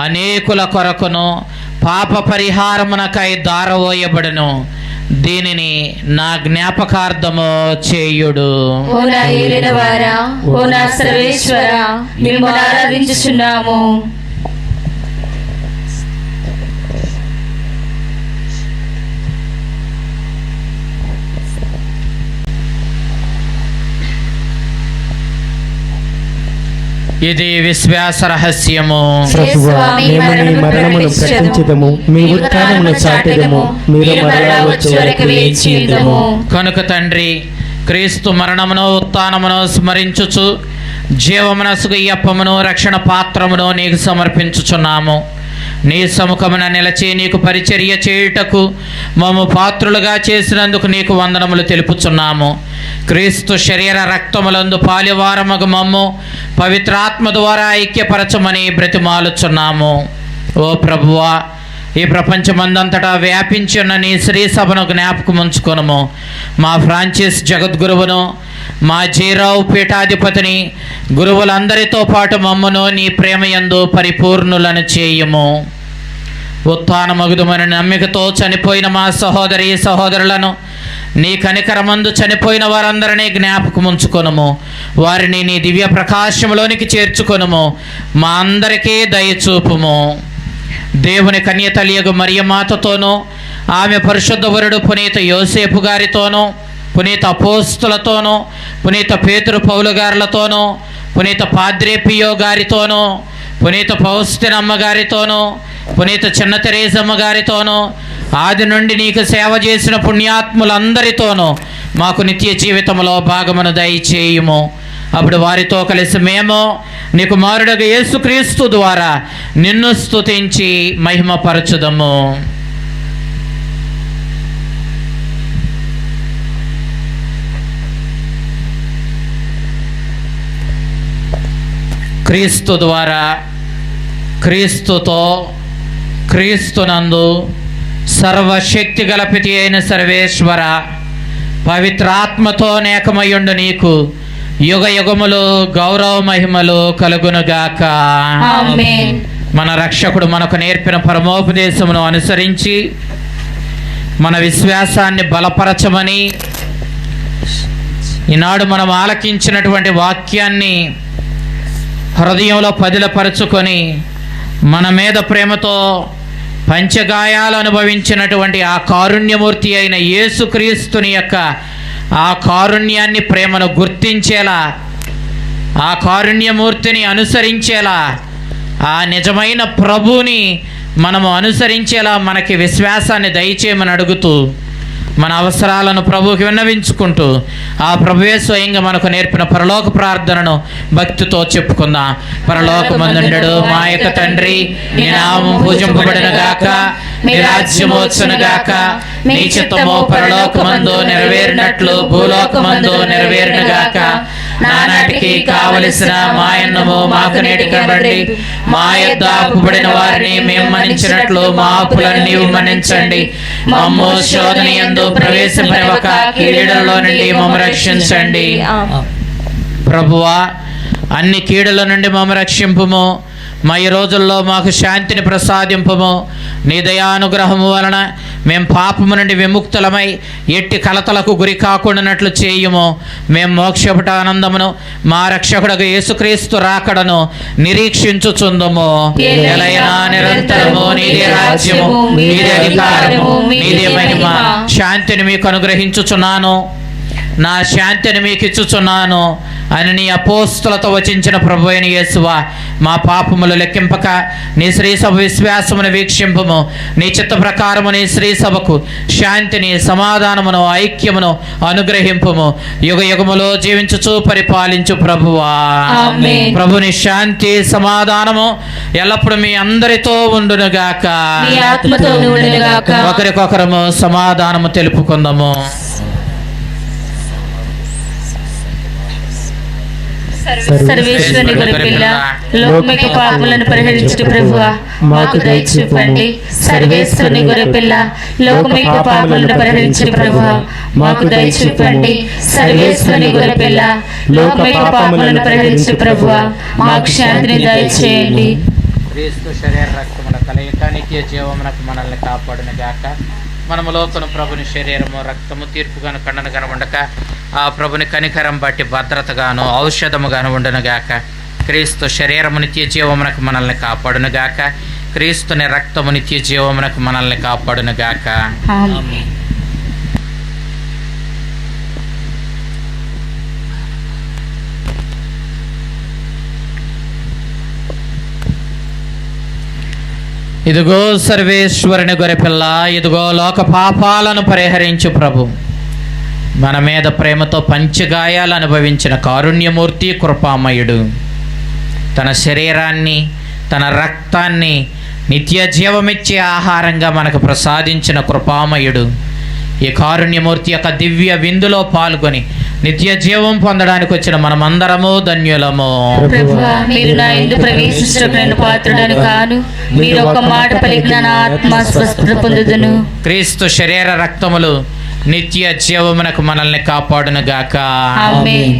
అనేకుల కొరకును పాప పరిహారమునకై దారవోయబడును. దీనిని నా జ్ఞాపకార్థము చేయుడు. ఓ నా ఏలినవారా, ఓ నా సర్వేశ్వరా, మేము ఆరాధించుచున్నాము. ఇది విశ్వాస రహస్యము. ప్రభువా, మేము నీ మరణమును ప్రకటించుదము, మీ ఉత్థానమును చాటెదము, మీరు మరలా వచ్చే వరకు వేచి ఉందుము. కనుక తండ్రి, క్రీస్తు మరణమును ఉత్థానమును స్మరించుచు జీవమునసుగు ఈ అప్పమును రక్షణ పాత్రమును నీకు సమర్పించుచున్నాము. నీ సముఖమున నిలచి నీకు పరిచర్య చేయుటకు మమ్ము పాత్రులుగా చేసినందుకు నీకు వందనములు తెలుపుచున్నాము. క్రీస్తు శరీర రక్తములందు పాలివారమగు మమ్ము పవిత్రాత్మ ద్వారా ఐక్యపరచమని బ్రతిమాలుచున్నాము. ఓ ప్రభువా, ఈ ప్రపంచమందంతటా వ్యాపించి ఉన్న నీ శ్రీ సభను జ్ఞాపకం ఉంచుకొనుము. మా ఫ్రాన్సిస్ జగద్గురువును, మా జీరావు పీఠాధిపతిని, గురువులందరితో పాటు మమ్మను నీ ప్రేమయందు పరిపూర్ణులను చేయుము. ఉత్థానమగుదుమని నమ్మికతో చనిపోయిన మా సహోదరి సహోదరులను, నీ కనికరమందు చనిపోయిన వారందరినీ జ్ఞాపకం ఉంచుకొనుము. వారిని నీ దివ్య ప్రకాశములోనికి చేర్చుకొనుము. మా అందరికీ దయచూపుము. దేవుని కన్యతలియగు మరియమాతతోనూ, ఆమె పరిశుద్ధ వరుడు పునీత యోసేపు గారితోనూ, పునీత అపోస్తులతోనూ, పునీత పేతురు పౌలు గారులతోనూ, పునీత పాద్రే పియో గారితోనూ, పునీత పౌస్తినమ్మ గారితోనూ, పునీత చిన్న తెరేసమ్మ గారితోనూ, ఆది నుండి నీకు సేవ చేసిన పుణ్యాత్ములందరితోనూ మాకు నిత్య జీవితంలో భాగమును దయచేయుము. అప్పుడు వారితో కలిసి మేము నీ కుమారుడగు యేసుక్రీస్తు ద్వారా నిన్ను స్తుతించి మహిమపరచుదము. క్రీస్తు ద్వారా, క్రీస్తుతో, క్రీస్తునందు సర్వశక్తి గల పితి అయిన సర్వేశ్వర, పవిత్రాత్మతో నేకమయ్యుండు నీకు యుగ యుగములు గౌరవ మహిమలు కలుగునుగాక. ఆమేన్. మన రక్షకుడు మనకు నేర్పిన పరమోపదేశమును అనుసరించి మన విశ్వాసాన్ని బలపరచమని, ఈనాడు మనం ఆలకించినటువంటి వాక్యాన్ని హృదయంలో పదిలపరుచుకొని మన మీద ప్రేమతో పంచగాయాలు అనుభవించినటువంటి ఆ కారుణ్యమూర్తి అయిన యేసుక్రీస్తుని యొక్క ఆ కారుణ్యాన్ని, ప్రేమను గుర్తించేలా ఆ కారుణ్యమూర్తిని అనుసరించేలా, ఆ నిజమైన ప్రభువుని మనము అనుసరించేలా మనకి విశ్వాసాన్ని దయచేయమని అడుగుతూ, మన అవసరాలను ప్రభువుకి విన్నవించుకుంటూ, ఆ ప్రభువే స్వయంగా మనకు నేర్పిన పరలోక ప్రార్థనను భక్తితో చెప్పుకుందాం. పరలోకమందుండెడు మా యొక్క తండ్రి, నీ నామం పూజింపబడిన గాక, నీ రాజ్యము వచ్చును గాక, నీ చిత్తము పరలోకమందు నెరవేరినట్లు భూలోకమందు నెరవేరును గాక. నానాటికి కావలసిన మా అన్నము మాకు నేటికండి, మా యొద్ద అప్పుబడిన వారిని మేము మన్నించినట్లు మా అప్పులను నీవు మన్నించండి. మమ్ము శోధన యందు ప్రవేశింపనివ్వక కీడులలో నుండి మమ్ము రక్షించండి. ప్రభువా, అన్ని కీడుల నుండి మమ్ము రక్షింపుము. మా ఈ రోజుల్లో మాకు శాంతిని ప్రసాదింపము. నీ దయానుగ్రహము వలన మేము పాపము నుండి విముక్తులమై ఎట్టి కలతలకు గురి కాకుండానట్లు చేయుము. మేము మోక్షపుట ఆనందమును మా రక్షకుడకు యేసుక్రీస్తు రాకడను నిరీక్షించుచుందుము. ఎలైనా నిరంతరము నీదే రాజ్యము, నీదే అధికారము, నీదే మహిమ. శాంతిని మీకు అనుగ్రహించుచున్నాను, నా శాంతిని మీకు ఇచ్చుచున్నాను అని నీ అపోస్తులతో వచించిన ప్రభు అయిన యేసువా, మా పాపములు లెక్కింపక నీ శ్రీసభ విశ్వాసమును వీక్షింపుము. నీ చిత్త ప్రకారము నీ శ్రీసభకు శాంతిని, సమాధానమును, ఐక్యమును అనుగ్రహింపుము. యుగ యుగములో జీవించుచు పరిపాలించు ప్రభువా. ప్రభుని శాంతి సమాధానము ఎల్లప్పుడు మీ అందరితో ఉండునుగాక. ఒకరికొకరము సమాధానము తెలుపుకుందాము. సర్వేశ్వరుని గొర్రెపిల్ల, లోకమిక పాపములను పరిహరించుట ప్రభువా మాకు దయ చూపండి. సర్వేశ్వరుని గొర్రెపిల్ల, లోకమిక పాపములను పరిహరించుట ప్రభువా మాకు దయ చూపండి. సర్వేశ్వరుని గొర్రెపిల్ల, లోకమిక పాపములను పరిహరించుట ప్రభువా మాకు శాంతిని దయచేయండి. క్రీస్తు శరీర రక్తముల కలయిక నిత్య జీవమునకు మనల్ని కాపాడును గాక. మనము లోకను ప్రభుని శరీరము రక్తము తీర్పుగాను ఖండన కనబడక, ఆ ప్రభుని కనికరం బట్టి భద్రతగాను ఔషధముగాను ఉండునుగాక. క్రీస్తు శరీరము నిత్య జీవమునకు మనల్ని కాపాడునుగాక. క్రీస్తుని రక్తము నిత్య జీవమునకు మనల్ని కాపాడునుగాక. ఇదిగో సర్వేశ్వరుని గొర్రెపిల్ల, ఇదిగో లోక పాపాలను పరిహరించు ప్రభు. మన మీద ప్రేమతో పంచగాయాలు అనుభవించిన కారుణ్యమూర్తి కృపామయుడు, తన శరీరాన్ని, తన రక్తాన్ని నిత్య జీవమిచ్చే ఆహారంగా మనకు ప్రసాదించిన కృపామయుడు, ఈ కారుణ్యమూర్తి యొక్క దివ్య విందులో పాల్గొని నిత్య జీవం పొందడానికి వచ్చిన మనమందరము ధన్యులము. మీరు నా యందు ప్రవేశించడానికి పాత్రుడను కాను, మీరు ఒక మాట పలికిన నా ఆత్మ స్వస్థత పొందుదును. క్రీస్తు శరీర రక్తములు నిత్య జీవమునకు మనల్ని కాపాడును గాక. ఆమేన్.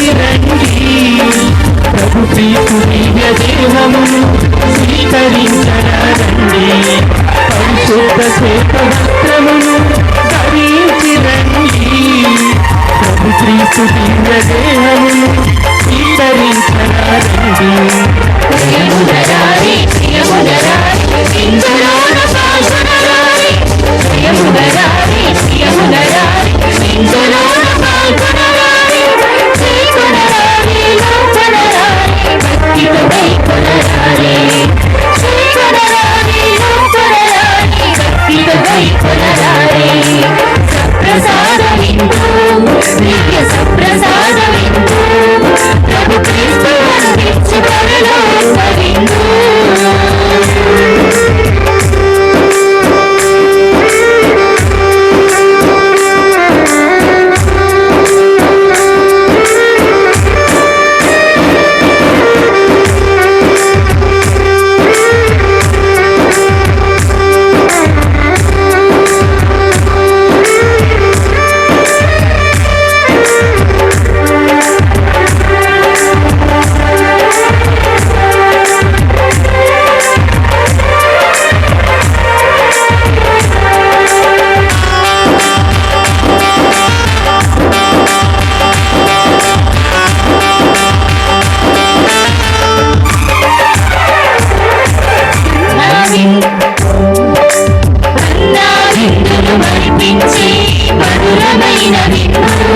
ధరించి రండి, ప్రభు క్రీస్తు దివ్య దేహమును స్వీకరించరండి. పరిశుద్ధ శ్వేత వస్త్రమును ధరించి రండి, ప్రభు క్రీస్తు దివ్య దేహమును స్వీకరించరండి. ప్రియముదరారి ప్రియముదరారి ఇందులోన పాల్గొనరారి, ప్రియముదరారి ప్రియముదరారి ఇందులోన పాల్గొనరారి, చేకొనరారి లోపలరారి భక్తితో వైకొనరారి, చేకొనరారి లోపలరారి భక్తితో వైకొనరారి. సప్రసాదమిందు దివ్య సప్రసాదమిందు, ప్రభు క్రీస్తు అందించు పరలోక విందు. విందులు మరిపించి మధురమైన విందు,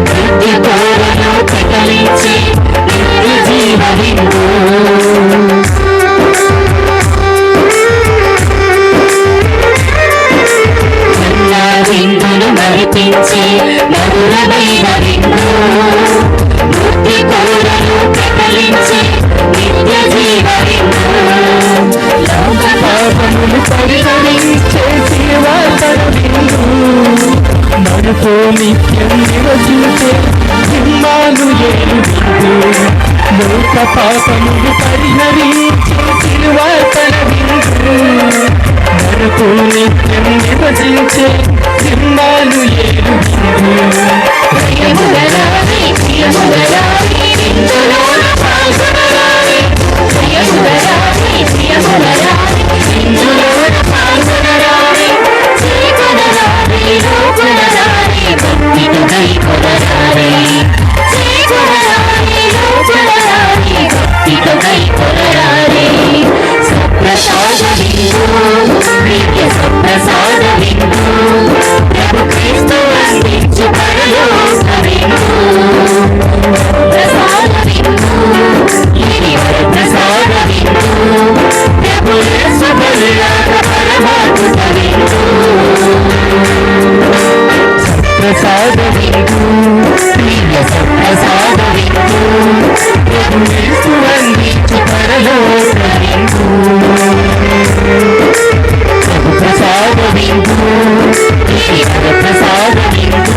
మృత్యు కోరను ప్రకలించి నిత్య జీవ విందు. విందులు మరిపించి మధురమైన విందు, మృత్యు కోరను ప్రకలించి నిత్య జీవ విందు. లోక పాపములు పరిహరించే శివాసన విందు, మనతో నిత్యం నివసించే ఇమ్మానుయేలు విందు. లోక పాపములు పరిహరించే శివాసన విందు, మనతో నిత్యం నివసించే ఇమ్మానుయేలు విందు. ప్రియముదరారి ప్రియముదరారి ఇందులోన పాల్గొనరారి, ప్రియముదరారి ప్రియముదరారి ఇందులోన పాల్గొనరారి, చేకొనరారి లోపలరారి భక్తితో వైకొనరారి, చేకొనరారి లోపలరారి భక్తితో వైకొనరారి. సప్రసాద విందు దివ్య సప్రసాద విందు, ప్రభు క్రీస్తు అందించు పరలోక విందు. ప్రసాద విందు ఇది ప్రసాద విందు, ప్రభు యేసు బలియాగ పరమాద్భుత విందు. ప్రసాద విందు దివ్య సప్రసాద విందు, ప్రభు యేసు అందించు పరలోక విందు. ప్రభు ప్రసాద విందు ఇది ప్రసాద విందు,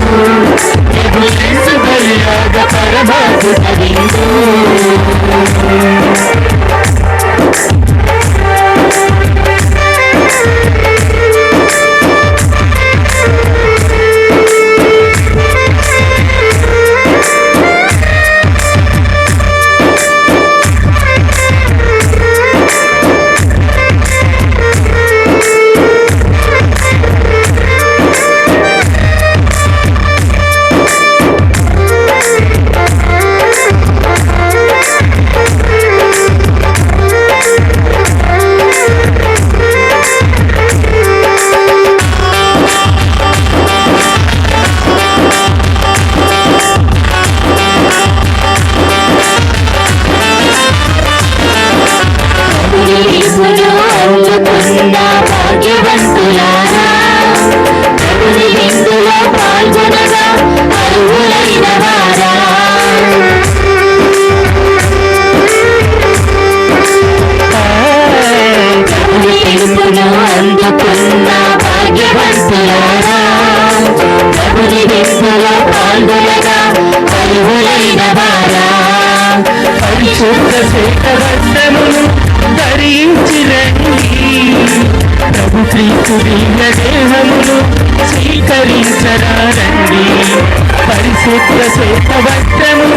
ప్రభు యేసు బలియాగ పరమాద్భుత విందు. అందుకున్న భాగ్యవంతులారా, ప్రభుని విందులో పాల్గొనగా అర్హులైన వారా. ప్రభుని పిలుపును అందుకున్న భాగ్యవంతులారా, ప్రభుని విందులో పాల్గొనగా అర్హులైన వారా. పరిశుద్ధ శ్వేత వస్త్రమును ధరించి రండి, ప్రభు క్రీస్తు దివ్య దేహమును స్వీకరించరండి. పరిశుద్ధ శ్వేత వస్త్రమును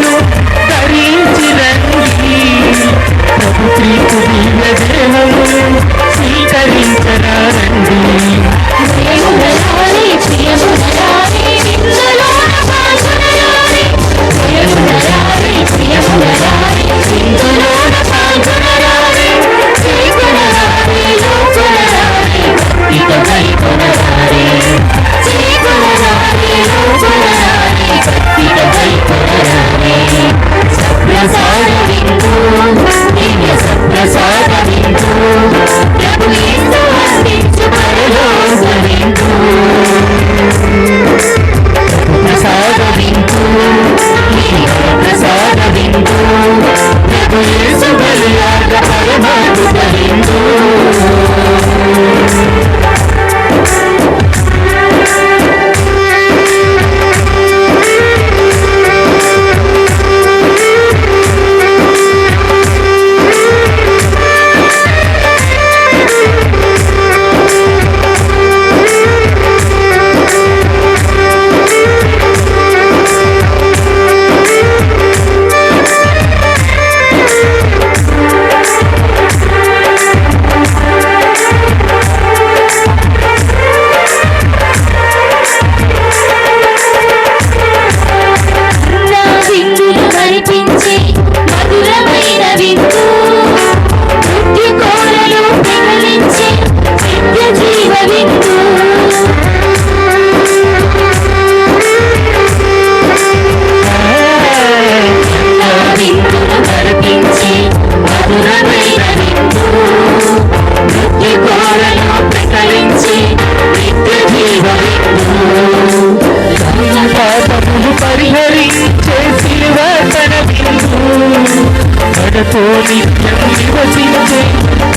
మనతో నిత్యం నివసించే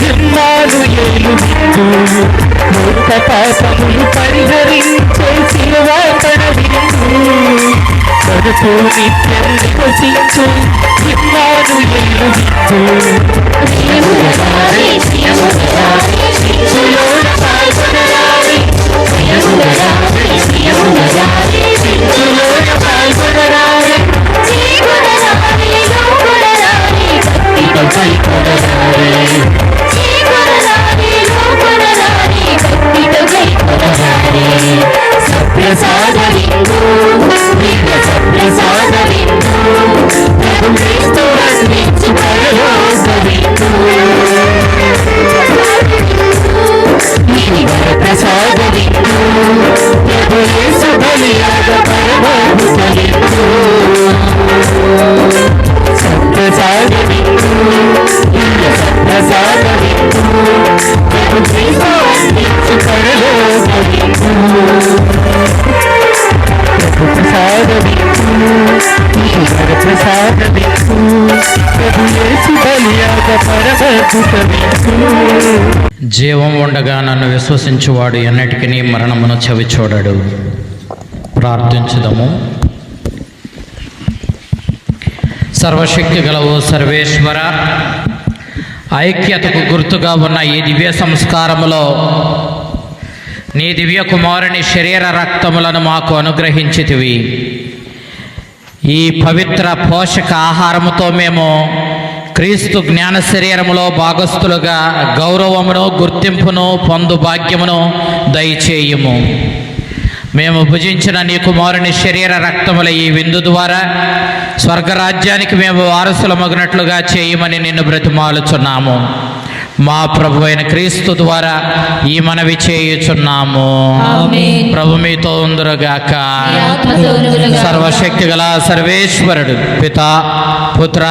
ఇమ్మానుయేలు విందు లోక పాపములు పరిహరించే శిలవాపడ విందు మనతో నిత్యం నివసించే ఇమ్మానుయేలు విందు జీవం ఉండగా నన్ను విశ్వసించువాడు ఎన్నటికీ మరణమును చవి చూడడు. ప్రార్థించుదాము. సర్వశక్తి గలవు సర్వేశ్వర, ఐక్యతకు గుర్తుగా ఉన్న ఈ దివ్య సంస్కారములో నీ దివ్య కుమారుని శరీర రక్తములను మాకు అనుగ్రహించితివి. ఈ పవిత్ర పోషక ఆహారముతో మేము క్రీస్తు జ్ఞాన శరీరములో భాగస్థులుగా గౌరవమును గుర్తింపును పొందు భాగ్యమును దయచేయుము. మేము భుజించిన నీ కుమారుని శరీర రక్తముల ఈ విందు ద్వారా స్వర్గరాజ్యానికి మేము వారసులమగినట్లుగా చేయమని నిన్ను బ్రతిమాలుచున్నాము. మా ప్రభు అయిన క్రీస్తు ద్వారా ఈ మనవి చేయుచున్నాము. ప్రభు మీతో ఉందురుగాక. సర్వశక్తి గల సర్వేశ్వరుడు పితా పుత్ర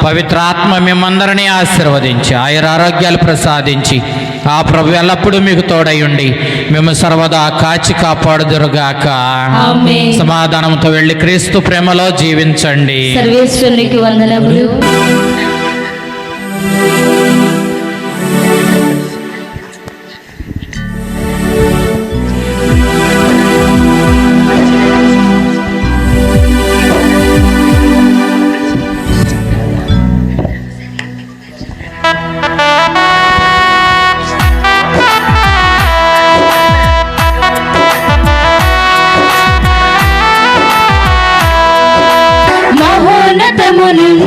పవిత్రాత్మ మిమ్మందరినీ ఆశీర్వదించి ఆయురారోగ్యాలు ప్రసాదించి ఆ ప్రభు ఎల్లప్పుడూ మీకు తోడయుండి మేము సర్వదా కాచి కాపాడుదురుగాక. సమాధానంతో వెళ్ళి క్రీస్తు ప్రేమలో జీవించండి. సర్వేశ్వరునికి వందనములు. మహోన్నతము నుండి